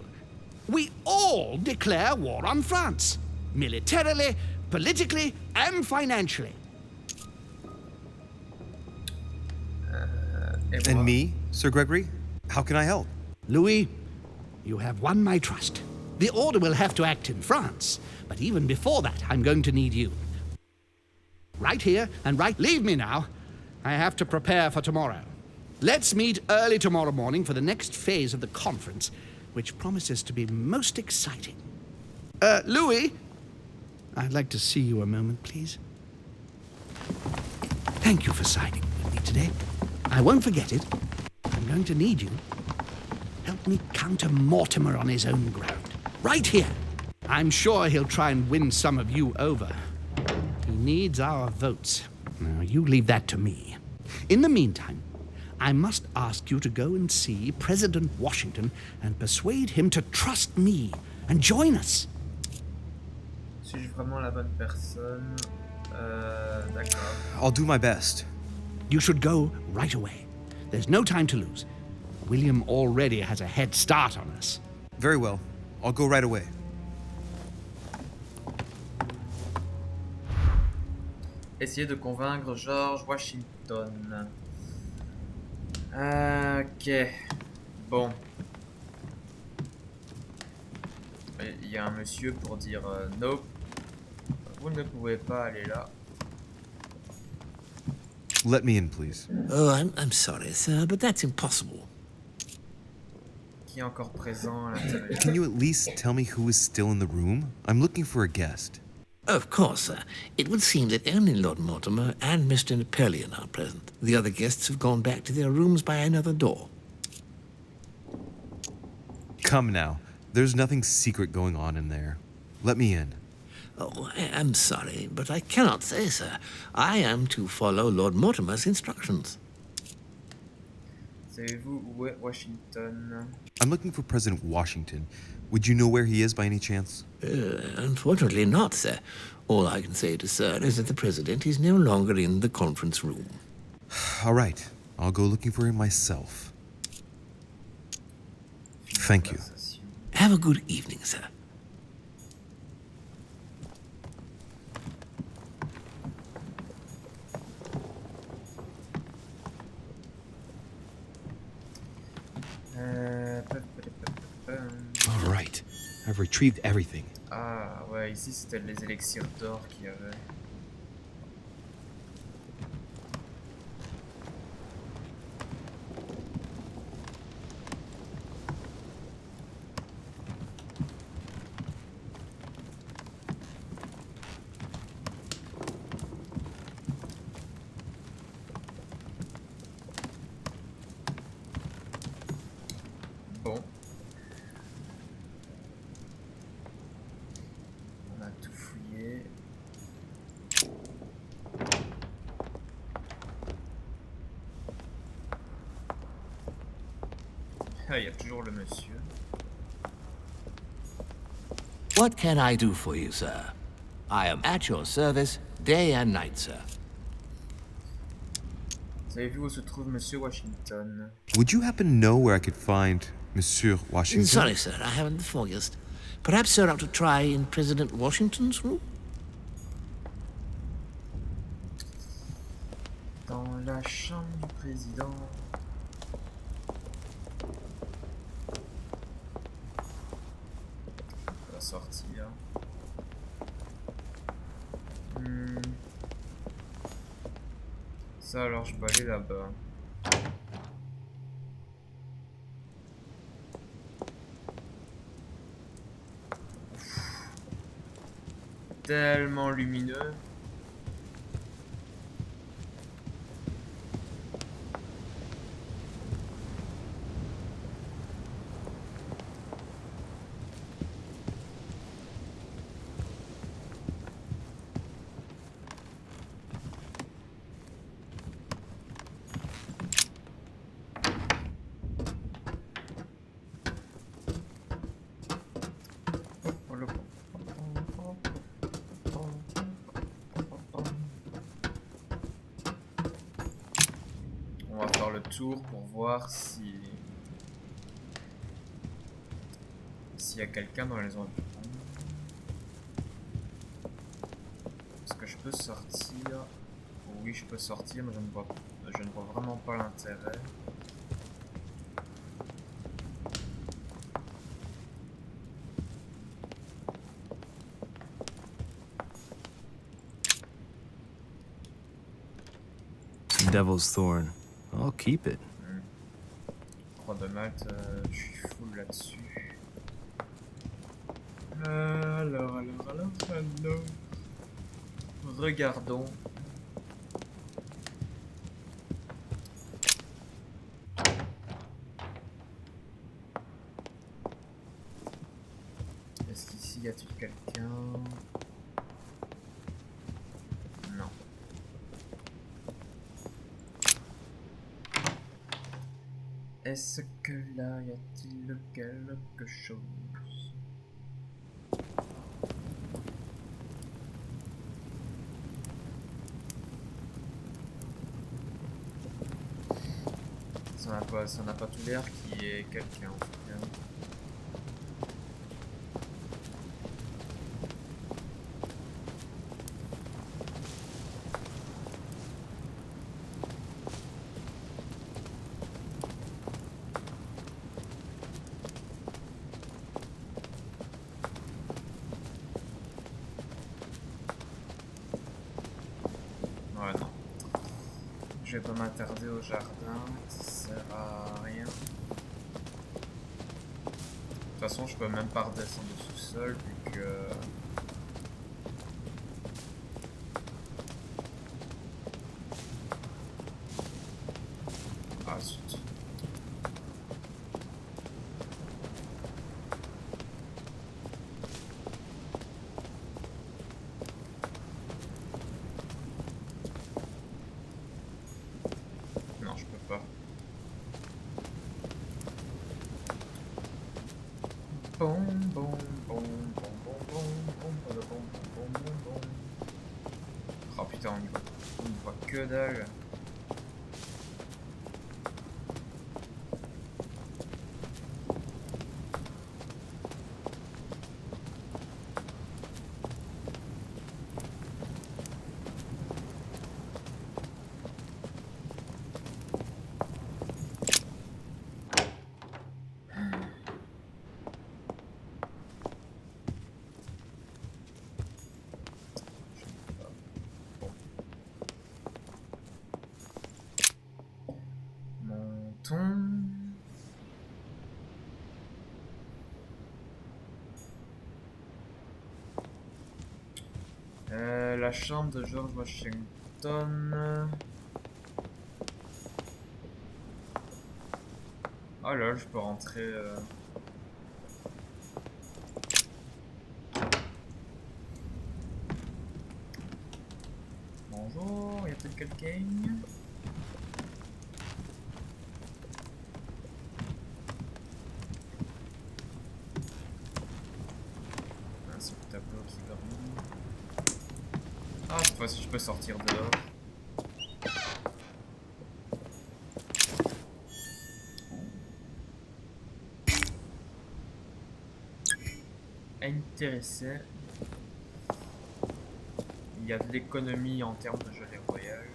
We all declare war on France. Militarily, politically, and financially. And me, Sir Gregory? How can I help? Louis, you have won my trust. The Order will have to act in France, but even before that, I'm going to need you. Right here and right... Leave me now. I have to prepare for tomorrow. Let's meet early tomorrow morning for the next phase of the conference, which promises to be most exciting. Louis, I'd like to see you a moment, please. Thank you for siding with me today. I won't forget it. I'm going to need you. Help me counter Mortimer on his own ground. right here. I'm sure he'll try and win some of you over. He needs our votes. Now, you leave that to me. In the meantime, I must ask you to go and see President Washington and persuade him to trust me and join us. Suis-je vraiment la bonne personne? D'accord. I'll do my best. You should go right away. There's no time to lose. William already has a head start on us. Very well. I'll go right away. Essayer de convaincre George Washington. Ok. Bon. Il y a un monsieur pour dire nope. Vous ne pouvez pas aller là. Let me in, please. Oh, I'm sorry, sir, but that's impossible. Qui est encore présent à l'intérieur? Can you at least tell me who is still in the room? I'm looking for a guest. Of course, sir. It would seem that only Lord Mortimer and Mr. Napoleon are present. The other guests have gone back to their rooms by another door. Come now. There's nothing secret going on in there. Let me in. Oh, I'm sorry, but I cannot say, sir. I am to follow Lord Mortimer's instructions. Savez-vous où est Washington? I'm looking for President Washington. Would you know where he is by any chance? Unfortunately not, sir. All I can say to sir is that the President is no longer in the conference room. All right. I'll go looking for him myself. Thank you. Have a good evening, sir. All right. I've retrieved everything. Ah ouais, ici c'était les élixirs d'or qu'il y avait. Bon. On a tout fouillé. Ah, il y a toujours le monsieur. What can I do for you, sir? I am at your service day and night, sir. Savez-vous où se trouve Monsieur Washington? Would you happen to know where I could find Monsieur Washington? Sorry, sir, I haven't the foggiest. Perhaps sir ought to try in President Washington's room? Dans la chambre du président. On va sortir. Ça alors je peux aller là-bas. Tellement lumineux. On va faire le tour pour voir si s'il y a quelqu'un dans les environs. Est-ce que je peux sortir? Oui, je peux sortir, mais je ne vois vraiment pas l'intérêt. Devil's Thorn. I'll keep it. Croix de Malte, je suis full là-dessus. Alors. Regardons. Y a-t-il quelqu'un? Non. Est-ce que là y a-t-il quelque chose? Ça n'a pas tout l'air qu'il y ait quelqu'un en tout cas. Ouais, non. Je vais pas m'attarder au jardin, ça sert à rien. De toute façon, je peux même pas redescendre au sous-sol vu que... Ah, zut. Non, je peux pas. Bon, bon, bon, bon, bon, bon, bon, bon, bon, bon, bon, bon. Oh putain, on y voit que dalle. Montons. La chambre de George Washington. Oh là, je peux rentrer. Bonjour, y a peut-être quelqu'un? Ah, c'est le tableau qui dormit. Ah, cette fois-ci, je peux sortir dehors. Intéressant. Il y a de l'économie en termes de gelée royale.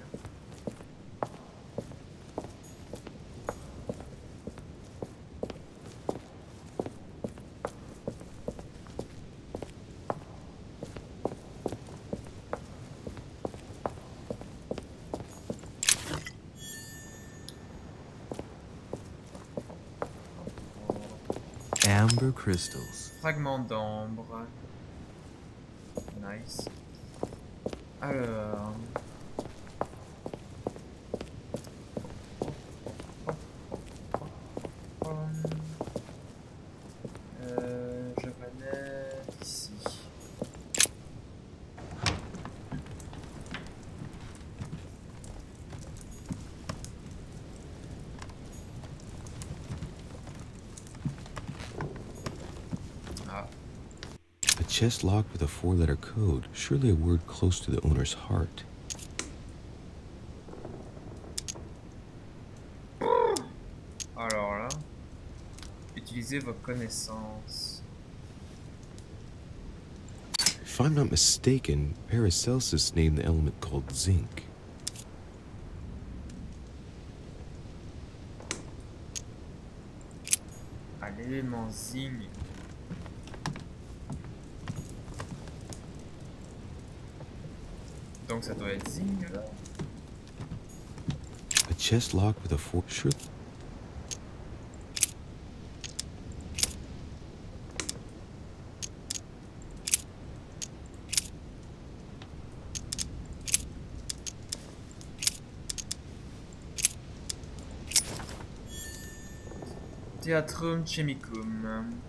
Amber crystals. Fragment d'ambre. Nice. Alors... je vais mettre ici. Ah. A chest locked with a 4-letter code, surely a word close to the owner's heart. Alors là, utilisez vos connaissances. If I'm not mistaken, Paracelsus named the element called zinc. À l'élément zinc. Donc ça doit être zinc là. A chest locked with a 4... Sure. Theatrum chemicum.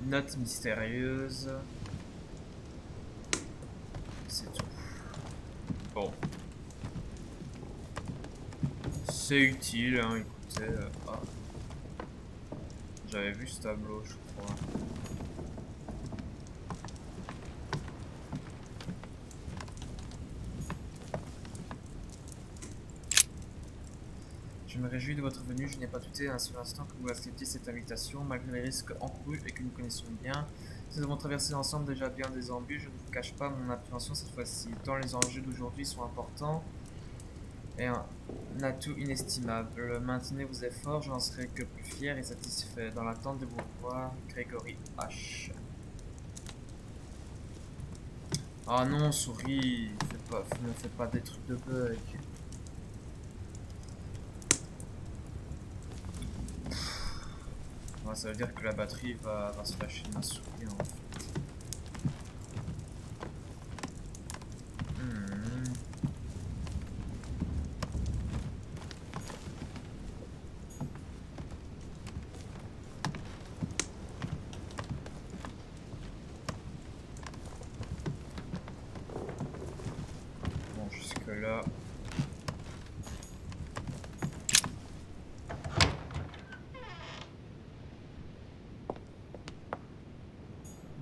Note mystérieuse. C'est tout. Bon. C'est utile, hein, écoutez. Ah. J'avais vu ce tableau, je crois. Je me réjouis de votre venue, je n'ai pas douté un seul instant que vous acceptiez cette invitation, malgré les risques encourus et que nous connaissons bien. Nous avons traversé ensemble déjà bien des embûches, je ne vous cache pas mon appréhension cette fois-ci. Tant les enjeux d'aujourd'hui sont importants et un atout inestimable. Maintenez vos efforts, je n'en serai que plus fier et satisfait. Dans l'attente de vous revoir, Grégory H. Ah non, souris, ne fais pas des trucs de bug. Ouais, ça veut dire que la batterie va se lâcher de ma souris en fait. Bon, jusque là.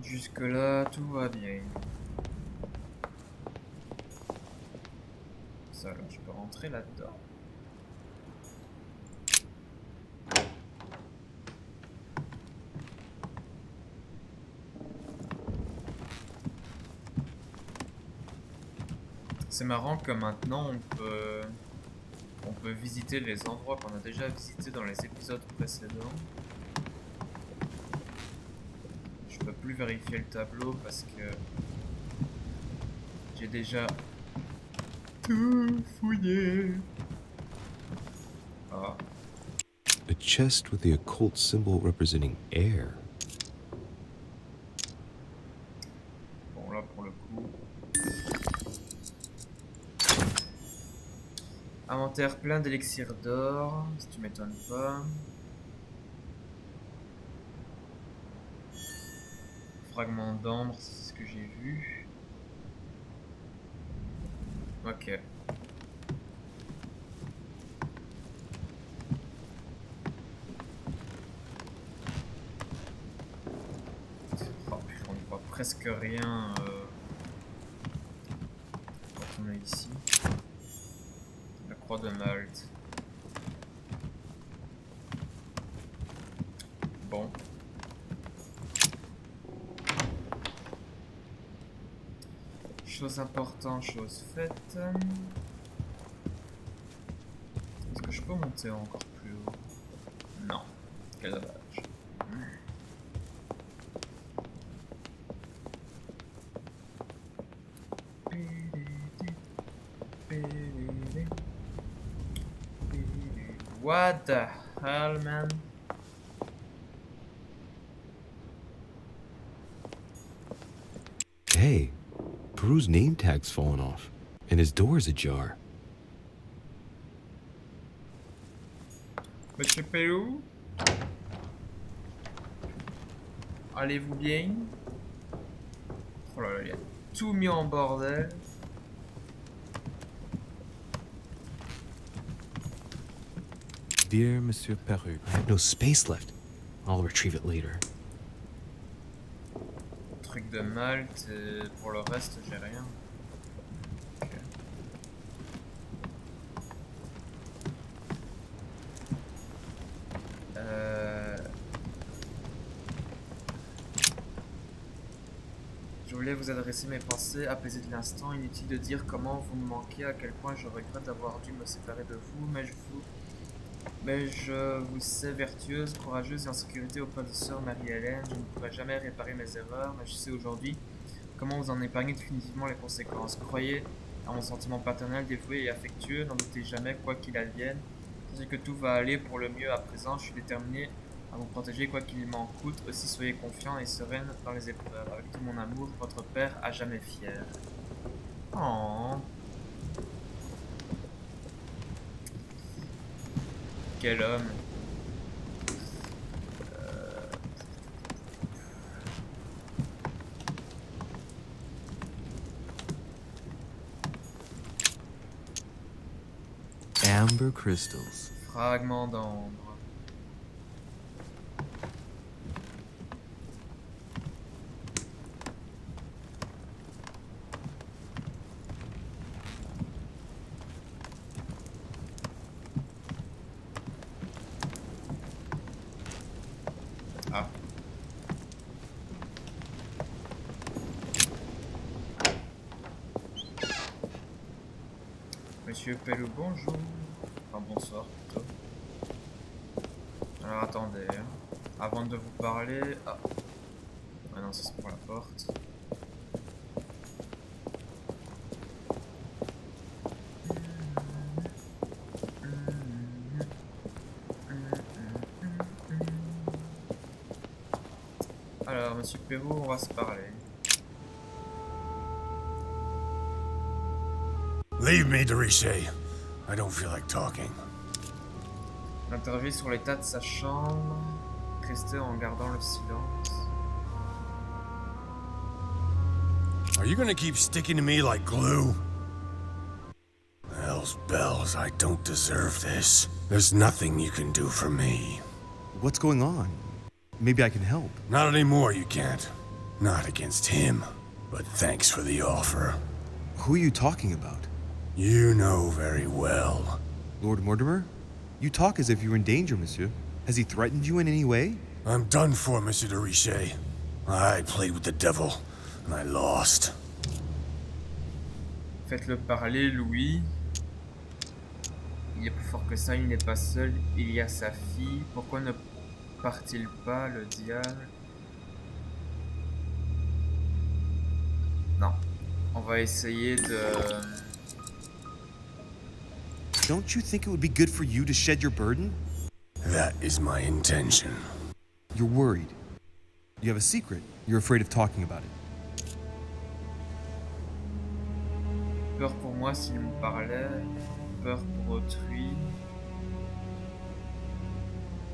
Jusque là, tout va bien. Ça, alors, je peux rentrer là-dedans. C'est marrant que maintenant on peut visiter les endroits qu'on a déjà visités dans les épisodes précédents. Je peux plus vérifier le tableau parce que j'ai déjà tout fouillé. Ah. A chest with the occult symbol representing air. Bon là pour le coup. Inventaire plein d'élixir d'or, si tu m'étonnes pas. Fragment d'ambre, c'est ce que j'ai vu. Ok. Oh, putain, on ne voit presque rien quand on est ici. La croix de Malte. Bon. Chose importante, chose faite. Est-ce que je peux monter encore plus haut? Non. Quel dommage. What the hell, man? Hey, Peru's name tag's fallen off, and his door's ajar. Monsieur Pérou? Allez-vous bien? Oh là là, il a tout mis en bordel. Dear Monsieur Peru, I have no space left. I'll retrieve it later. Truc de Malte, et pour le reste, j'ai rien. Ok. Je voulais vous adresser mes pensées apaisées de l'instant. Inutile de dire comment vous me manquez, à quel point je regrette d'avoir dû me séparer de vous, mais je vous sais vertueuse, courageuse et en sécurité auprès de sœur Marie-Hélène. Je ne pourrai jamais réparer mes erreurs, mais je sais aujourd'hui comment vous en épargner définitivement les conséquences. Croyez à mon sentiment paternel, dévoué et affectueux. N'en doutez jamais, quoi qu'il advienne. Sachez que tout va aller pour le mieux à présent. Je suis déterminé à vous protéger quoi qu'il m'en coûte. Aussi soyez confiant et sereine dans les épreuves. Avec tout mon amour, votre père à jamais fier. Oh. Quel homme. Amber crystals. Fragment d'ambre. Ah. Monsieur Pelou, bonjour. Enfin, bonsoir plutôt. Alors attendez. Avant de vous parler. Ah. Ah non, ça c'est pour la porte. Alors, monsieur Pérou, on va se parler. Leave me, Deriche. I don't feel like talking. L'interview sur l'état de sa chambre. Rester en gardant le silence. Are you gonna keep sticking to me like glue? Hell's bells, I don't deserve this. There's nothing you can do for me. What's going on? Maybe I can help. Not anymore, you can't. Not against him. But thanks for the offer. Who are you talking about? You know very well. Lord Mortimer? You talk as if you were in danger, monsieur. Has he threatened you in any way? I'm done for, Monsieur de Richet. I played with the devil, and I lost. Faites-le parler, Louis. Il est plus fort que ça, il n'est pas seul, il y a sa fille. Pourquoi ne part-il pas, le diable? Non. On va essayer de... Don't you think it would be good for you to shed your burden? That is my intention. You're worried. You have a secret. You're afraid of talking about it. Peur pour moi s'il me parlait, peur pour autrui.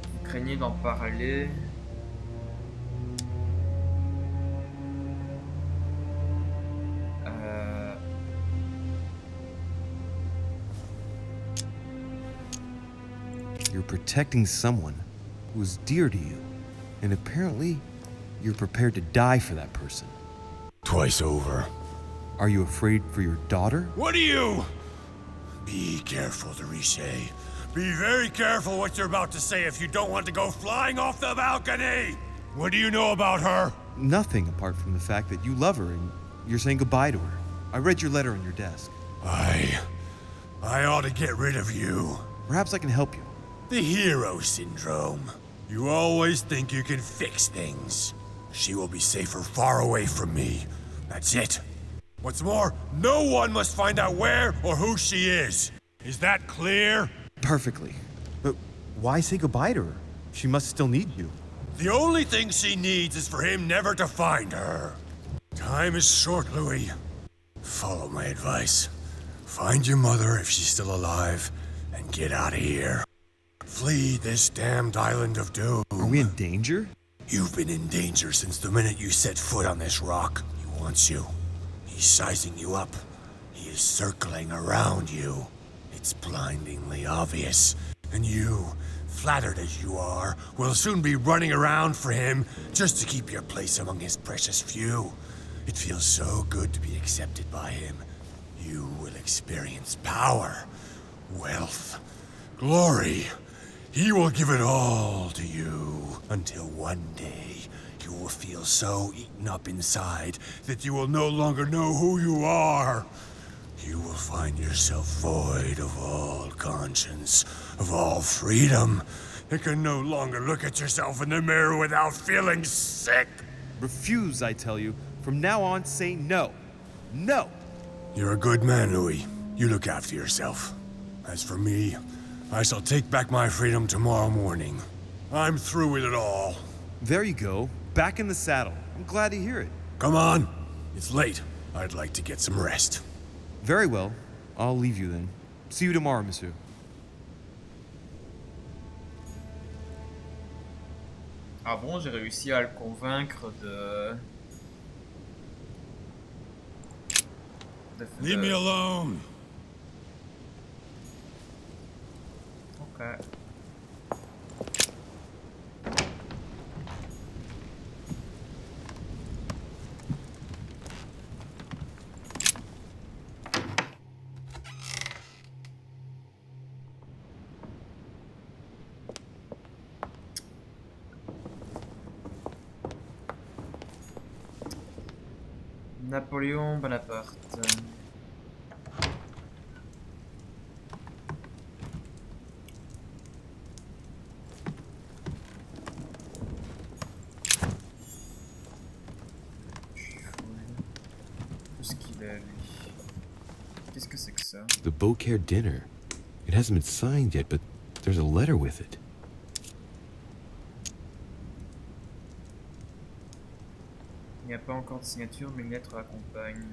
Vous craignez d'en parler. You're protecting someone who is dear to you, and apparently you're prepared to die for that person. Twice over. Are you afraid for your daughter? What are you? Be careful, Deriche. Be very careful what you're about to say if you don't want to go flying off the balcony! What do you know about her? Nothing apart from the fact that you love her and you're saying goodbye to her. I read your letter on your desk. I ought to get rid of you. Perhaps I can help you. The hero syndrome. You always think you can fix things. She will be safer far away from me. That's it. What's more, no one must find out where or who she is. Is that clear? Perfectly. But why say goodbye to her? She must still need you. The only thing she needs is for him never to find her. Time is short, Louis. Follow my advice. Find your mother if she's still alive, and get out of here. Flee this damned island of doom. Are we in danger? You've been in danger since the minute you set foot on this rock. He wants you. He's sizing you up. He is circling around you. It's blindingly obvious. And you, flattered as you are, will soon be running around for him just to keep your place among his precious few. It feels so good to be accepted by him. You will experience power, wealth, glory. He will give it all to you until one day you will feel so eaten up inside that you will no longer know who you are. You will find yourself void of all conscience, of all freedom, and can no longer look at yourself in the mirror without feeling sick. Refuse, I tell you. From now on, say no. No! You're a good man, Louis. You look after yourself. As for me, I shall take back my freedom tomorrow morning. I'm through with it all. There you go. Back in the saddle. I'm glad to hear it. Come on. It's late. I'd like to get some rest. Very well. I'll leave you then. See you tomorrow, monsieur. Ah bon, j'ai réussi à le convaincre Leave me alone. après. Napoléon Bonaparte. Tout ce qu'il a, lui. Qu'est-ce que c'est que ça? The Beaucaire dinner. It hasn't been signed yet, but there's a letter with it. Il n'y a pas encore de signature, mais une lettre l'accompagne.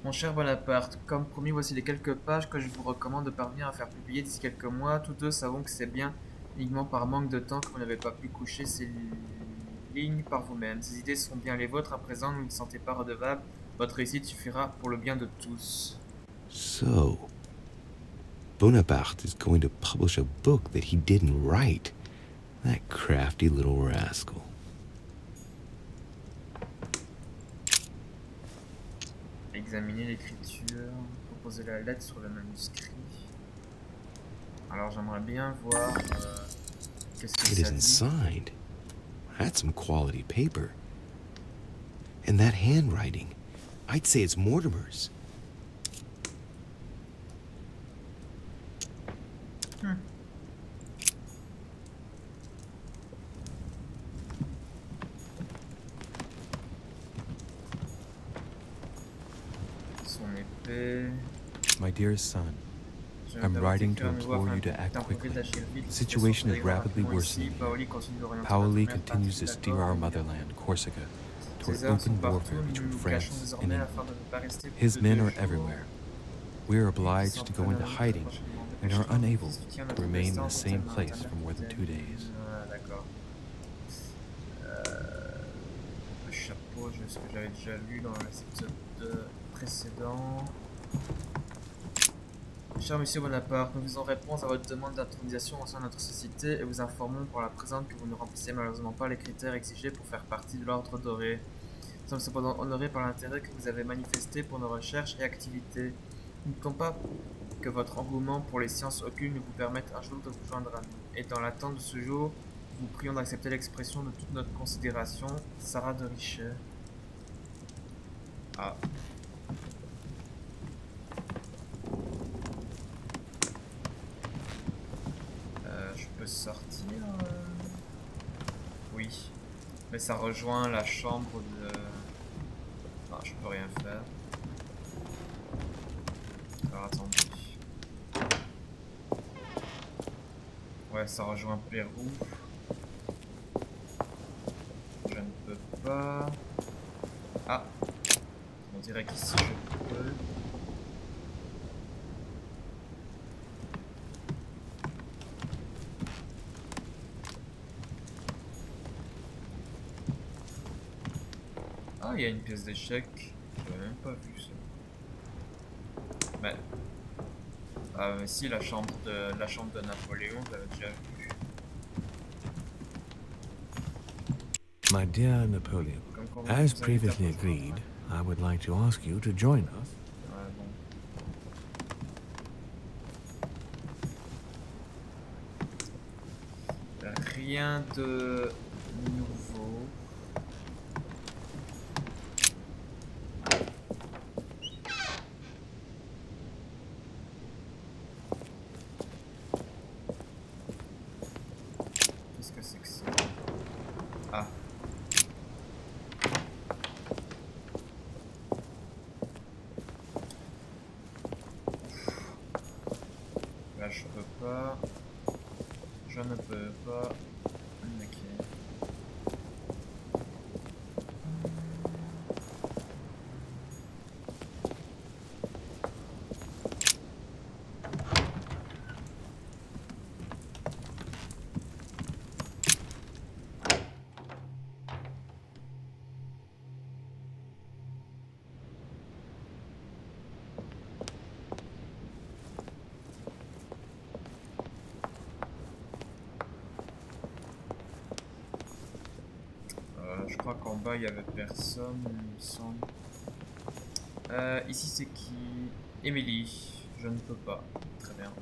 Mon cher Bonaparte, comme promis, voici les quelques pages que je vous recommande de parvenir à faire publier d'ici quelques mois. Tous deux savons que c'est bien uniquement par manque de temps que vous n'avez pas pu coucher ces lignes par vous-même. Ces idées sont bien les vôtres. À présent, ne vous sentez pas redevable. Votre réussite suffira pour le bien de tous. So, Bonaparte is going to publish a book that he didn't write. That crafty little rascal. Examiner l'écriture, proposer la lettre sur le manuscrit. Alors j'aimerais bien voir qu'est-ce que It ça isn't dit. signed. That's some quality paper. And that handwriting, I'd say it's Mortimer's. Son épée. My dearest son, I'm writing to implore you to act quickly. The situation is rapidly worsening. Paoli continues to steer our motherland, Corsica, toward open warfare between France and England. His men are everywhere. We are obliged to go into hiding and are unable to remain in the same place for more than 2 days. D'accord. Le chapeau, ce que j'avais déjà lu dans l'épisode précédent. Cher monsieur Bonaparte, nous faisons réponse à votre demande d'intronisation au sein de notre société et vous informons pour la présente que vous ne remplissez malheureusement pas les critères exigés pour faire partie de l'ordre doré. Nous sommes cependant honorés par l'intérêt que vous avez manifesté pour nos recherches et activités. Nous ne doutons pas que votre engouement pour les sciences occultes nous vous permette un jour de vous joindre à nous. Et dans l'attente de ce jour, nous vous prions d'accepter l'expression de toute notre considération. Sarah de Richet. Ah. Je peux sortir Oui. Mais ça rejoint la chambre de... Non, je peux rien faire. Alors attendez. Ouais, ça rejoint Pérou. Je ne peux pas... Ah. On dirait qu'ici je peux... Ah, il y a une pièce d'échec. J'avais même pas vu ça. Mais... Ah, mais si, la chambre de Napoléon, j'avais déjà vu. My dear Napoleon, as previously agreed, I would like to ask you to join us. Ouais, bon. Rien de nouveau. Qu'est-ce que c'est que ça? Ah. Là, je peux pas. Je ne peux pas. Ok. Je crois qu'en bas il y avait personne, il me semble. Ici c'est qui? Émilie. Je ne peux pas. Très bien.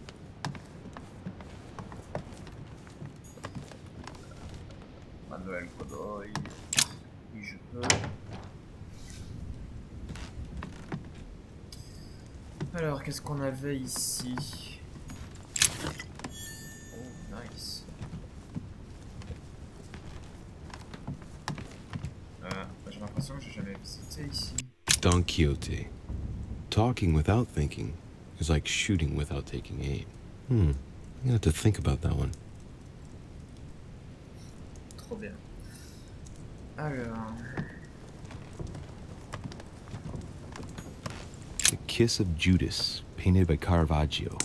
Manuel Godoy. Oui, je peux. Alors, qu'est-ce qu'on avait ici? Oh, nice. J'ai l'impression que j'ai jamais visité ici. Don Quixote. Talking without thinking is like shooting without taking aim. I'm gonna have to think about that one. Trop bien. Alors... The Kiss of Judas, painted by Caravaggio.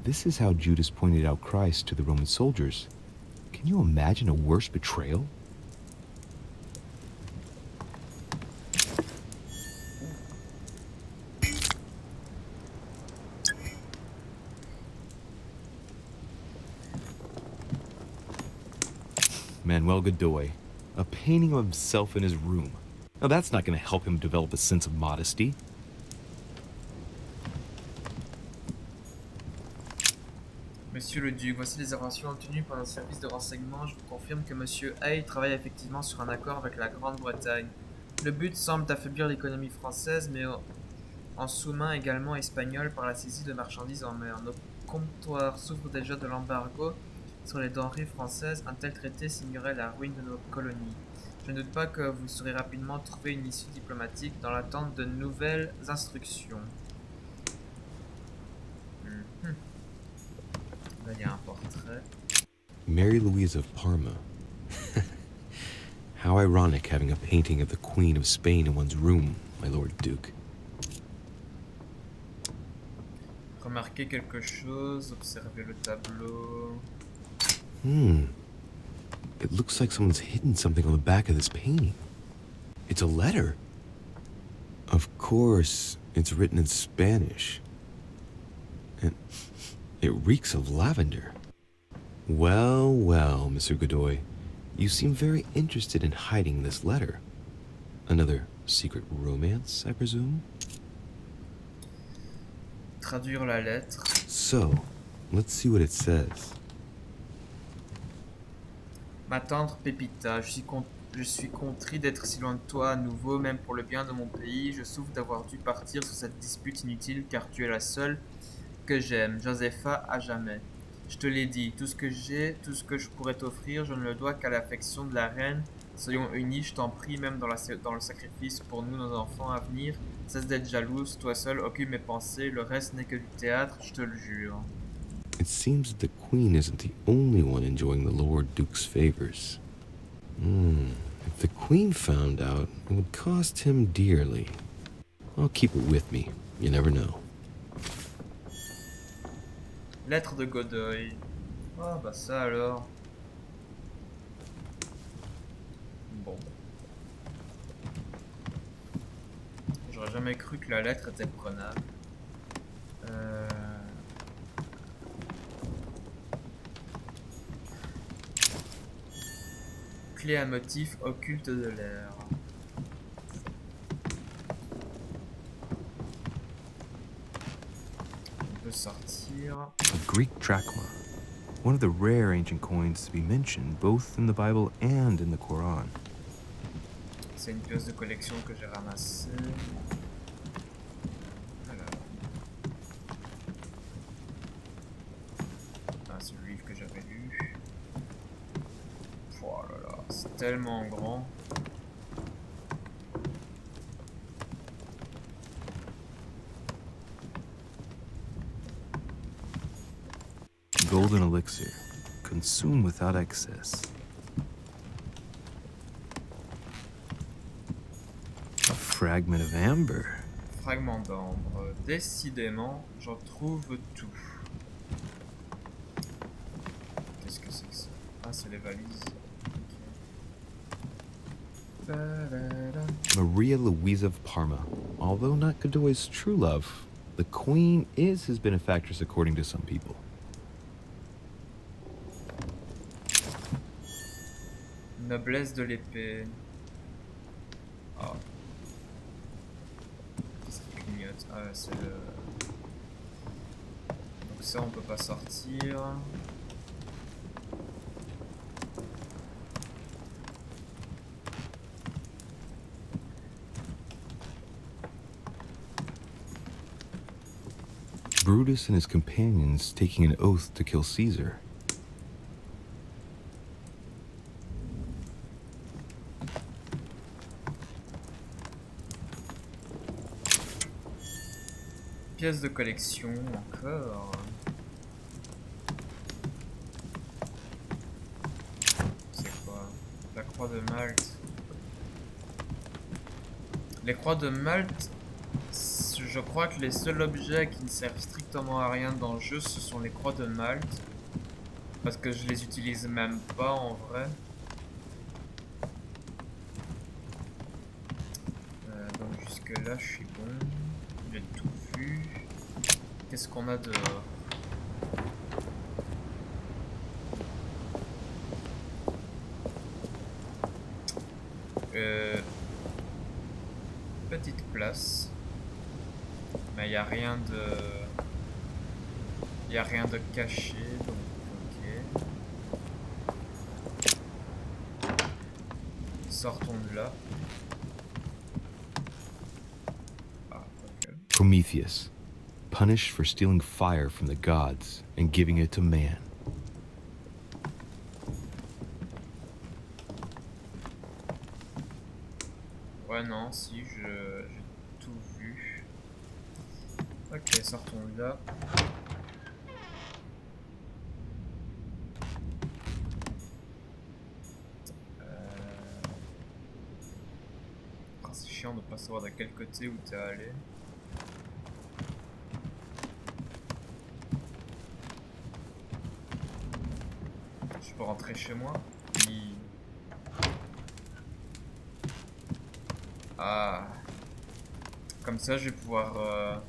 This is how Judas pointed out Christ to the Roman soldiers. Can you imagine a worse betrayal? Manuel Godoy, a painting of himself in his room. Now that's not going to help him develop a sense of modesty. Monsieur le Duc, voici les informations obtenues par nos services de renseignement. Je vous confirme que Monsieur Hay travaille effectivement sur un accord avec la Grande-Bretagne. Le but semble affaiblir l'économie française, mais en sous-main également espagnole par la saisie de marchandises en mer. Nos comptoirs souffrent déjà de l'embargo sur les denrées françaises. Un tel traité signerait la ruine de nos colonies. Je ne doute pas que vous saurez rapidement trouver une issue diplomatique dans l'attente de nouvelles instructions. Là, il y a un portrait. Mary Louise of Parma. How ironic having a painting of the Queen of Spain in one's room, my Lord Duke. Remarquez quelque chose, observez le tableau. It looks like someone's hidden something on the back of this painting. It's a letter. Of course, it's written in Spanish. And it reeks of lavender. Well, well, Mr. Godoy. You seem very interested in hiding this letter. Another secret romance, I presume? Traduire la lettre. So, let's see what it says. Ma tendre Pépita, je suis contrit d'être si loin de toi à nouveau, même pour le bien de mon pays. Je souffre d'avoir dû partir sur cette dispute inutile, car tu es la seule que j'aime, Josepha, à jamais. Je te l'ai dit, tout ce que j'ai, tout ce que je pourrais t'offrir, je ne le dois qu'à l'affection de la reine. Soyons unis, je t'en prie, même dans le sacrifice pour nous, nos enfants à venir. Cesse d'être jalouse, toi seul, occupe mes pensées, le reste n'est que du théâtre, je te le jure. It seems the Queen isn't the only one enjoying the Lord Duke's favors. If the Queen found out, it would cost him dearly. I'll keep it with me. You never know. Lettre de Godoy. Ah bah ça alors. Bon. J'aurais jamais cru que la lettre était prenable. Clé à motif occulte de l'air. On peut sortir. A Greek drachma, one of the rare ancient coins to be mentioned both in the Bible and in the Quran. C'est une pièce de collection que j'ai ramassée. Alors. Ah, c'est le livre que j'avais lu. Oh là là, c'est tellement grand. Golden elixir, consume without excess. A fragment of amber. Fragment d'ambre. Décidément, j'en trouve tout. Qu'est-ce que c'est que ça? Ah, c'est les valises. Okay. Maria Louisa of Parma. Although not Godoy's true love, the Queen is his benefactress according to some people. Noblesse de l'épée. Ah. Qu'est-ce qui clignote? Ah, c'est le... Donc ça, on peut pas sortir. Brutus and his companions taking an oath to kill Caesar. Pièces de collection, encore. C'est quoi? La croix de Malte. Les croix de Malte, je crois que les seuls objets qui ne servent strictement à rien dans le jeu, ce sont les croix de Malte. Parce que je les utilise même pas en vrai. Donc jusque là je suis bon. J'ai tout vu. Qu'est-ce qu'on a dehors? Petite place. Mais il n'y a rien de... Il n'y a rien de caché, donc ok. Sortons de là. Ah, ok. Prometheus, punished for stealing fire from the gods and giving it to man. Ouais, non, si, j'ai tout vu. Ok, sortons de là. Oh, c'est chiant de pas savoir de quel côté où t'es allé. Je peux rentrer chez moi? Oui. Ah. Comme ça, je vais pouvoir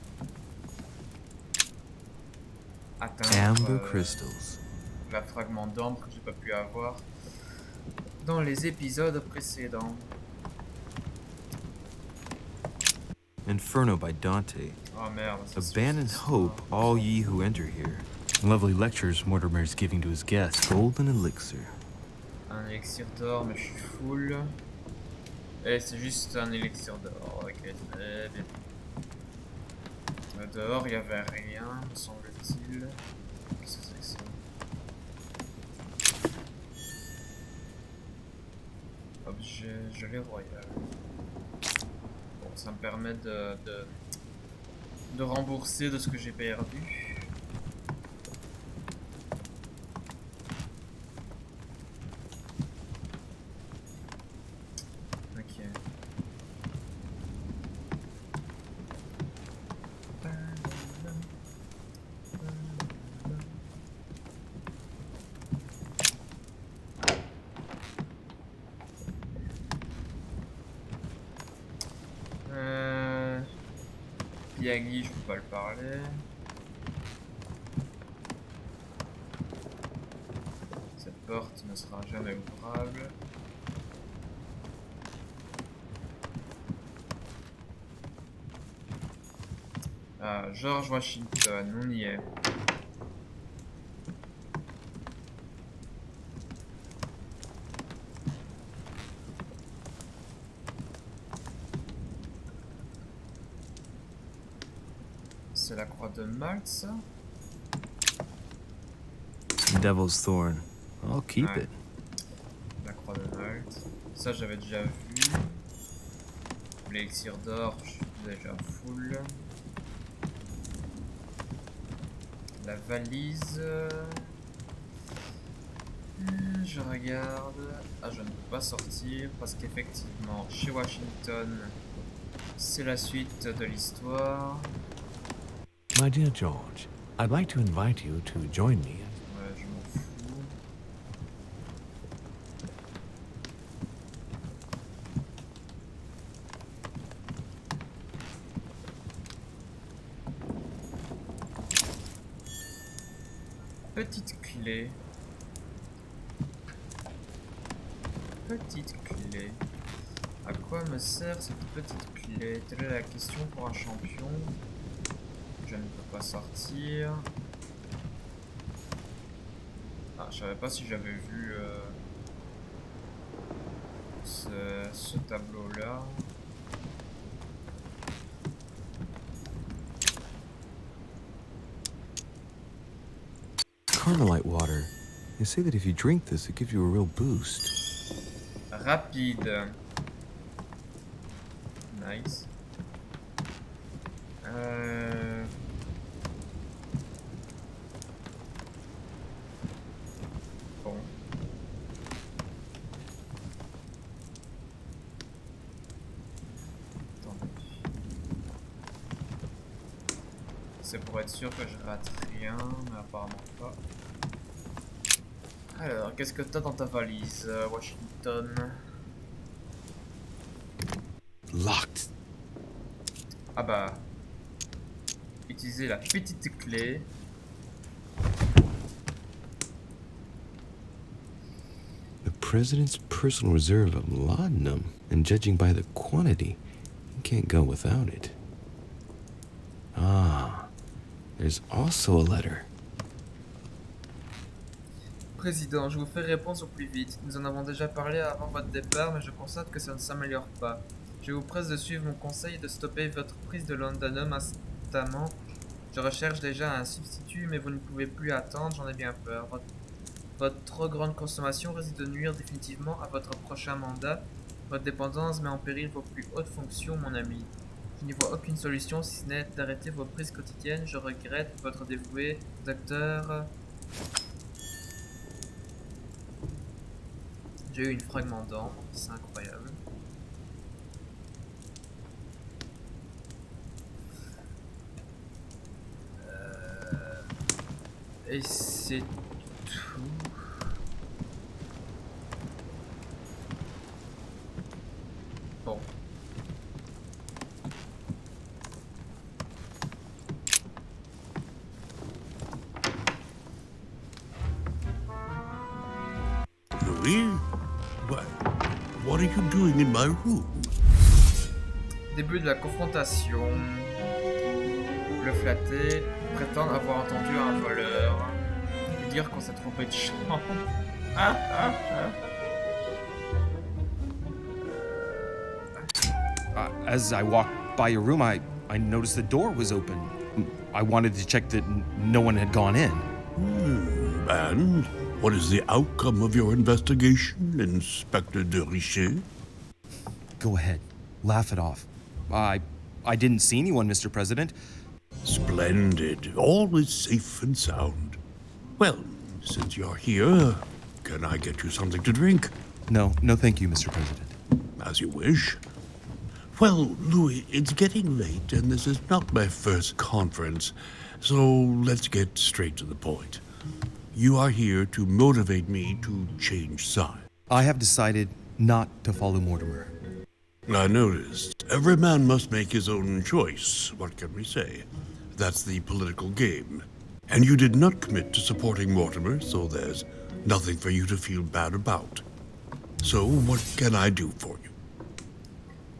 atteindre la fragment d'ambre que j'ai pas pu avoir dans les épisodes précédents. Inferno by Dante. Oh merde. Abandon hope, all ye who enter here. Lovely lectures Mortimer's giving to his guests. Golden elixir. Un élixir d'or, mais je suis full. Et c'est juste un élixir d'or. Ok, très bien. Dehors, il n'y avait rien, me semble-t-il. Qu'est-ce que c'est que ça? Objet gelé royal. Bon, ça me permet de rembourser de ce que j'ai perdu. Ok. Yagi, je peux pas le parler. Cette porte ne sera jamais ouvrable. Ah, George Washington, on y est. C'est la croix de Malte, ça? Devil's Thorn. I'll keep it. La croix de Malte. Ça, j'avais déjà vu. L'élixir d'or, je suis déjà full. La valise. Je regarde. Ah, je ne peux pas sortir parce qu'effectivement, chez Washington, c'est la suite de l'histoire. My dear George, I'd like to invite you to join me. Ouais, je m'en fous. Petite clé. Petite clé. À quoi quoi me sert cette petite clé? Telle est la question pour un champion. Je ne peux pas sortir. Ah, je savais pas si j'avais vu ce tableau-là. Carmelite water. They say that if you drink this, it gives you a real boost. Rapide. Nice. Bon. Attendez. C'est pour être sûr que je rate rien, mais apparemment pas. Alors, qu'est-ce que t'as dans ta valise, Washington? Locked. Ah bah... Utilisez la petite clé. The president's personal reserve of laudanum, and judging by the quantity, you can't go without it. Ah, there's also a letter. Président, je vous fais réponse au plus vite. Nous en avons déjà parlé avant votre départ, mais je constate que ça ne s'améliore pas. Je vous presse de suivre mon conseil et de stopper votre prise de laudanum instamment. Je recherche déjà un substitut, mais vous ne pouvez plus attendre, j'en ai bien peur. Votre trop grande consommation risque de nuire définitivement à votre prochain mandat. Votre dépendance met en péril vos plus hautes fonctions, mon ami. Je n'y vois aucune solution si ce n'est d'arrêter vos prises quotidiennes. Je regrette, votre dévoué docteur... J'ai eu une fragment d'encre, c'est incroyable. Et c'est tout. Bon. Louis? What are you doing in my room? Début de la confrontation. Le flatter, prétendre avoir entendu un voleur. Et dire qu'on s'est trompé de chambre. As I walked by your room, I noticed the door was open. I wanted to check that no one had gone in. And what is the outcome of your investigation, Inspector de Richet? Go ahead. Laugh it off. I didn't see anyone, Mr. President. Splendid. All is safe and sound. Well, since you're here, can I get you something to drink? No, thank you, Mr. President. As you wish. Well, Louis, it's getting late, and this is not my first conference, so let's get straight to the point. You are here to motivate me to change sides. I have decided not to follow Mortimer. I noticed. Every man must make his own choice. What can we say? That's the political game. And you did not commit to supporting Mortimer, so there's nothing for you to feel bad about. So, what can I do for you?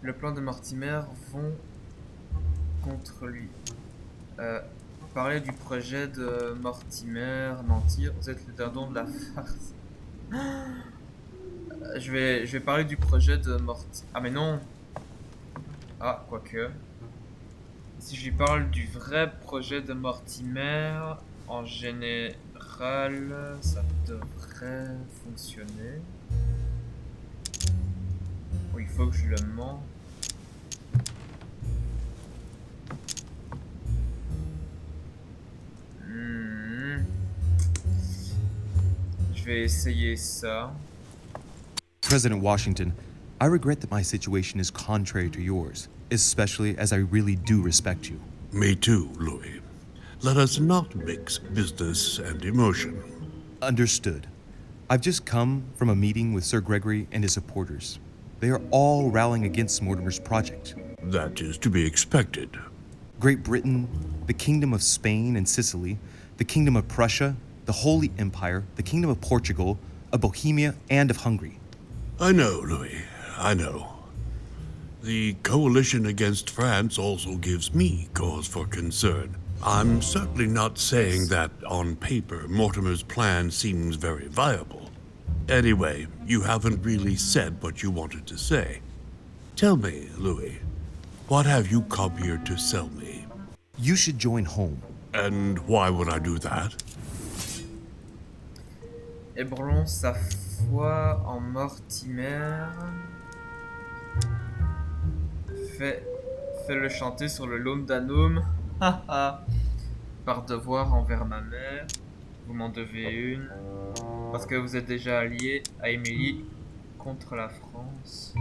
Le plan de Mortimer vont contre lui. Parler du projet de Mortimer, mentir, vous êtes le dindon de la farce. Je vais parler du projet de Mortimer. Ah mais non. Ah, quoique. Si je lui parle du vrai projet de Mortimer, en général, ça devrait fonctionner. Oh, il faut que je le mens. Je vais essayer ça. President Washington, I regret that my situation is contrary to yours, especially as I really do respect you. Me too, Louis. Let us not mix business and emotion. Understood. I've just come from a meeting with Sir Gregory and his supporters. They are all rallying against Mortimer's project. That is to be expected. Great Britain, the Kingdom of Spain and Sicily, the Kingdom of Prussia, the Holy Empire, the Kingdom of Portugal, of Bohemia, and of Hungary. I know, Louis. I know. The coalition against France also gives me cause for concern. I'm certainly not saying that, on paper, Mortimer's plan seems very viable. Anyway, you haven't really said what you wanted to say. Tell me, Louis, what have you come here to sell me? You should join home. And why would I do that? Ébranlons sa foi en Mortimer. Fais-le chanter sur le Lôme d'Anaume. Par devoir envers ma mère, vous m'en devez une. Parce que vous êtes déjà allié à Émilie contre la France.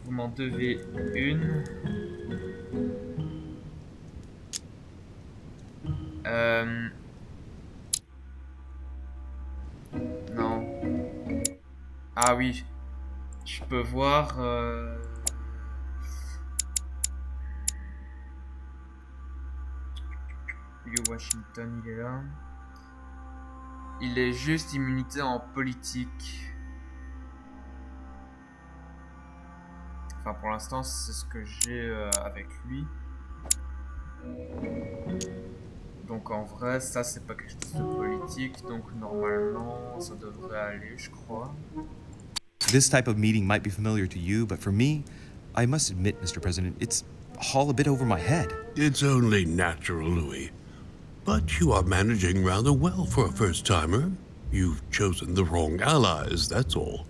Vous m'en devez une. Non. Ah oui. Je peux voir... Washington, il est là. Il est juste immunité en politique. Enfin, pour l'instant, c'est ce que j'ai avec lui. Donc en vrai, ça c'est pas quelque chose de politique, donc normalement ça devrait aller, je crois. This type of meeting might be familiar to you, but for me, I must admit, Mr. President, it's all a bit over my head. It's only natural, Louis. But you are managing rather well for a first-timer. You've chosen the wrong allies, that's all.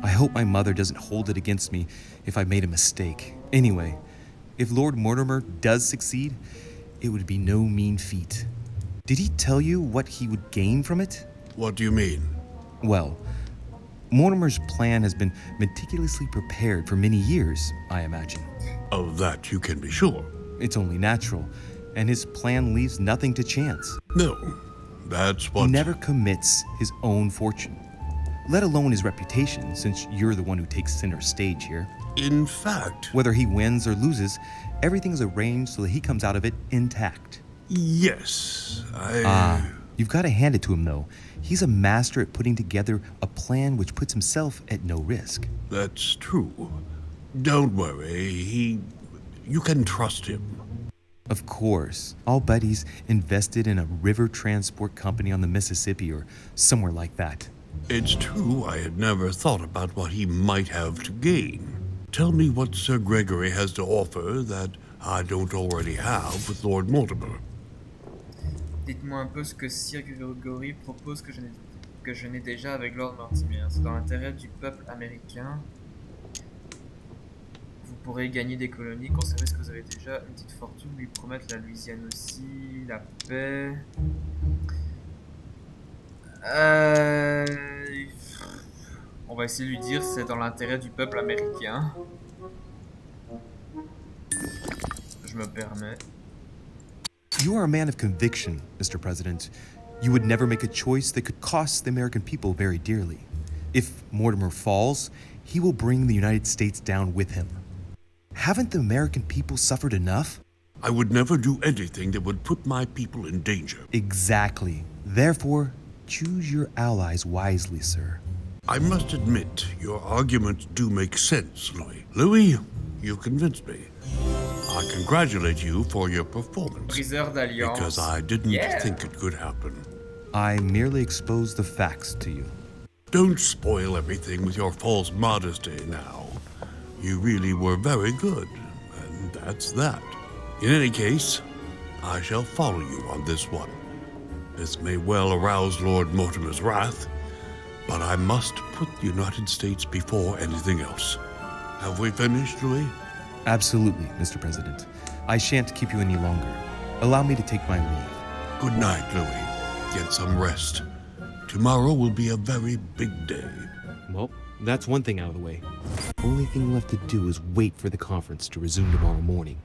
I hope my mother doesn't hold it against me if I made a mistake. Anyway, if Lord Mortimer does succeed, it would be no mean feat. Did he tell you what he would gain from it? What do you mean? Well, Mortimer's plan has been meticulously prepared for many years, I imagine. Of that you can be sure. It's only natural, and his plan leaves nothing to chance. No, that's what... He never commits his own fortune, let alone his reputation, since you're the one who takes center stage here. In fact... Whether he wins or loses, everything's arranged so that he comes out of it intact. Yes, You've got to hand it to him, though. He's a master at putting together a plan which puts himself at no risk. That's true. Don't worry, you can trust him. Of course. I'll bet he's invested in a river transport company on the Mississippi or somewhere like that. It's true I had never thought about what he might have to gain. Tell me what Sir Gregory has to offer that I don't already have with Lord Mortimer. Dites-moi un peu ce que Sir Gregory propose que je n'ai déjà avec Lord Mortimer. C'est dans l'intérêt du peuple américain. Vous pourrez gagner des colonies, conserver ce que vous avez déjà, une petite fortune, lui promettre la Louisiane aussi, la paix. On va essayer de lui dire c'est dans l'intérêt du peuple américain. Je me permets. You are a man of conviction, Mr. President. You would never make a choice that could cost the American people very dearly. If Mortimer falls, he will bring the United States down with him. Haven't the American people suffered enough? I would never do anything that would put my people in danger. Exactly. Therefore, choose your allies wisely, sir. I must admit, your arguments do make sense, Louis. Louis, you've convinced me. I congratulate you for your performance. Because I didn't think it could happen. I merely exposed the facts to you. Don't spoil everything with your false modesty now. You really were very good, and that's that. In any case, I shall follow you on this one. This may well arouse Lord Mortimer's wrath, but I must put the United States before anything else. Have we finished, Louis? Absolutely, Mr. President. I shan't keep you any longer. Allow me to take my leave. Good night, Louis. Get some rest. Tomorrow will be a very big day. Well, that's one thing out of the way. Only thing left to do is wait for the conference to resume tomorrow morning.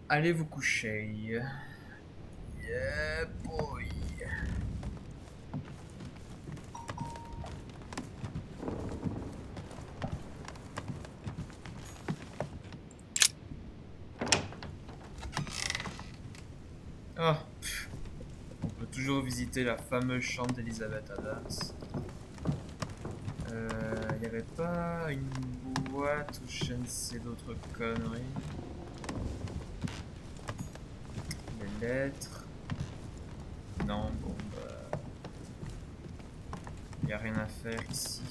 Allez vous coucher. Yeah, boy. Oh, on peut toujours visiter la fameuse chambre d'Elizabeth Adams. Il y avait avait pas une boîte ou je ne sais d'autres conneries. Les lettres. Non, bon bah. Y a rien à faire ici.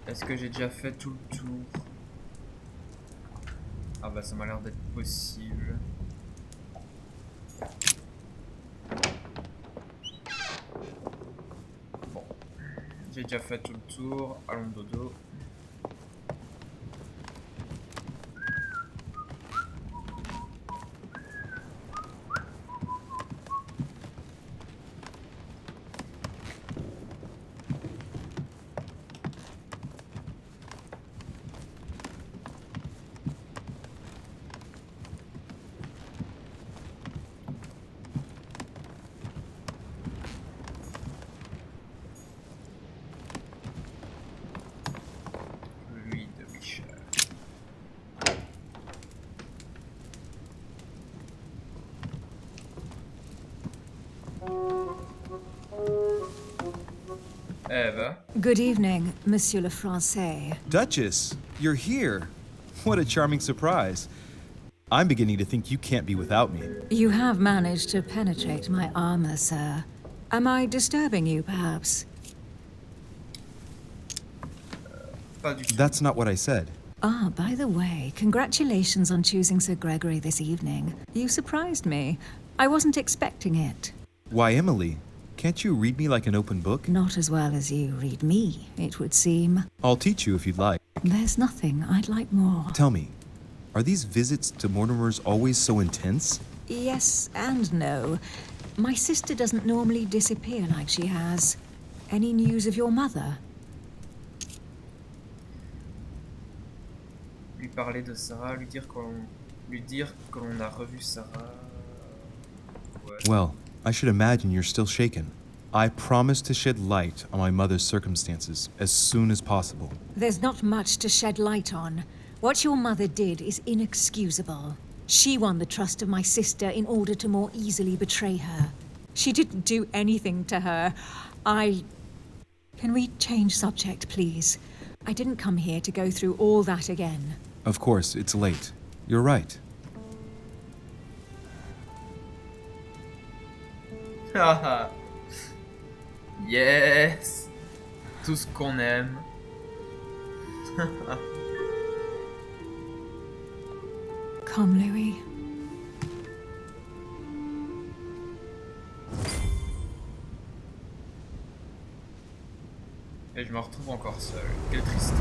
Est-ce que j'ai déjà fait tout le tour? Ah bah ça m'a l'air d'être possible. Bon, j'ai déjà fait tout le tour, allons dodo. Eva. Good evening, Monsieur le Français. Duchess, you're here. What a charming surprise. I'm beginning to think you can't be without me. You have managed to penetrate my armor, sir. Am I disturbing you, perhaps? That's not what I said. Ah, by the way, congratulations on choosing Sir Gregory this evening. You surprised me. I wasn't expecting it. Why, Emily? Can't you read me like an open book? Not as well as you read me, it would seem. I'll teach you if you'd like. There's nothing I'd like more. Tell me, are these visits to Mortimer's always so intense? Yes and no. My sister doesn't normally disappear like she has. Any news of your mother? Lui parler de Sarah, lui dire que l'on a revu Sarah. Ouais. Well, I should imagine you're still shaken. I promise to shed light on my mother's circumstances as soon as possible. There's not much to shed light on. What your mother did is inexcusable. She won the trust of my sister in order to more easily betray her. She didn't do anything to her. Can we change subject, please? I didn't come here to go through all that again. Of course, it's late. You're right. Haha. Yes. Tout ce qu'on aime. Come, Louis. Et je me retrouve encore seul. Quelle tristesse.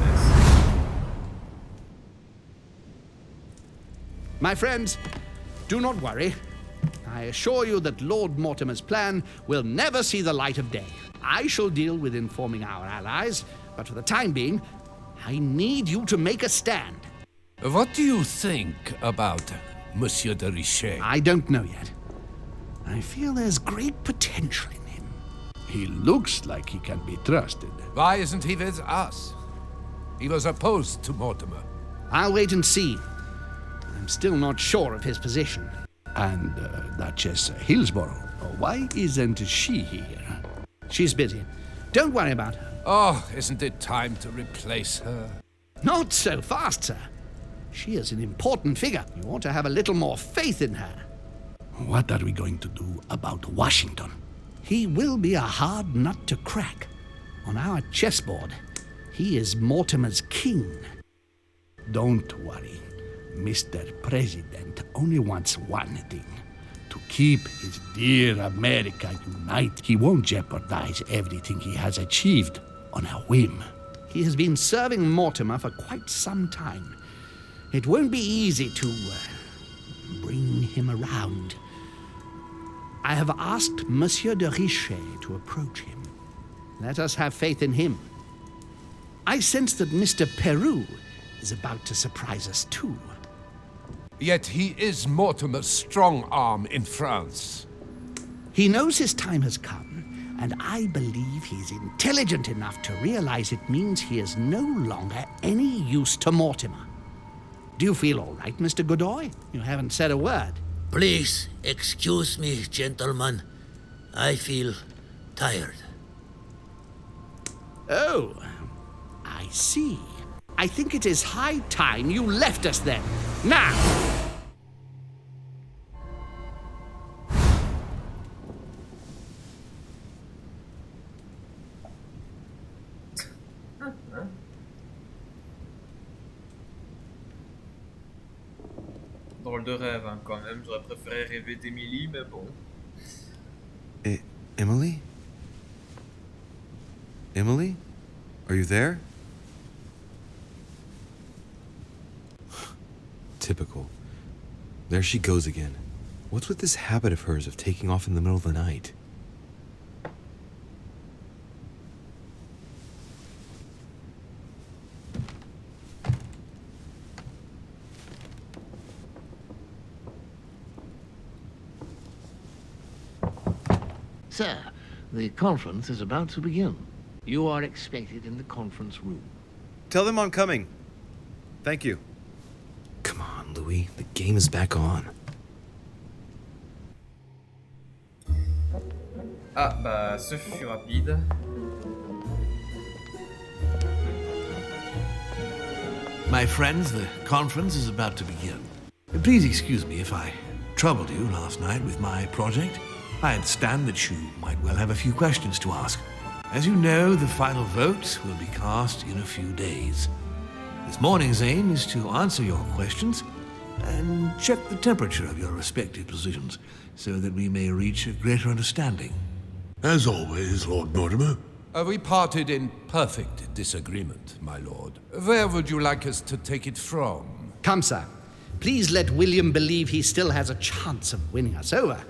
My friends, do not worry. I assure you that Lord Mortimer's plan will never see the light of day. I shall deal with informing our allies, but for the time being, I need you to make a stand. What do you think about Monsieur de Richet? I don't know yet. I feel there's great potential in him. He looks like he can be trusted. Why isn't he with us? He was opposed to Mortimer. I'll wait and see. I'm still not sure of his position. And Duchess Hillsborough, why isn't she here? She's busy. Don't worry about her. Oh, isn't it time to replace her? Not so fast, sir. She is an important figure. You ought to have a little more faith in her. What are we going to do about Washington? He will be a hard nut to crack. On our chessboard, he is Mortimer's king. Don't worry. Mr. President only wants one thing. To keep his dear America united. He won't jeopardize everything he has achieved on a whim. He has been serving Mortimer for quite some time. It won't be easy to bring him around. I have asked Monsieur de Richet to approach him. Let us have faith in him. I sense that Mr. Peru is about to surprise us too. Yet he is Mortimer's strong arm in France. He knows his time has come, and I believe he's intelligent enough to realize it means he is no longer any use to Mortimer. Do you feel all right, Mr. Godoy? You haven't said a word. Please, excuse me, gentlemen. I feel tired. Oh, I see. I think it is high time you left us then. Now! Drôle de rêve, hein, quand même. J'aurais préféré rêver d'Emily, mais bon. Emily? Emily? Are you there? Typical. There she goes again. What's with this habit of hers of taking off in the middle of the night? Sir, the conference is about to begin. You are expected in the conference room. Tell them I'm coming. Thank you. Come on, Louis. The game is back on. Ah, bah, ce fut rapide. My friends, the conference is about to begin. Please excuse me if I troubled you last night with my project. I understand that you might well have a few questions to ask. As you know, the final vote will be cast in a few days. This morning's aim is to answer your questions and check the temperature of your respective positions so that we may reach a greater understanding. As always, Lord Mortimer. We parted in perfect disagreement, my lord. Where would you like us to take it from? Come, sir. Please let William believe he still has a chance of winning us over.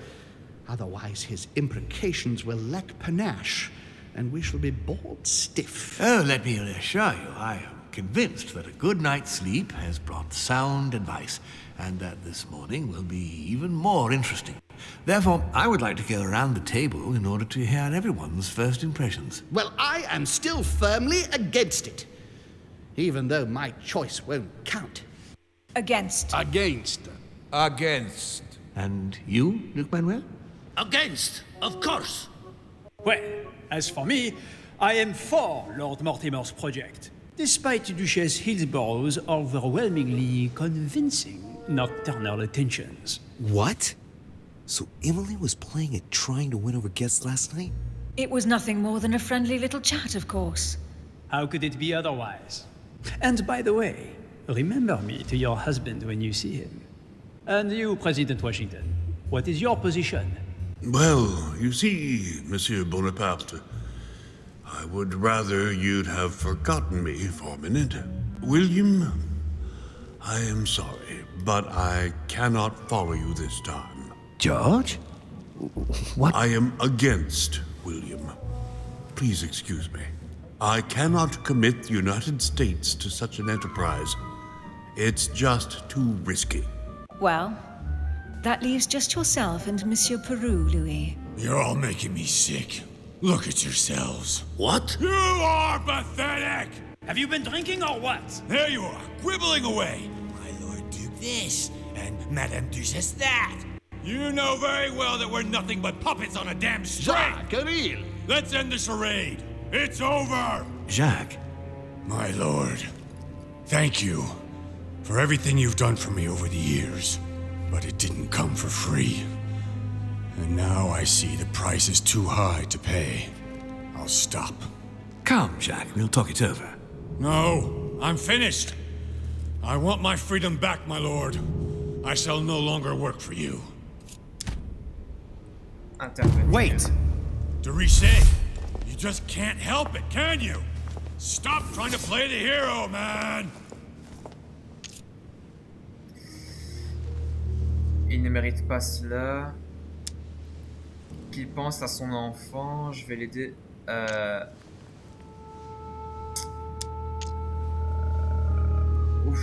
Otherwise, his imprecations will lack panache, and we shall be bored stiff. Oh, let me reassure you, I am convinced that a good night's sleep has brought sound advice, and that this morning will be even more interesting. Therefore, I would like to go around the table in order to hear everyone's first impressions. Well, I am still firmly against it, even though my choice won't count. Against. Against. Against. And you, Luc Manuel? Against, of course. Well, as for me, I am for Lord Mortimer's project, despite Duchess Hillsborough's overwhelmingly convincing nocturnal attentions. What? So Emily was playing at trying to win over guests last night? It was nothing more than a friendly little chat, of course. How could it be otherwise? And by the way, remember me to your husband when you see him. And you, President Washington, what is your position? Well, you see, Monsieur Bonaparte, I would rather you'd have forgotten me for a minute. William, I am sorry, but I cannot follow you this time. George? What? I am against William. Please excuse me. I cannot commit the United States to such an enterprise. It's just too risky. Well, that leaves just yourself and Monsieur Peru, Louis. You're all making me sick. Look at yourselves. What? You are pathetic! Have you been drinking or what? There you are, quibbling away. My Lord Duke this, and Madame Duchess that. You know very well that we're nothing but puppets on a damn string. Jacques, Camille. Let's end the charade. It's over. Jacques. My lord, thank you for everything you've done for me over the years. But it didn't come for free. And now I see the price is too high to pay. I'll stop. Come, Jacques, we'll talk it over. No, I'm finished. I want my freedom back, my lord. I shall no longer work for you. Wait! De Richet, you just can't help it, can you? Stop trying to play the hero, man! Il ne mérite pas cela. Qu'il pense à son enfant, je vais l'aider. Ouf.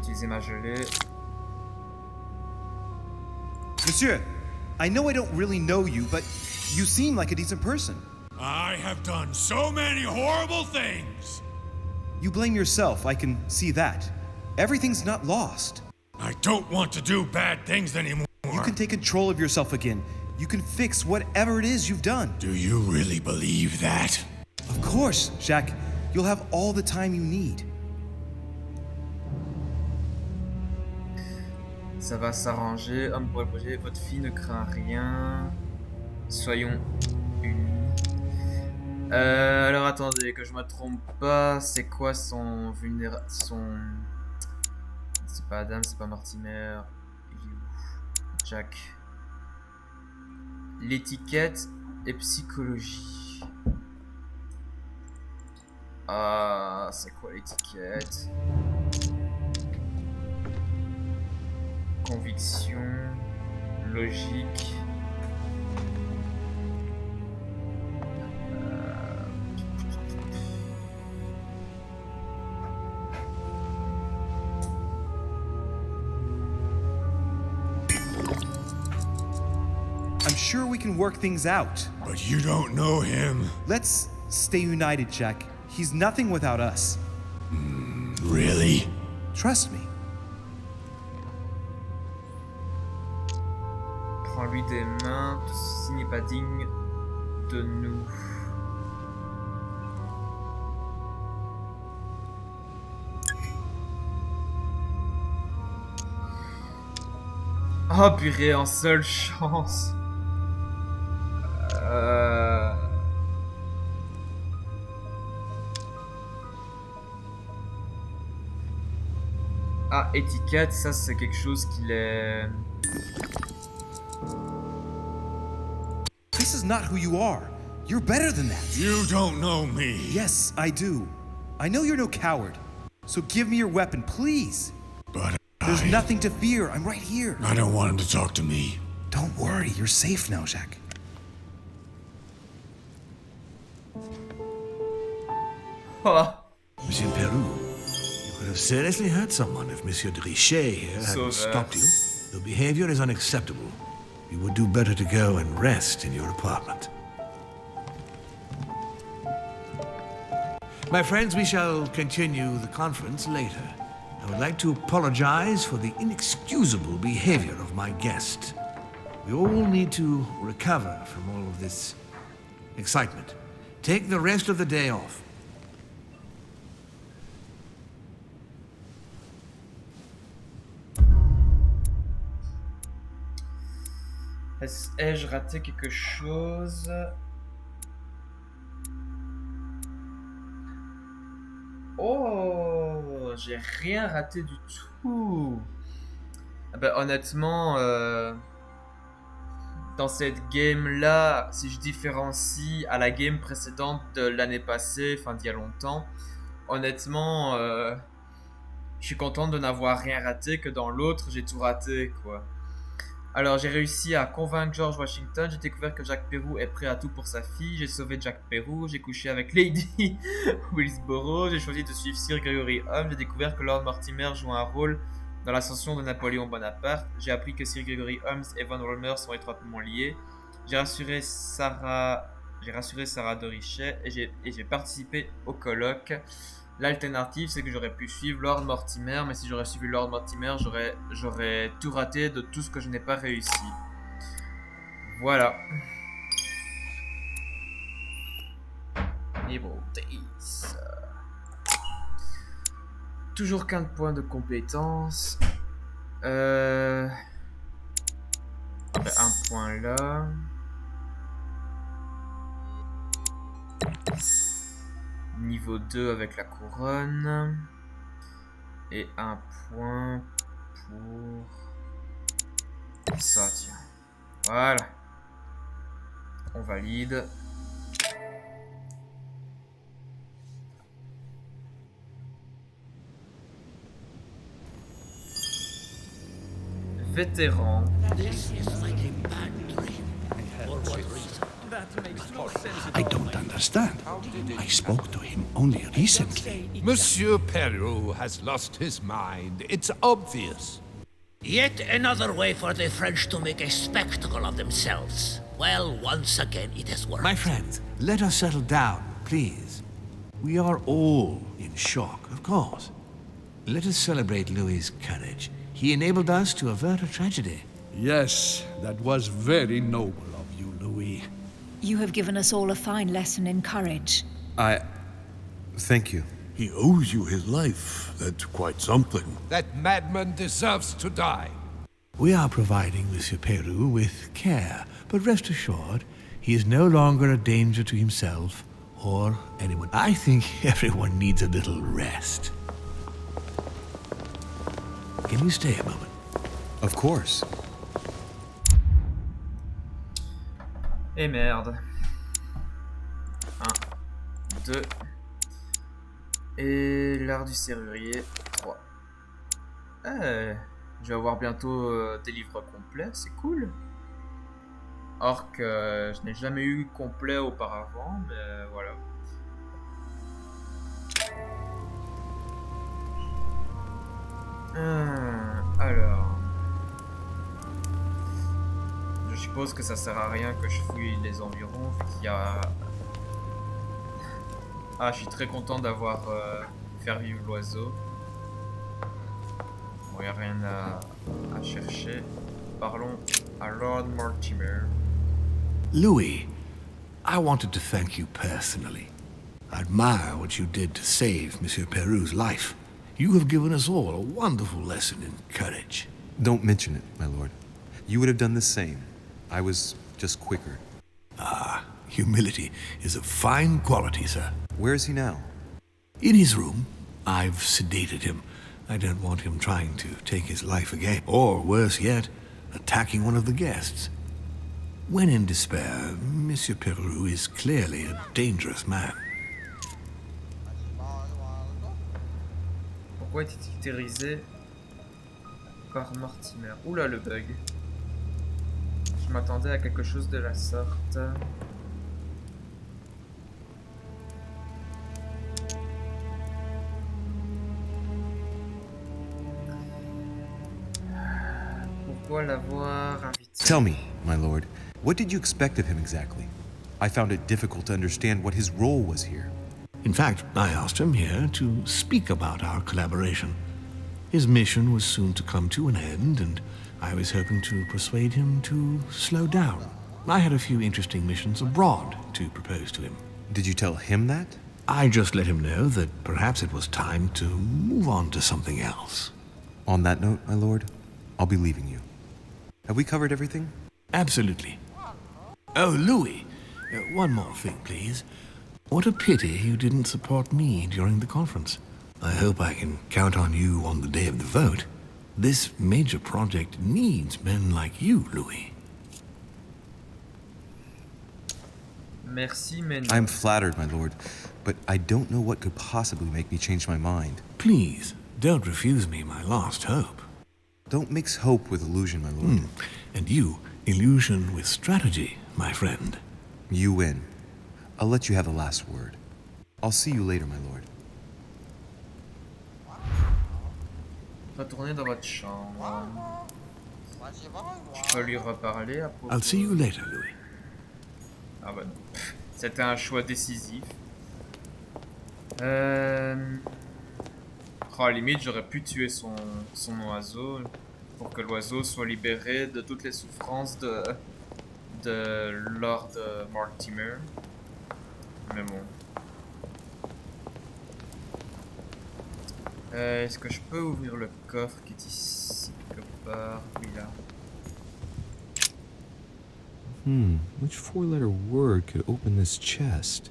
utiliser ma gelée. Monsieur, I know I don't really know you, but you seem like a decent person. I have done so many horrible things. You blame yourself, I can see that. Everything's not lost. I don't want to do bad things anymore. You can take control of yourself again. You can fix whatever it is you've done. Do you really believe that? Of course, Jacques. You'll have all the time you need. Ça va s'arranger. Homme pour le projet, votre fille ne craint rien. Soyons unis. Alors attendez, que je me trompe pas, c'est quoi son C'est pas Adam, c'est pas Mortimer. Il est où? Jack. L'étiquette et psychologie. Ah, c'est quoi l'étiquette? Conviction, logique. I'm sure we can work things out. But you don't know him. Let's stay united, Jack. He's nothing without us. Really? Trust me. Prends-lui des mains, tout ceci n'est pas digne de nous. Oh purée, en seule chance. Ah, étiquette, ça c'est quelque chose qu'il est... This is not who you are. You're better than that. You don't know me. Yes, I do. I know you're no coward. So give me your weapon, please. But there's nothing to fear. I'm right here. I don't want him to talk to me. Don't worry. You're safe now, Jacques. Monsieur Peru, you could have seriously hurt someone if Monsieur de Richet here hadn't stopped you. Your behavior is unacceptable. You would do better to go and rest in your apartment. My friends, we shall continue the conference later. I would like to apologize for the inexcusable behavior of my guest. We all need to recover from all of this excitement. Take the rest of the day off. Ai-je raté quelque chose? Oh, j'ai rien raté du tout. Ah bah, honnêtement, dans cette game-là, si je différencie à la game précédente de l'année passée, enfin d'il y a longtemps, honnêtement, je suis content de n'avoir rien raté, que dans l'autre, j'ai tout raté, quoi. Alors, j'ai réussi à convaincre George Washington, j'ai découvert que Jack Peru est prêt à tout pour sa fille, j'ai sauvé Jack Peru, j'ai couché avec Lady Willsborough, j'ai choisi de suivre Sir Gregory Holmes, j'ai découvert que Lord Mortimer joue un rôle dans l'ascension de Napoléon Bonaparte, j'ai appris que Sir Gregory Holmes et Von Rollmer sont étroitement liés, j'ai rassuré Sarah de Richet et j'ai participé au colloque. L'alternative, c'est que j'aurais pu suivre Lord Mortimer, mais si j'aurais suivi Lord Mortimer, j'aurais tout raté de tout ce que je n'ai pas réussi. Voilà. Niveau 10. Toujours 15 points de compétence. Un point là. Niveau 2 avec la couronne. Et un point pour ça, tiens. Voilà. On valide. Vétéran. This is like a bad dream. For what reason? That I don't understand. I spoke to him only recently. Monsieur Peru has lost his mind. It's obvious. Yet another way for the French to make a spectacle of themselves. Well, once again, it has worked. My friends, let us settle down, please. We are all in shock, of course. Let us celebrate Louis's courage. He enabled us to avert a tragedy. Yes, that was very noble of you, Louis. You have given us all a fine lesson in courage. Thank you. He owes you his life. That's quite something. That madman deserves to die. We are providing Monsieur Peru with care, but rest assured, he is no longer a danger to himself or anyone. I think everyone needs a little rest. Can you stay a moment? Of course. Et merde. 1, 2. Et l'art du serrurier, 3. Je vais avoir bientôt des livres complets, c'est cool. Or que je n'ai jamais eu complet auparavant, mais voilà. Alors... Je suppose que ça sert à rien que je fouille les environs, vu qu'il y a... Ah, je suis très content d'avoir fait vivre l'oiseau. Bon, il n'y a rien à chercher. Parlons à Lord Mortimer. Louis, I wanted to thank you personally. I admire what you did to save Monsieur Peru's life. You have given us all a wonderful lesson in courage. Don't mention it, my lord. You would have done the same. I was just quicker. Ah, humility is a fine quality, sir. Where is he now? In his room. I've sedated him. I don't want him trying to take his life again. Or, worse yet, attacking one of the guests. When in despair, Monsieur Peru is clearly a dangerous man. Pourquoi est-il terrorisé par Mortimer? Oula, le bug. Je m'attendais à quelque chose de la sorte. Pourquoi l'avoir invité? Tell me, my lord, what did you expect of him exactly? I found it difficult to understand what his role was here. In fact, I asked him here to speak about our collaboration. His mission was soon to come to an end, and I was hoping to persuade him to slow down. I had a few interesting missions abroad to propose to him. Did you tell him that? I just let him know that perhaps it was time to move on to something else. On that note, my lord, I'll be leaving you. Have we covered everything? Absolutely. Oh, Louis, one more thing, please. What a pity you didn't support me during the conference. I hope I can count on you on the day of the vote. This major project needs men like you, Louis. Merci, mais non. I'm flattered, my lord, but I don't know what could possibly make me change my mind. Please, don't refuse me my last hope. Don't mix hope with illusion, my lord. And you, illusion with strategy, my friend. You win. I'll let you have the last word. I'll see you later, my lord. Retournez dans votre chambre. Je peux lui reparler à propos... I'll see you later, Louis. Ah bah non. C'était un choix décisif. Oh, à la limite, j'aurais pu tuer son oiseau pour que l'oiseau soit libéré de toutes les souffrances de Lord Mortimer. Mais bon. Est-ce que je peux ouvrir le coffre qui est ici quelque part? Oui, là. Which four-letter word could open this chest?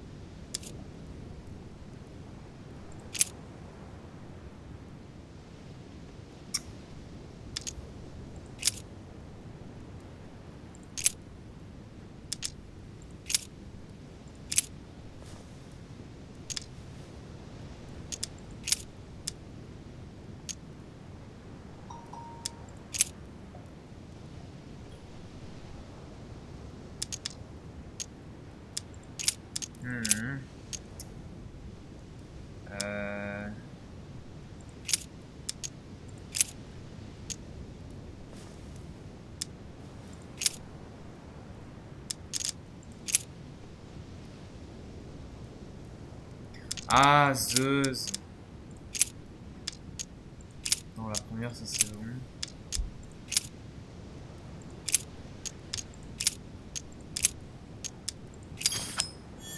Ah, Zeus. Non, la première, ça c'est bon.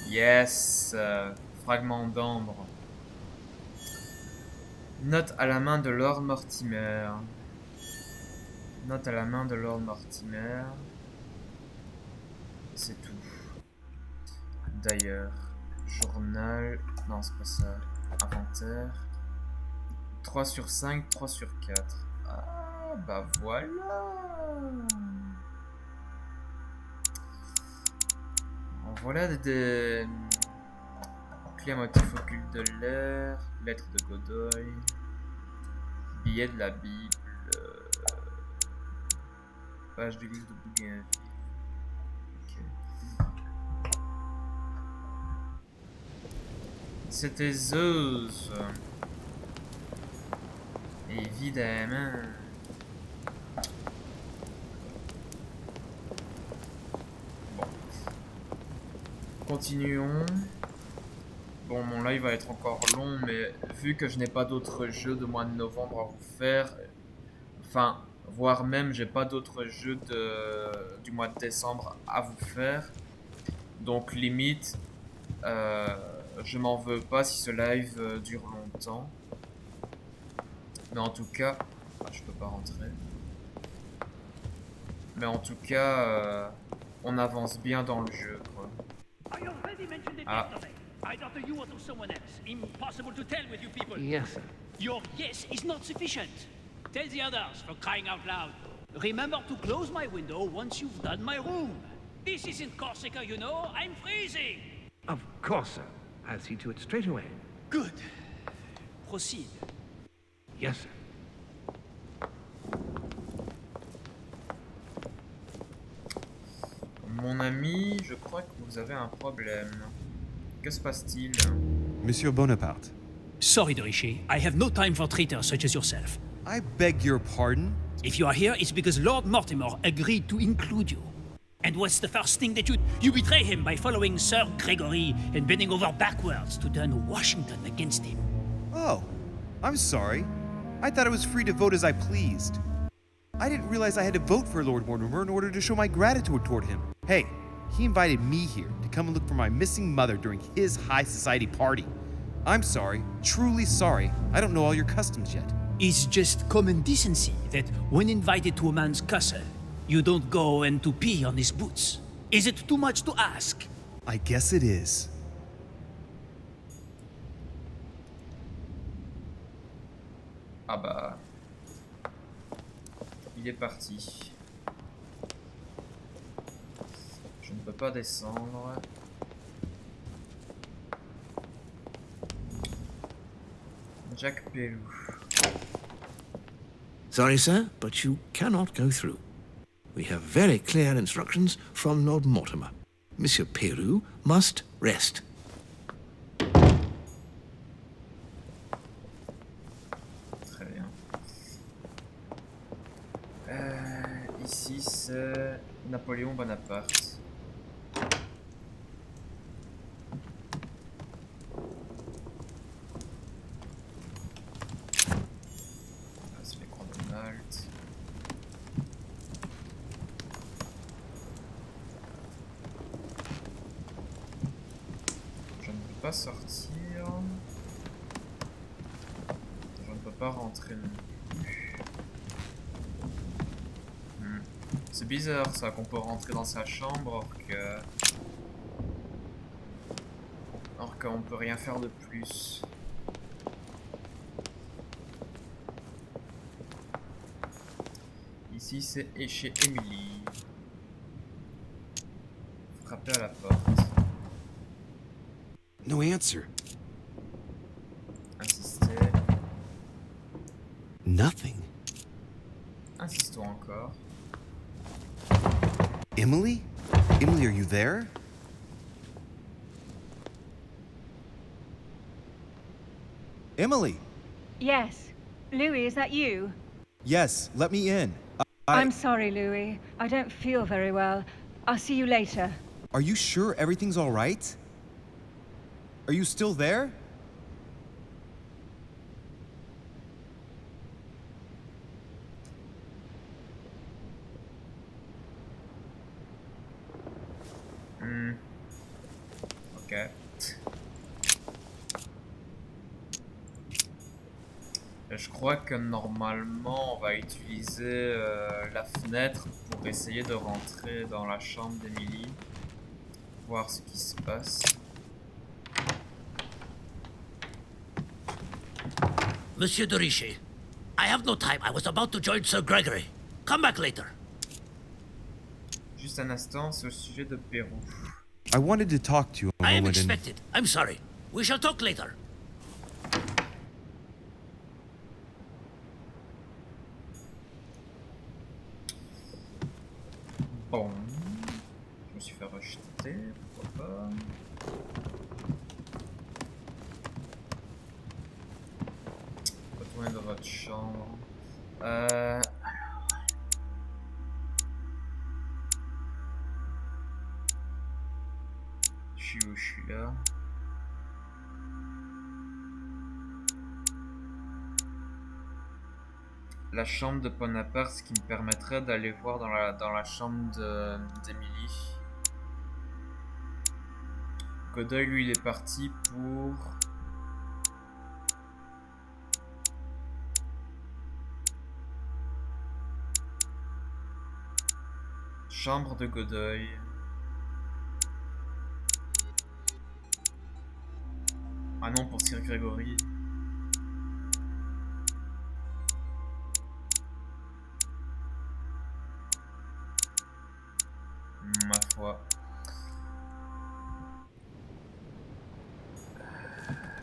Yes. Fragment d'ambre. Note à la main de Lord Mortimer. Note à la main de Lord Mortimer. C'est tout. D'ailleurs, journal. Non, c'est pas ça. Inventaire. 3 sur 5, 3 sur 4. Ah, bah voilà. Voilà des clés à motif occulte de l'air, lettre de Godoy, billet de la Bible, page du livre de Bougainville. Ok. C'était Zeus. Évidemment. Bon. Continuons. Bon, mon live va être encore long, mais vu que je n'ai pas d'autres jeux de mois de novembre à vous faire, enfin, voire même j'ai pas d'autres jeux du mois de décembre à vous faire, donc limite, je m'en veux pas si ce live dure longtemps. Mais en tout cas, je peux pas rentrer. Mais en tout cas, on avance bien dans le jeu, quoi. Ah. Either to you or to someone else. Impossible to tell with you people. Yes, sir. Your yes is not sufficient. Tell the others, for crying out loud. Remember to close my window once you've done my room. This isn't Corsica, you know. I'm freezing. Of course, sir. I'll see to it straight away. Good. Proceed. Yes, sir. Mon ami, je crois que vous avez un problème. Que se passe-t-il? Monsieur Bonaparte. Sorry, Dorishi. I have no time for traitors such as yourself. I beg your pardon? If you are here, it's because Lord Mortimer agreed to include you. And what's the first thing that you betray him by following Sir Gregory and bending over backwards to turn Washington against him. Oh, I'm sorry. I thought I was free to vote as I pleased. I didn't realize I had to vote for Lord Mortimer in order to show my gratitude toward him. Hey, he invited me here to come and look for my missing mother during his high society party. I'm sorry, truly sorry. I don't know all your customs yet. It's just common decency that when invited to a man's castle, you don't go and to pee on his boots. Is it too much to ask? I guess it is. Ah bah... Il est parti. Je ne peux pas descendre. Jack Pelou. Sorry, sir, but you cannot go through. We have very clear instructions from Lord Mortimer. Monsieur Peru must rest. Très bien. Ici, c'est Napoléon Bonaparte. C'est les croix de Malte. Je ne peux pas sortir. Je ne peux pas rentrer non plus. C'est bizarre ça qu'on peut rentrer dans sa chambre alors qu'on peut rien faire de plus. Ici c'est chez Emily. Frapper à la porte. No answer. Insister. Nothing. Insistons encore. Emily? Emily, are you there? Emily! Yes. Louis, is that you? Yes, let me in. I'm sorry, Louis. I don't feel very well. I'll see you later. Are you sure everything's all right? Are you still there? Je crois que normalement on va utiliser la fenêtre pour essayer de rentrer dans la chambre d'Emily. Voir ce qui se passe. Monsieur de Richet, I have no time. I was about to join Sir Gregory. Come back later. Juste un instant, c'est au sujet de Pérou. I wanted to talk to you a I am moment expected. I'm sorry. We shall talk later. Bon. Je me suis fait rejeter, pourquoi pas. Retournez dans votre chambre. Je suis où? Je suis là. La chambre de Bonaparte, ce qui me permettrait d'aller voir dans la chambre d'Emily. Godoy, lui, il est parti pour... Chambre de Godoy. Ah non, pour Sir Gregory. Ma foi.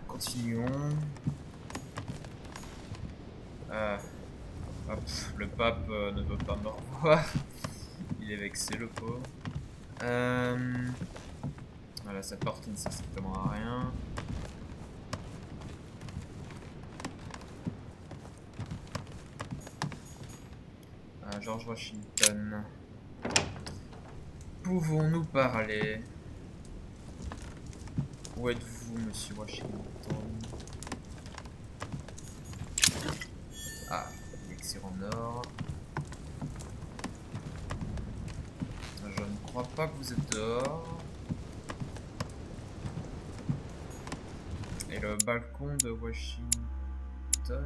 Continuons. Hop, le pape ne veut pas me revoir. Il est vexé, le pauvre. Voilà, cette porte qui ne sert strictement à rien. George Washington. Pouvons-nous parler? Où êtes-vous, monsieur Washington? Ah, l'élixir en or. Je ne crois pas que vous êtes dehors. Et le balcon de Washington.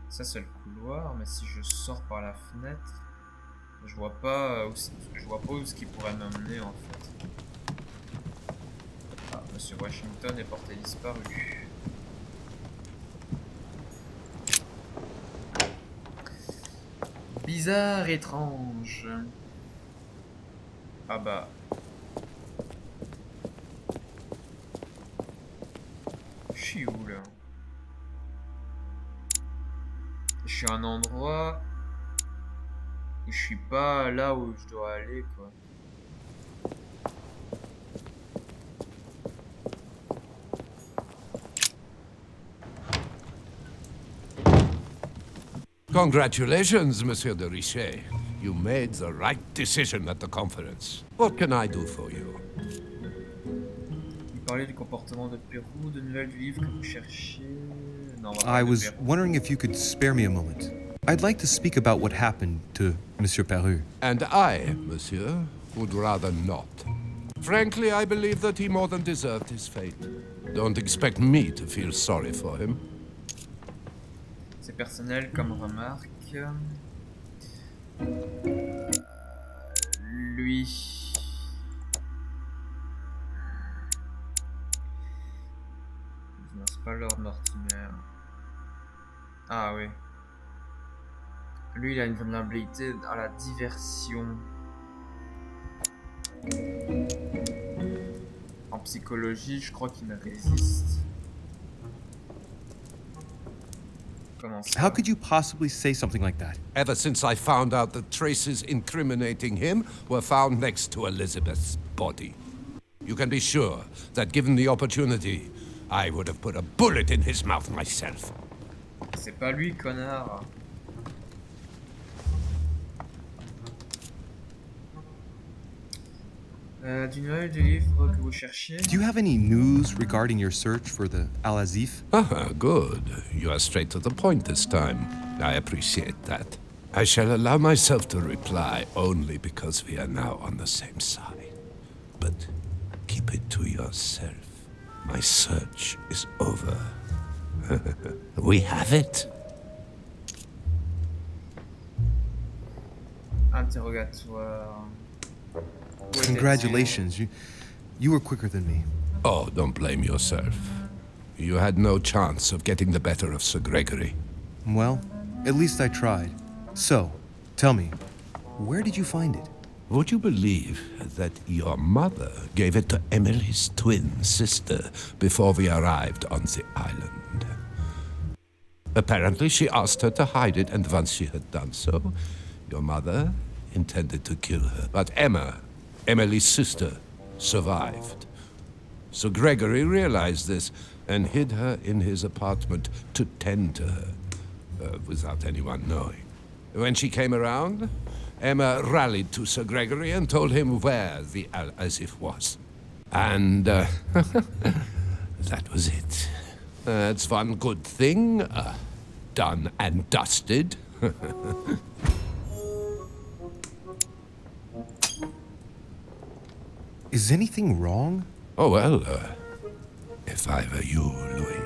Ça c'est le couloir, mais si je sors par la fenêtre, je vois pas où ce qui pourrait m'emmener en fait. Ah, monsieur Washington est porté disparu. Bizarre, étrange. Ah bah. Je suis où là? Je suis à un endroit où je suis pas là où je dois aller quoi. Congratulations, Monsieur de Richet. You made the right decision at the conference. What can I do for you? Vous parlez du comportement de Pérou, de nouvelles du livre que vous cherchez. Non, I was wondering if you could spare me a moment. I'd like to speak about what happened to Monsieur Peru. And I, Monsieur, would rather not. Frankly, I believe that he more than deserved his fate. Don't expect me to feel sorry for him. C'est personnel comme remarque. Lui. Non, c'est pas Lord Mortimer. Ah oui. Lui, il a une vulnérabilité à la diversion. En psychologie, je crois qu'il ne résiste. Comment ça? How could you possibly say something like that? Ever since I found out that traces incriminating him were found next to Elizabeth's body. You can be sure that given the opportunity, I would have put a bullet in his mouth myself. C'est pas lui, connard. Du nouvelle du livre que vous cherchiez? Do you have any news regarding your search for the Al-Azif? Good. You are straight to the point this time. I appreciate that. I shall allow myself to reply only because we are now on the same side. But keep it to yourself. My search is over. We have it. Interrogatoire. Où Congratulations, you were quicker than me. Oh, don't blame yourself. You had no chance of getting the better of Sir Gregory. Well, at least I tried. So, tell me, where did you find it? Would you believe that your mother gave it to Emily's twin sister before we arrived on the island? Apparently, she asked her to hide it, and once she had done so, your mother intended to kill her. But Emma, Emily's sister, survived. So Gregory realized this and hid her in his apartment to tend to her, without anyone knowing. When she came around, Emma rallied to Sir Gregory and told him where the Al-Azif was. And that was it. That's one good thing. Done and dusted. Is anything wrong? Oh, well, if I were you, Louis,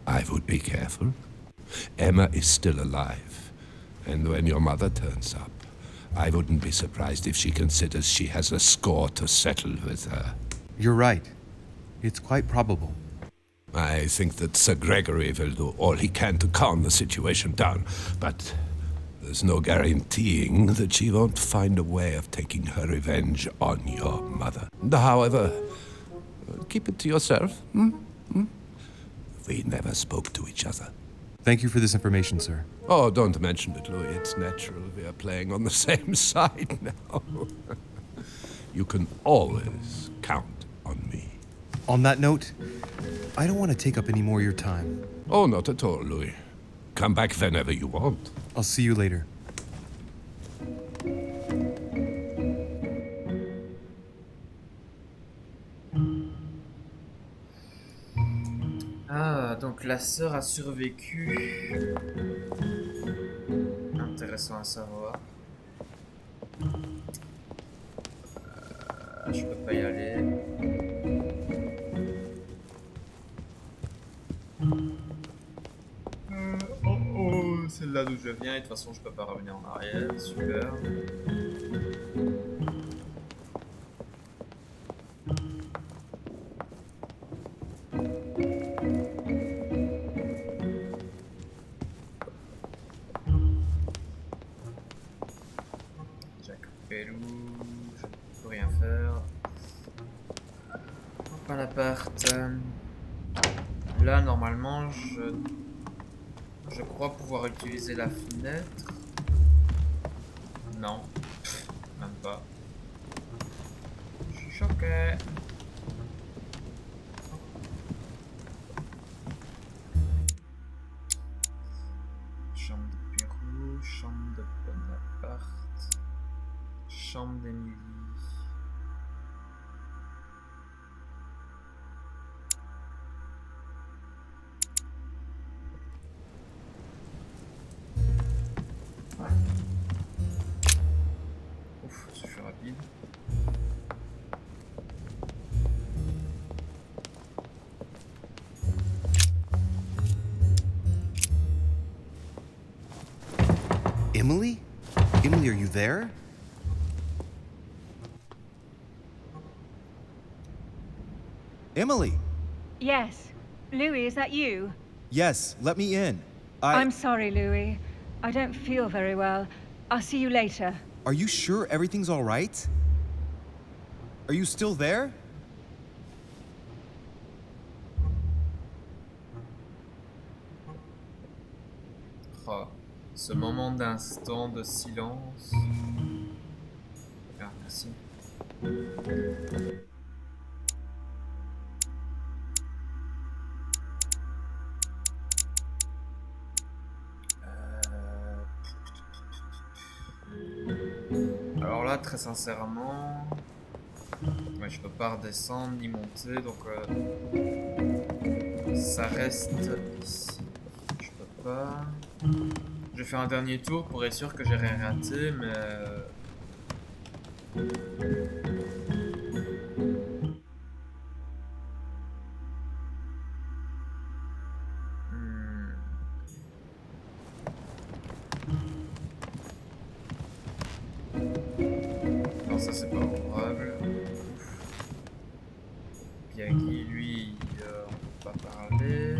I would be careful. Emma is still alive. And when your mother turns up, I wouldn't be surprised if she considers she has a score to settle with her. You're right. It's quite probable. I think that Sir Gregory will do all he can to calm the situation down, but there's no guaranteeing that she won't find a way of taking her revenge on your mother. However, keep it to yourself. We never spoke to each other. Thank you for this information, sir. Oh, don't mention it, Louis. It's natural. We are playing on the same side now. You can always count on me. On that note, I don't want to take up any more of your time. Oh, not at all, Louis. Come back whenever you want. I'll see you later. Ah, donc la sœur a survécu. Intéressant à savoir. Je peux pas y aller. Oh, c'est là d'où je viens et de toute façon je peux pas revenir en arrière. Super. Je peux rien faire. Pas l'appart. Là, normalement, je crois pouvoir utiliser la fenêtre. Non, même pas. Je suis choqué. Chambre de Pérou, chambre de Bonaparte, chambre d'Émilie. Ouf, je suis rapide. Emily? Emily, are you there? Emily! Yes. Louis, is that you? Yes, let me in. I'm sorry, Louis. I don't feel very well. I'll see you later. Are you sure everything's all right? Are you still there? Oh, ce moment d'instant de silence. Ah, merci. Alors là, très sincèrement, ouais, je peux pas redescendre ni monter, donc ça reste ici. Je peux pas. Je fais un dernier tour pour être sûr que j'ai rien raté, mais Miyagi, lui, on peut pas parler.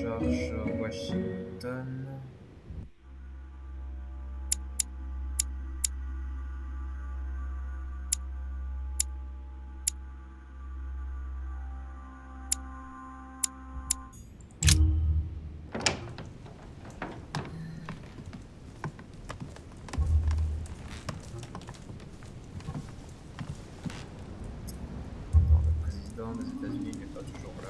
George Washington. Président des États-Unis n'est pas toujours là.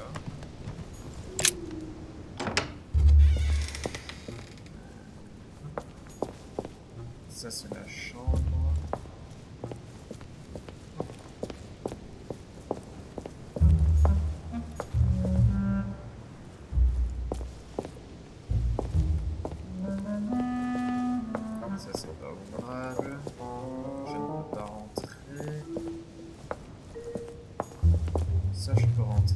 Ça c'est la chambre. Ça c'est pas ouvrable. Je ne peux pas rentrer. Ça je peux rentrer.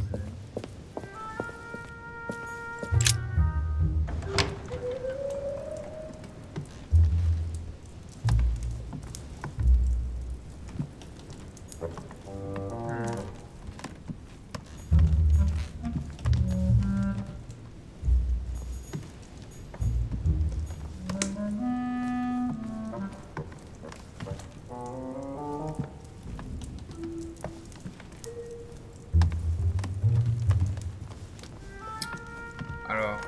Alors,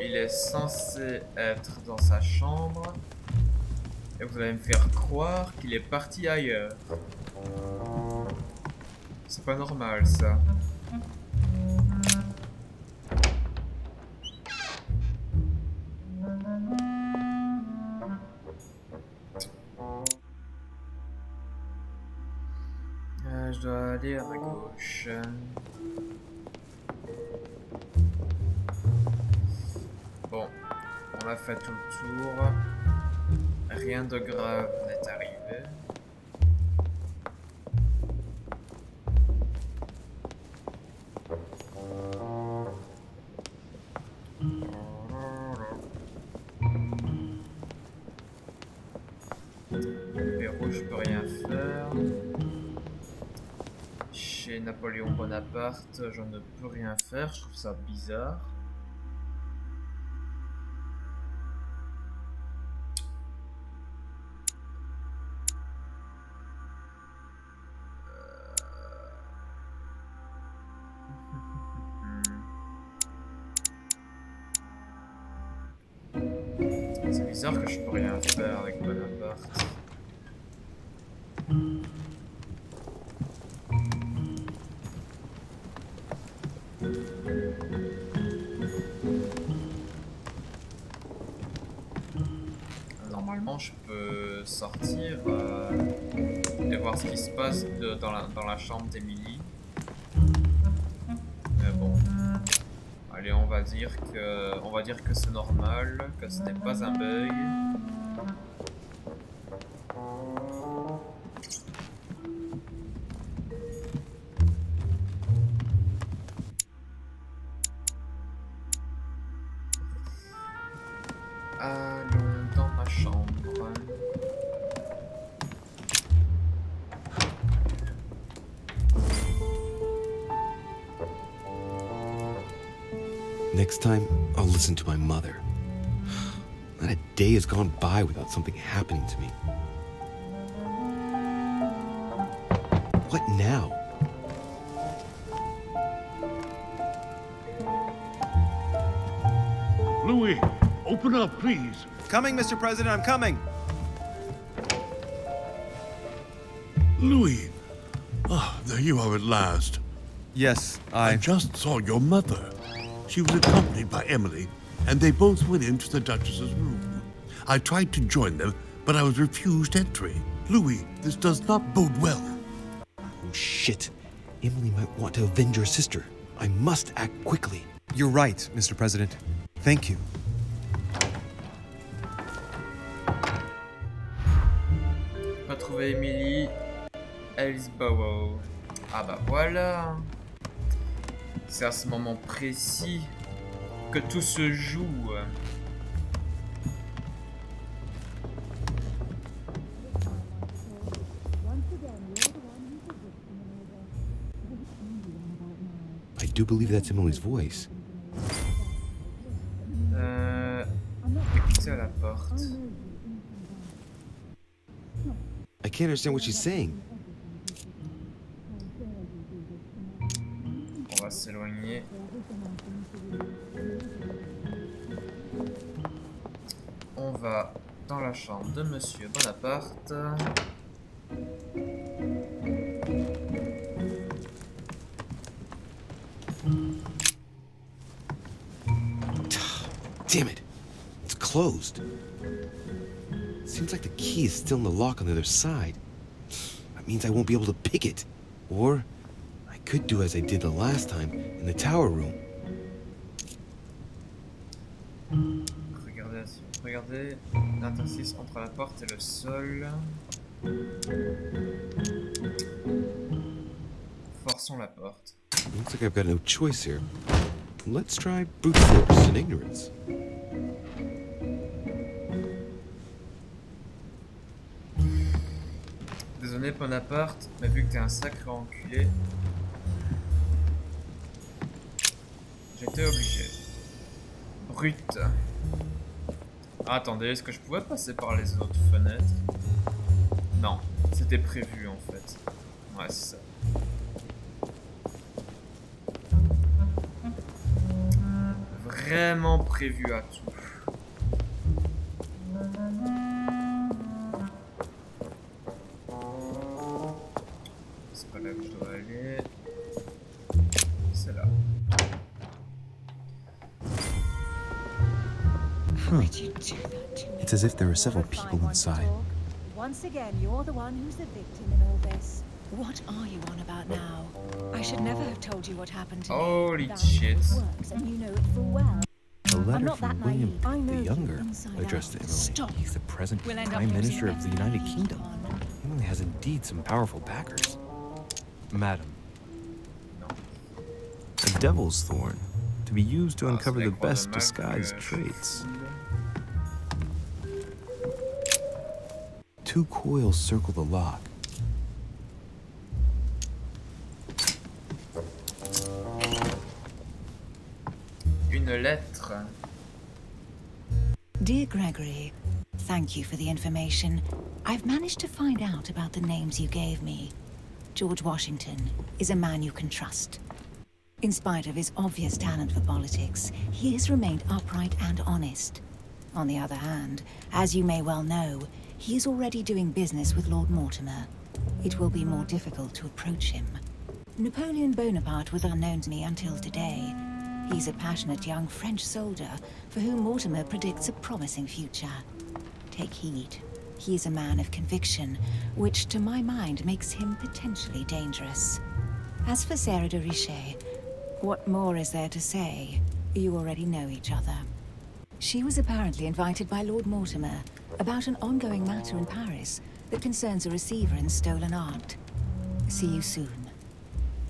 il est censé être dans sa chambre et vous allez me faire croire qu'il est parti ailleurs. C'est pas normal ça. Je dois aller à ma gauche. Bon, on a fait tout le tour. Rien de grave n'est arrivé. Pérou, je peux rien faire. Chez Napoléon Bonaparte, je ne peux rien faire. Je trouve ça bizarre. C'est bizarre que je peux rien faire avec Bonaparte. Normalement, je peux sortir et voir ce qui se passe dans la chambre d'Emily. Mais bon. Allez, on va dire que c'est normal, que ce n'est pas un bug. Allons dans ma chambre. Next time, I'll listen to my mother. Not a day has gone by without something happening to me. What now? Louis, open up, please. Coming, Mr. President, I'm coming. Louis. Ah, there you are at last. Yes, I just saw your mother. She was accompanied by Emily, and they both went into the Duchess's room. I tried to join them, but I was refused entry. Louis, this does not bode well. Oh, shit. Emily might want to avenge her sister. I must act quickly. You're right, Mr. President. Thank you. Retrouver Emily Ellsborough. Ah bah voilà. C'est à ce moment précis que tout se joue. I do believe that's Emily's voice. Écoutez à la porte. I can't understand what she's saying. On va s'éloigner. On va dans la chambre de Monsieur Bonaparte. Damn it. It's closed. Seems like the key is still in the lock on the other side. That means I won't be able to pick it. Or I could do as I did the last time in the tower room. Regardez l'interstice entre la porte et le sol. Forçons la porte. Looks like I've got no choice here. Let's try brute force and ignorance. Désolé Bonaparte, mais vu que t'es un sacré enculé, j'étais obligé. Brute. Ah, attendez, est-ce que je pouvais passer par les autres fenêtres? Non, c'était prévu en fait. Ouais, c'est ça. Vraiment prévu à tout. C'est pas là que je dois aller. C'est là. It's as if there are several people inside. Once again, you're the one who's the victim in all this. What are you on about now? I should never have told you what happened to me. Holy shit. Works, and you know it full well. A letter not from that William naive. I know the you Younger inside addressed to out. Emily. Stop. He's the present We'll end up Prime losing Minister of the everything United we Kingdom. on. Emily has indeed some powerful backers. Madam. A devil's thorn, to be used to uncover the best disguised traits. 2 coils circle the lock. Une lettre. Dear Gregory, thank you for the information. I've managed to find out about the names you gave me. George Washington is a man you can trust. In spite of his obvious talent for politics, he has remained upright and honest. On the other hand, as you may well know, he is already doing business with Lord Mortimer. It will be more difficult to approach him. Napoleon Bonaparte was unknown to me until today. He's a passionate young French soldier for whom Mortimer predicts a promising future. Take heed. He is a man of conviction, which to my mind makes him potentially dangerous. As for Sarah de Richet, what more is there to say? You already know each other. She was apparently invited by Lord Mortimer about an ongoing matter in Paris that concerns a receiver in stolen art. See you soon.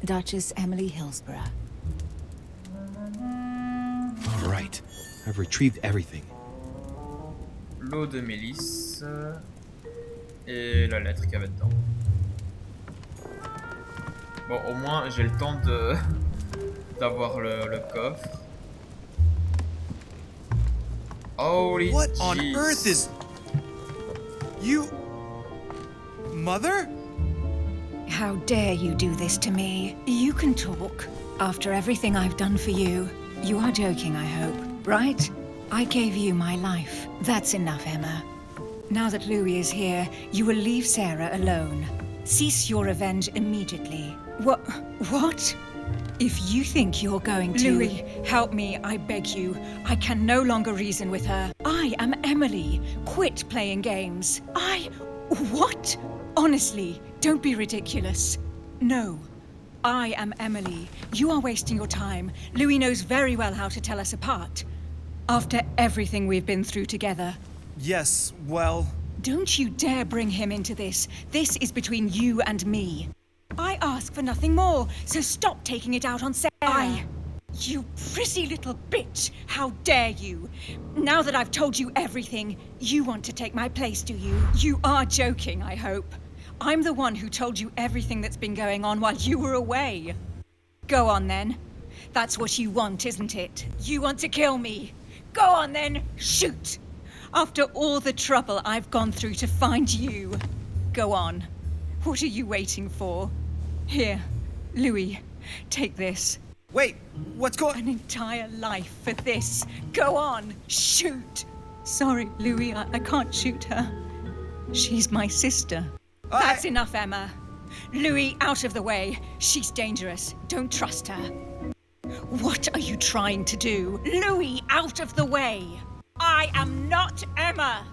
Duchess Emily Hillsborough. All right, I've retrieved everything. L'eau de mélisse et la lettre qu'il y avait dedans. Bon, au moins j'ai le temps de d'avoir le coffre. Holy What jeez. on earth is... You... Mother? How dare you do this to me? You can talk. After everything I've done for you. You are joking, I hope, right? I gave you my life. That's enough, Emma. Now that Louis is here, you will leave Sarah alone. Cease your revenge immediately. What? If you think you're going to... Louis, help me, I beg you. I can no longer reason with her. I am Emily. Quit playing games. What? Honestly, don't be ridiculous. No. I am Emily. You are wasting your time. Louis knows very well how to tell us apart. After everything we've been through together. Yes, well... Don't you dare bring him into this. This is between you and me. I ask for nothing more, so stop taking it out on Sarah. Why? You prissy little bitch! How dare you! Now that I've told you everything, you want to take my place, do you? You are joking, I hope. I'm the one who told you everything that's been going on while you were away. Go on then. That's what you want, isn't it? You want to kill me. Go on then, shoot! After all the trouble I've gone through to find you. Go on. What are you waiting for? Here, Louis, take this. Wait, what's going... An entire life for this. Go on, shoot! Sorry, Louis, I can't shoot her. She's my sister. That's enough, Emma. Louis, out of the way. She's dangerous. Don't trust her. What are you trying to do? Louis, out of the way. I am not Emma.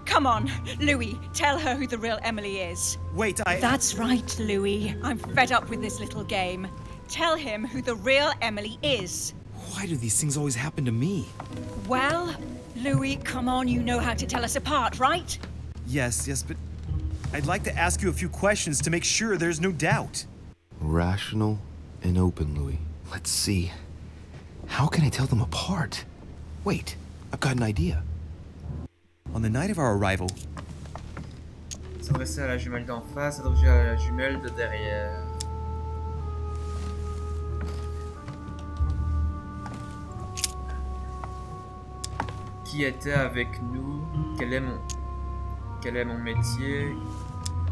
Come on, Louis, tell her who the real Emily is. Wait, That's right, Louis. I'm fed up with this little game. Tell him who the real Emily is. Why do these things always happen to me? Well, Louis, come on, you know how to tell us apart, right? Yes, but I'd like to ask you a few questions to make sure there's no doubt. Rational and open, Louis. Let's see. How can I tell them apart? Wait, I've got an idea. On the night of our arrival, S'adresser à la jumelle d'en face, s'adresser à la jumelle de derrière. Qui était avec nous? Quel est mon métier?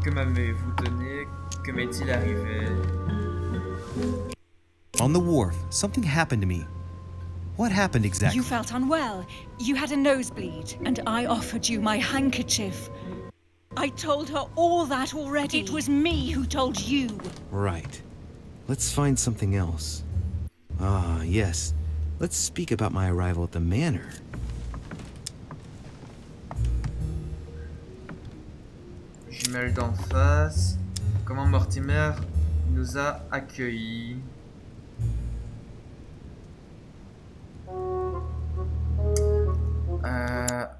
Que m'avez-vous donné? Que m'est-il arrivé? on the wharf, something happened to me. What happened exactly? You felt unwell. You had a nosebleed, and I offered you my handkerchief. I told her all that already. It was me who told you. Right. Let's find something else. Ah, yes. Let's speak about my arrival at the manor. Jumelle d'en face. Comment Mortimer nous a accueillis.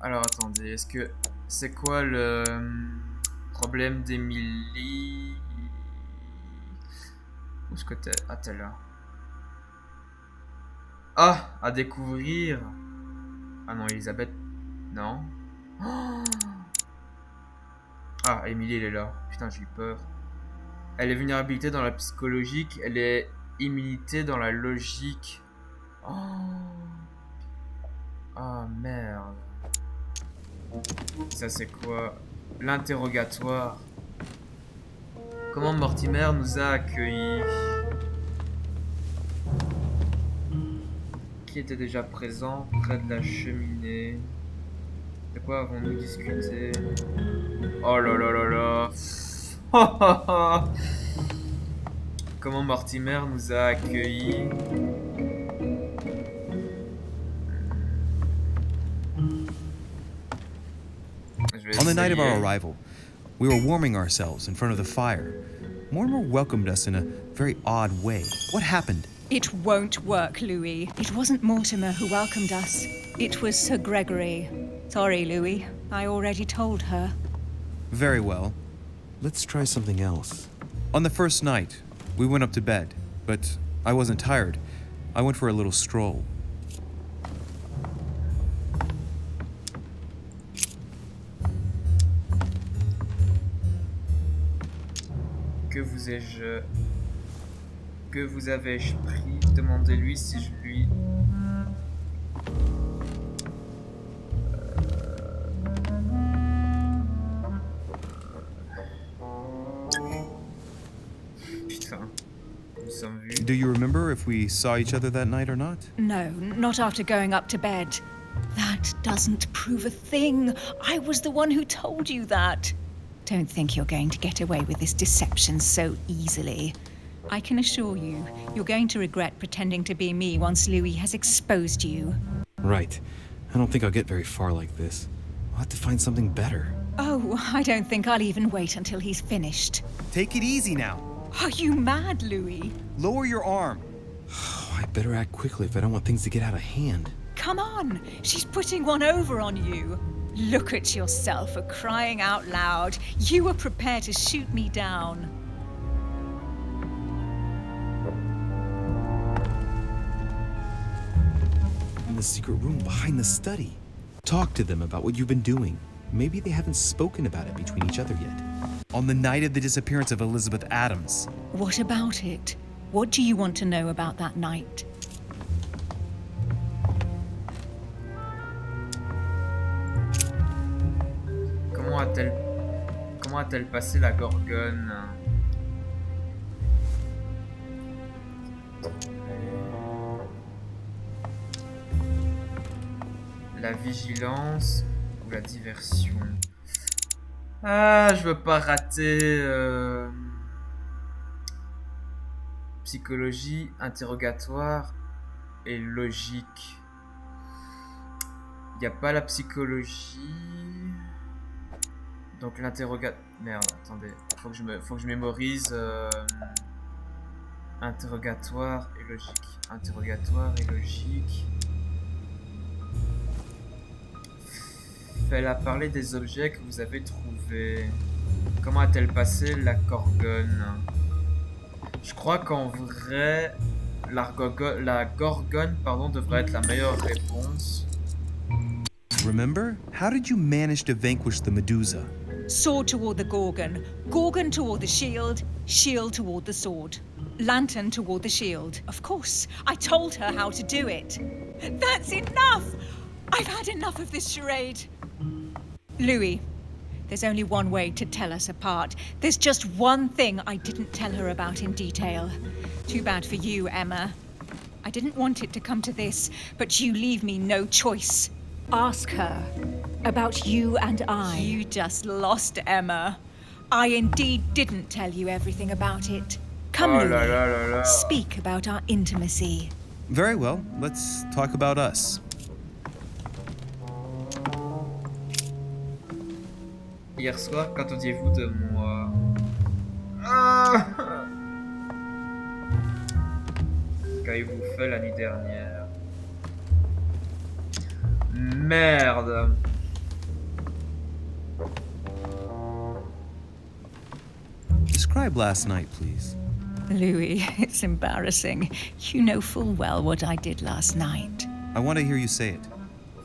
Alors attendez, est-ce que c'est quoi le problème d'Emily? Où est-ce que t'es? Ah, t'es là. Ah, à découvrir. Ah non, Elisabeth, non. Oh, ah, Emily, elle est là. Putain, j'ai eu peur. Elle est vulnérabilité dans la psychologique. Elle est immunité dans la logique. Oh, oh merde. Ça, c'est quoi? L'interrogatoire. Comment Mortimer nous a accueillis? Qui était déjà présent près de la cheminée? De quoi avons-nous discuté? Oh là là là là. Comment Mortimer nous a accueillis? On the night of our arrival, we were warming ourselves in front of the fire. Mortimer welcomed us in a very odd way. What happened? It won't work, Louis. It wasn't Mortimer who welcomed us. It was Sir Gregory. Sorry, Louis. I already told her. Very well. Let's try something else. On the first night, we went up to bed, but I wasn't tired. I went for a little stroll. Que vous avais-je pris? Demandez-lui si je lui... Putain, nous sommes vus. Do you remember if we saw each other that night or not? No, not after going up to bed. That doesn't prove a thing. I was the one who told you that. Don't think you're going to get away with this deception so easily. I can assure you, you're going to regret pretending to be me once Louis has exposed you. Right. I don't think I'll get very far like this. I'll have to find something better. Oh, I don't think I'll even wait until he's finished. Take it easy now. Are you mad, Louis? Lower your arm. I better act quickly if I don't want things to get out of hand. Come on, she's putting one over on you. Look at yourself for crying out loud. You were prepared to shoot me down. the secret room behind the study. Talk to them about what you've been doing. Maybe they haven't spoken about it between each other yet. On the night of the disappearance of Elizabeth Adams. What about it? What do you want to know about that night? Comment a-t-elle passé la Gorgone? La vigilance ou la diversion? Ah, je veux pas rater. Psychologie, interrogatoire et logique. Il n'y a pas la psychologie. Donc l'interrogatoire. Merde, attendez. Faut que je mémorise. Interrogatoire et logique. Interrogatoire et logique. Fais-la parler des objets que vous avez trouvés. Comment a-t-elle passé la Gorgone? Je crois qu'en vrai, la Gorgone, devrait être la meilleure réponse. Remember? How did you manage to vanquish the Medusa? Sword toward the Gorgon, Gorgon toward the shield, shield toward the sword. Lantern toward the shield. Of course, I told her how to do it. That's enough! I've had enough of this charade. Louis, there's only one way to tell us apart. There's just one thing I didn't tell her about in detail. Too bad for you, Emma. I didn't want it to come to this, but you leave me no choice. Ask her about you and I. You just lost, Emma. I indeed didn't tell you everything about it. Come, Louis, speak about our intimacy. Very well, let's talk about us. Hier soir, qu'attendiez-vous de moi? Ah! Qu'avez-vous fait la nuit dernière? Merde! Describe last night, please. Louis, it's embarrassing. You know full well what I did last night. I want to hear you say it.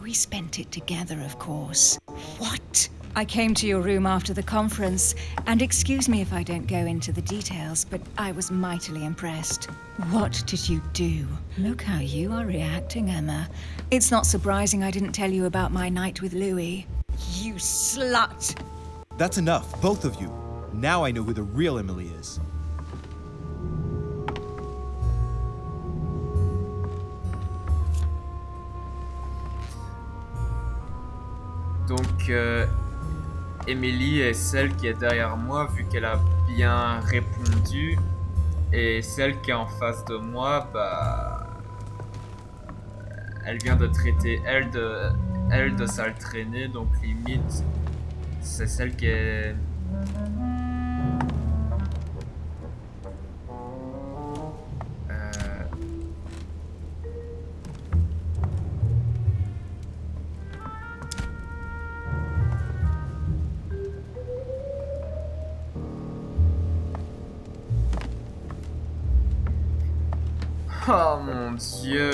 We spent it together, of course. What? I came to your room after the conference, and excuse me if I don't go into the details, but I was mightily impressed. What did you do? Look how you are reacting, Emma. It's not surprising I didn't tell you about my night with Louis. You slut! That's enough, both of you. Now I know who the real Emily is. Donc, Emily est celle qui est derrière moi, vu qu'elle a bien répondu. Et celle qui est en face de moi, bah... elle vient de traiter elle de sale traînée, donc limite, c'est celle qui est... Oh mon Dieu!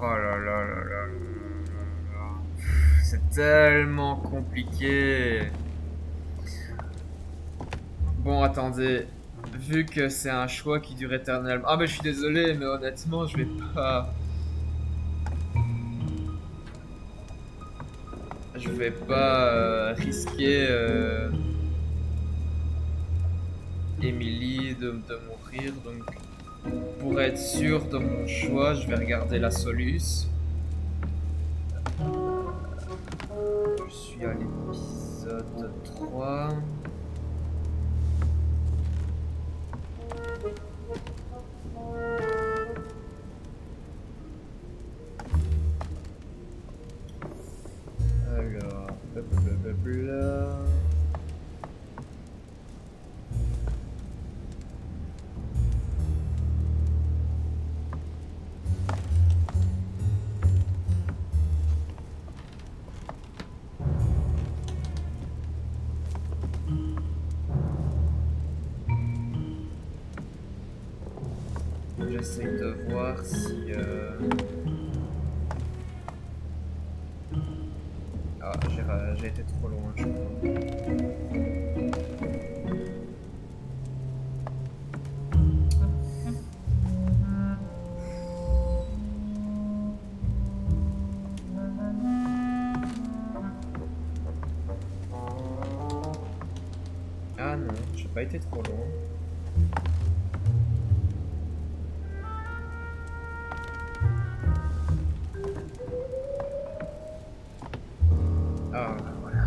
Oh là là là là là là. C'est tellement compliqué. Bon, attendez. Vu que c'est un choix qui dure éternellement... Ah mais je suis désolé, mais honnêtement, je vais pas... Je vais pas risquer Emily de mourir, donc... Pour être sûr de mon choix, je vais regarder la Solus. Je suis à l'épisode 3. Alors, blablabla. J'essaie de voir si... Ah, j'ai été trop loin, je crois. Ah non, j'ai pas été trop loin. Ah, voilà.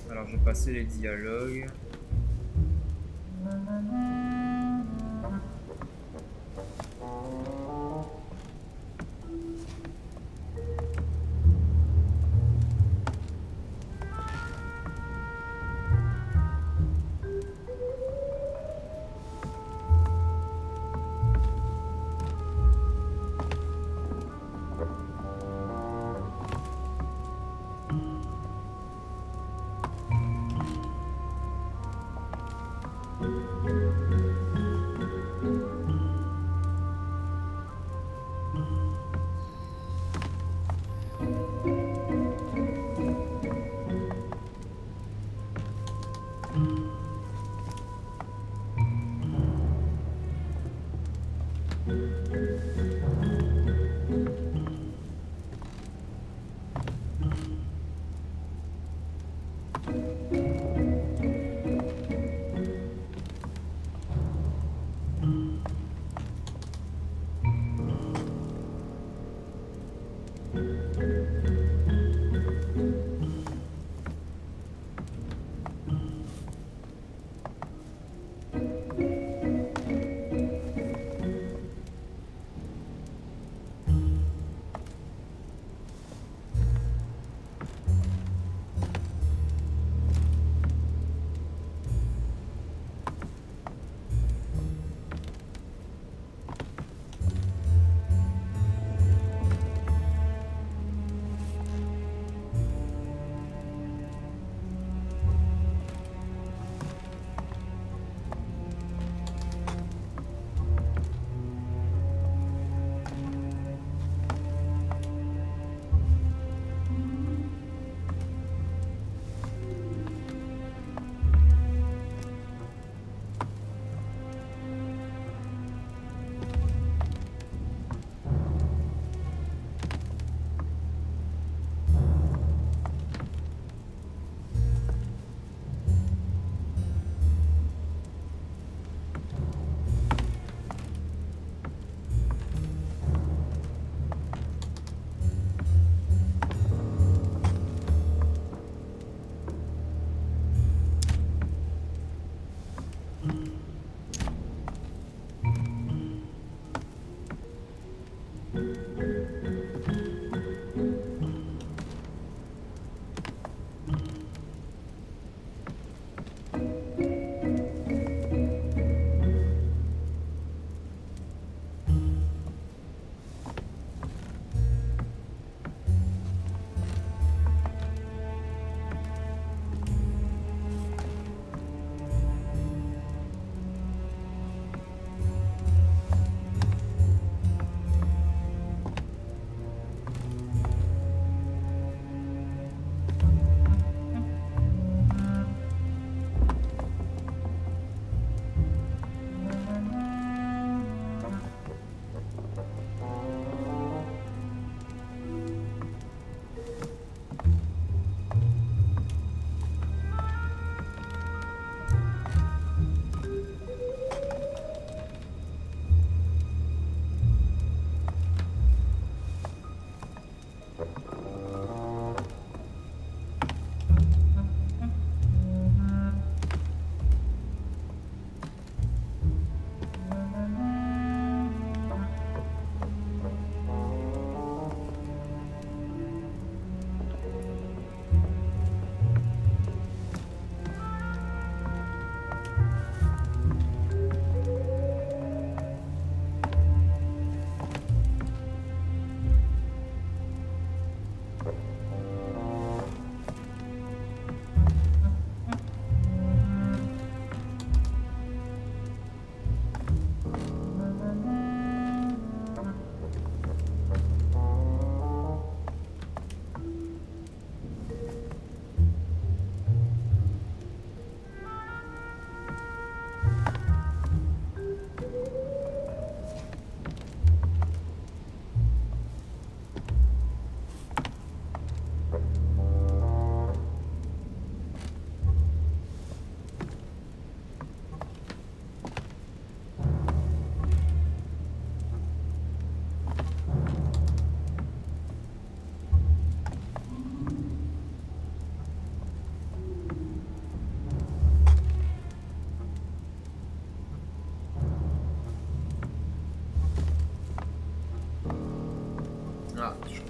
Alors, je vais passer les dialogues.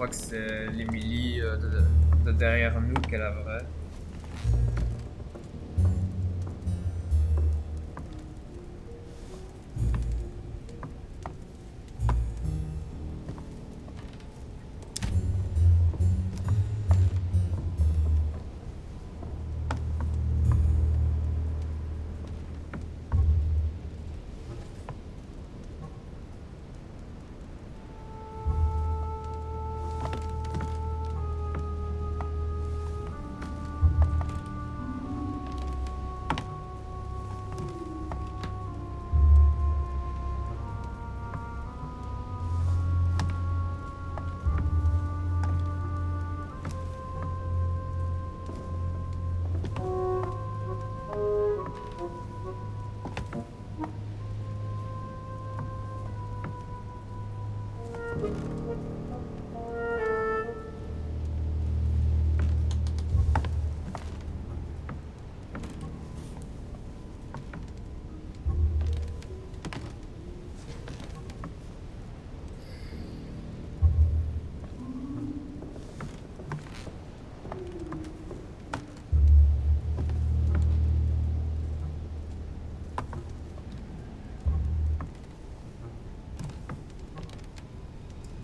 crois que c'est l'Emily de derrière nous qui est la vraie.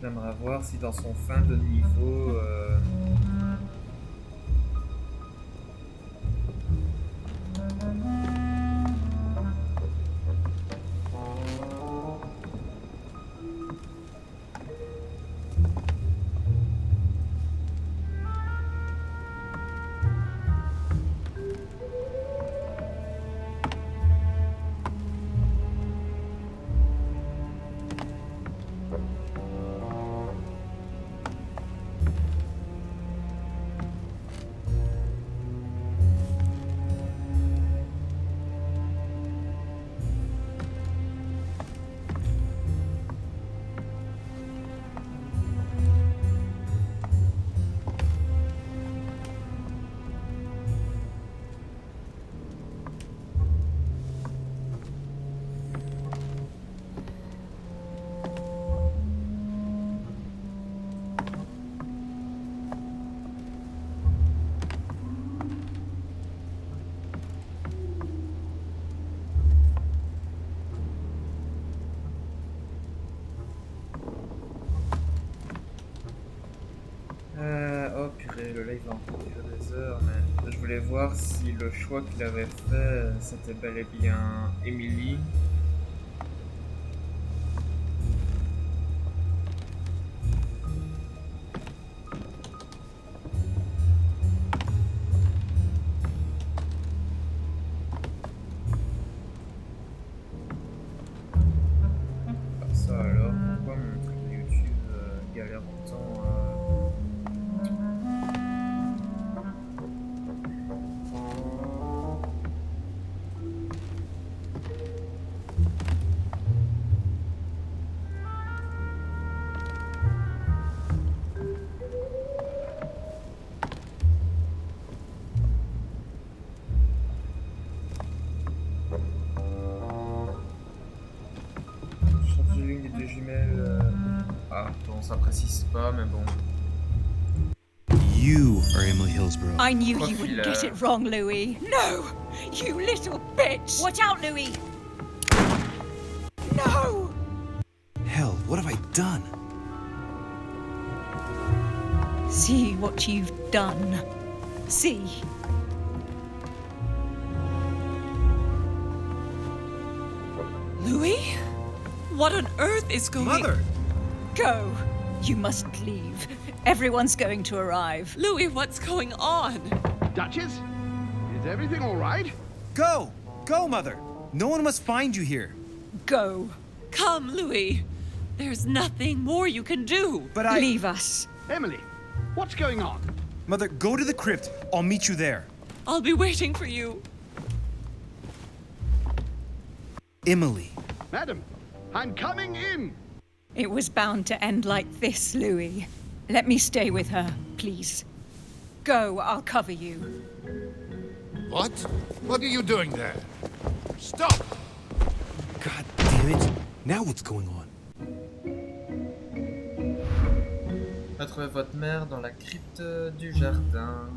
J'aimerais voir si dans son fin de niveau... Oh purée, le live va encore durer des heures, mais je voulais voir si le choix qu'il avait fait, c'était bel et bien Emily. Ça alors, pourquoi mon truc de YouTube galère autant l'une des deux jumelles. Ah, bon, ça précise pas, mais bon. You are Emily Hillsborough. I knew you wouldn't get it wrong, Louis. No! You little bitch! Watch out, Louis! No! Hell, what have I done? See what you've done. See. Louis? What on earth is going... Mother! Go. You mustn't leave. Everyone's going to arrive. Louis, what's going on? Duchess? Is everything all right? Go! Go, Mother! No one must find you here. Go. Come, Louis. There's nothing more you can do. But I... Leave us. Emily, what's going on? Mother, go to the crypt. I'll meet you there. I'll be waiting for you. Emily. Madam, I'm coming in. It was bound to end like this, Louis. Let me stay with her, please. Go, I'll cover you. What? What are you doing there? Stop! God damn it. Now what's going on? Retrouvez votre mère dans la crypte du jardin.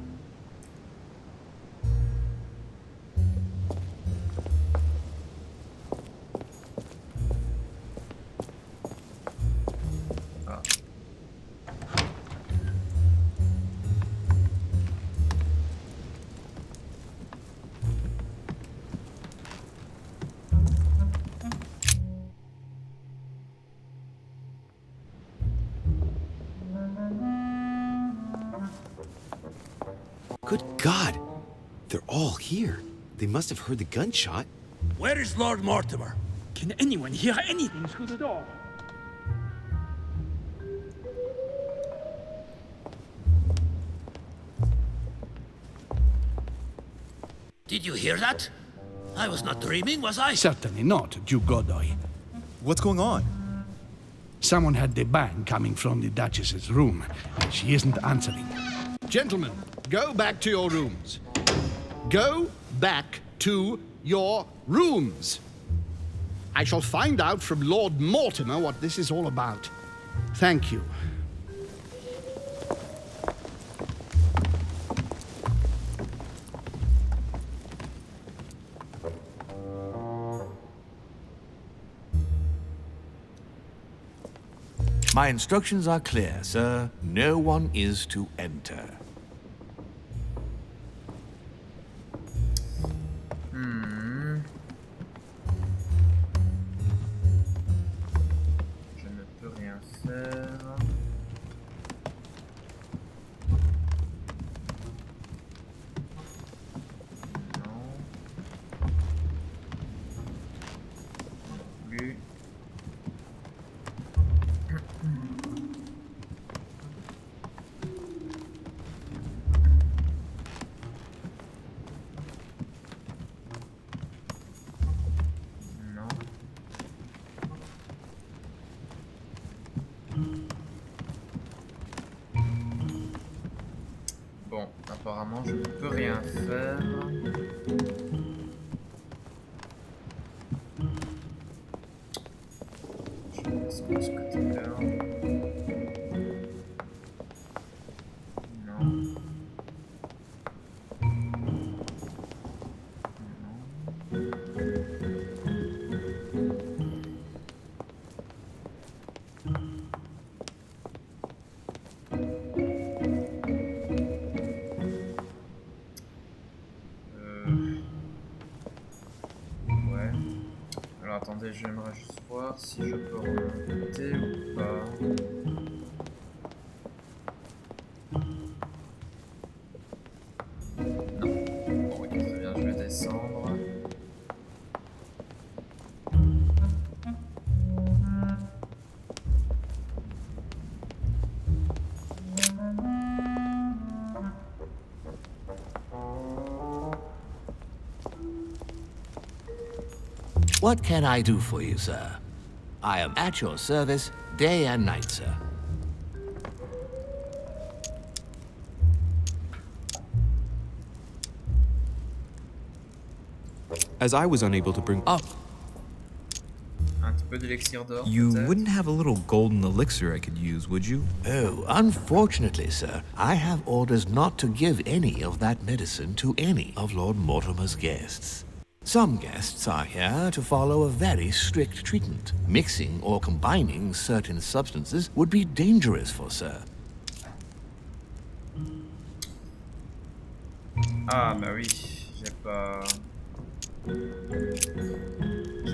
Ah. Good God! They're all here. They must have heard the gunshot. Where is Lord Mortimer? Can anyone hear anything through the door? Did you hear that? I was not dreaming, was I? Certainly not, Duke Godoy. What's going on? Someone had the bang coming from the Duchess's room, and she isn't answering. Gentlemen, go back to your rooms. Go back to your rooms. I shall find out from Lord Mortimer what this is all about. Thank you. My instructions are clear, sir. No one is to enter. Je ne peux rien faire. Non. Non plus. Non. Bon, apparemment je ne peux rien faire. Je vais descendre de ce côté-là. Non. Ouais. Alors attendez, j'aimerais juste voir si je peux remonter ou pas. Non. Bon, ok, très bien, je vais descendre. What can I do for you, sir? I am at your service day and night, sir. As I was unable to bring up, Un petit peu d'élixir d'or. you peut-être. wouldn't have a little golden elixir I could use, would you? Oh, unfortunately, sir, I have orders not to give any of that medicine to any of Lord Mortimer's guests. Some guests are here to follow a very strict treatment. Mixing or combining certain substances would be dangerous for sir. Ah bah oui, j'ai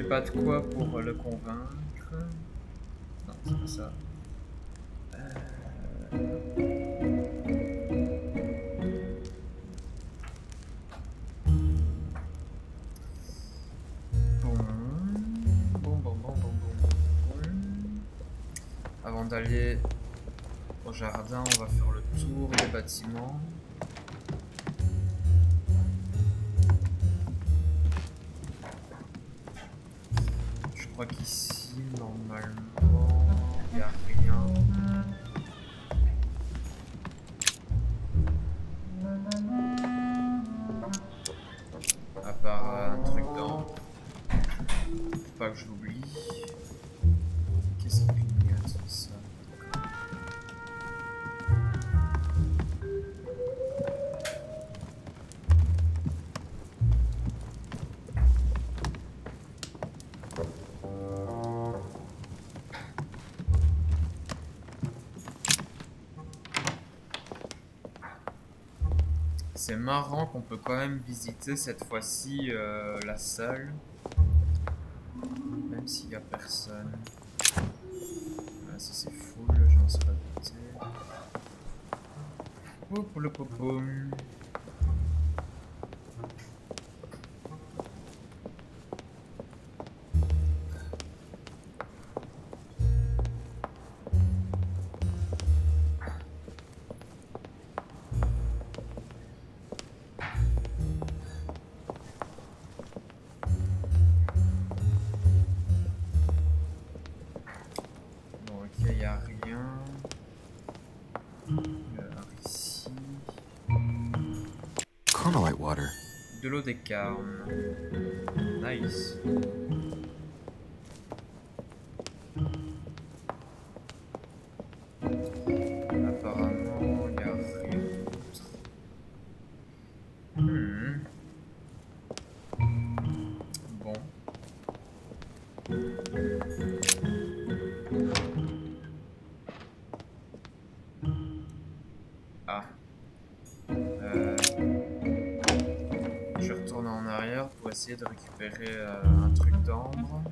pas de quoi pour le convaincre. Non, c'est pas ça. Avant d'aller au jardin, on va faire le tour des bâtiments. Je crois qu'ici, normalement, il n'y a rien. À part un truc d'encre. Faut pas que je l'oublie. Qu'est-ce qu'il clignote ça? C'est marrant qu'on peut quand même visiter cette fois-ci la salle. Même s'il n'y a personne. Voilà, si c'est full, j'en serais douté. Oh, pour le popo. Il n'y a rien. Ici. Carmelite water. De l'eau des carmes. Nice. Apparemment, il n'y a rien d'autre. Bon. Ah. Je retourne en arrière pour essayer de récupérer un truc d'ambre.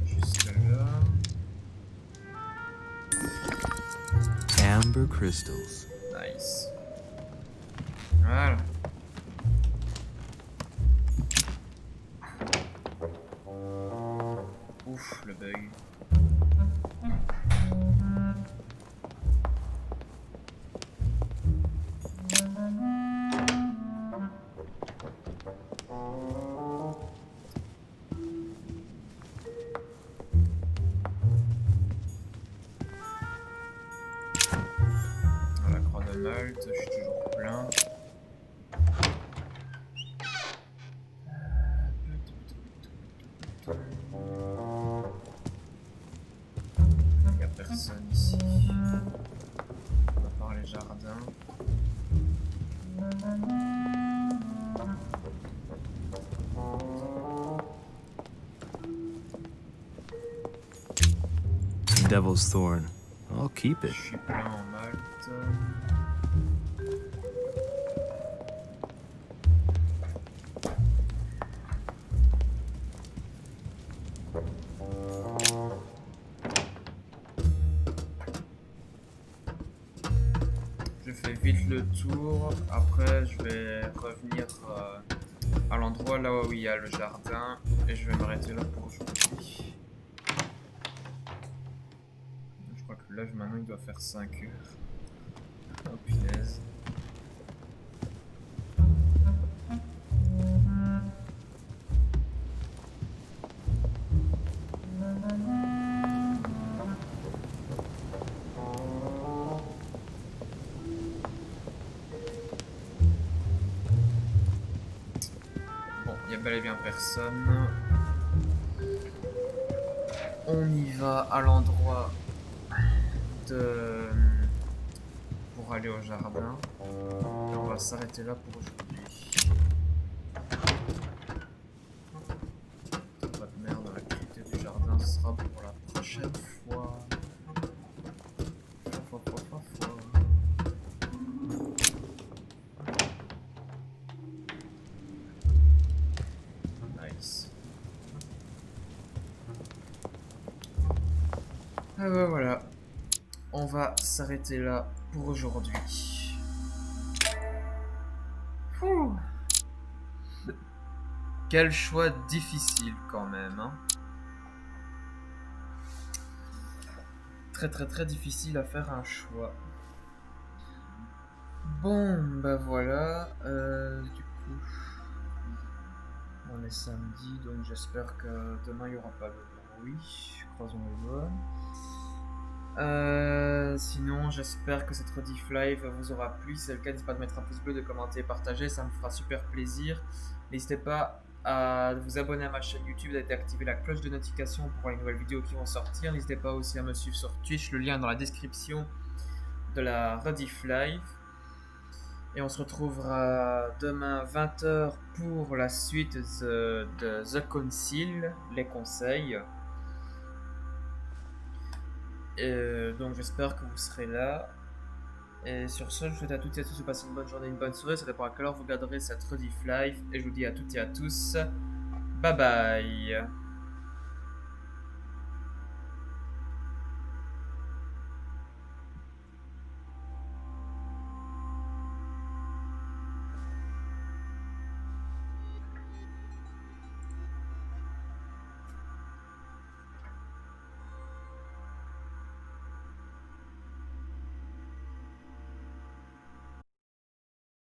Juste là. Amber crystals. Nice. Voilà. Ouf, le bug. La croix de Malte, je suis toujours plein. Il n'y a personne ici. À part les jardins. Devil's Thorn. I'll keep it. Je suis plein en Malte. Je fais vite le tour. Après, je vais revenir à l'endroit là où il y a le jardin. Et je vais m'arrêter là pour aujourd'hui. Je crois que là, maintenant, il doit faire 5 heures. Oh punaise. Bon, il n'y a bel et bien personne. On y va à l'endroit pour aller au jardin. Et on va s'arrêter là pour aujourd'hui. Pas de merde, l'activité du jardin sera pour la prochaine fois. Nice. Ah bah voilà. On va s'arrêter là pour aujourd'hui. Quel choix difficile quand même, hein. Très difficile à faire un choix. Bon, bah voilà. Du coup, on est samedi, donc j'espère que demain il n'y aura pas de bruit. Croisons les doigts. Sinon, j'espère que cette Rediff-Live vous aura plu. Si c'est le cas, n'hésitez pas de mettre un pouce bleu, de commenter, partager, ça me fera super plaisir. N'hésitez pas à vous abonner à ma chaîne YouTube et d'activer la cloche de notification pour les nouvelles vidéos qui vont sortir. N'hésitez pas aussi à me suivre sur Twitch, le lien est dans la description de la Rediff-Live. Et on se retrouvera demain 20h pour la suite de The Council, les conseils. Donc j'espère que vous serez là. Et sur ce, je vous souhaite à toutes et à tous de passer une bonne journée, une bonne soirée. Ça dépend à quelle heure vous regarderez cette Rediff-Live. Et je vous dis à toutes et à tous, bye bye.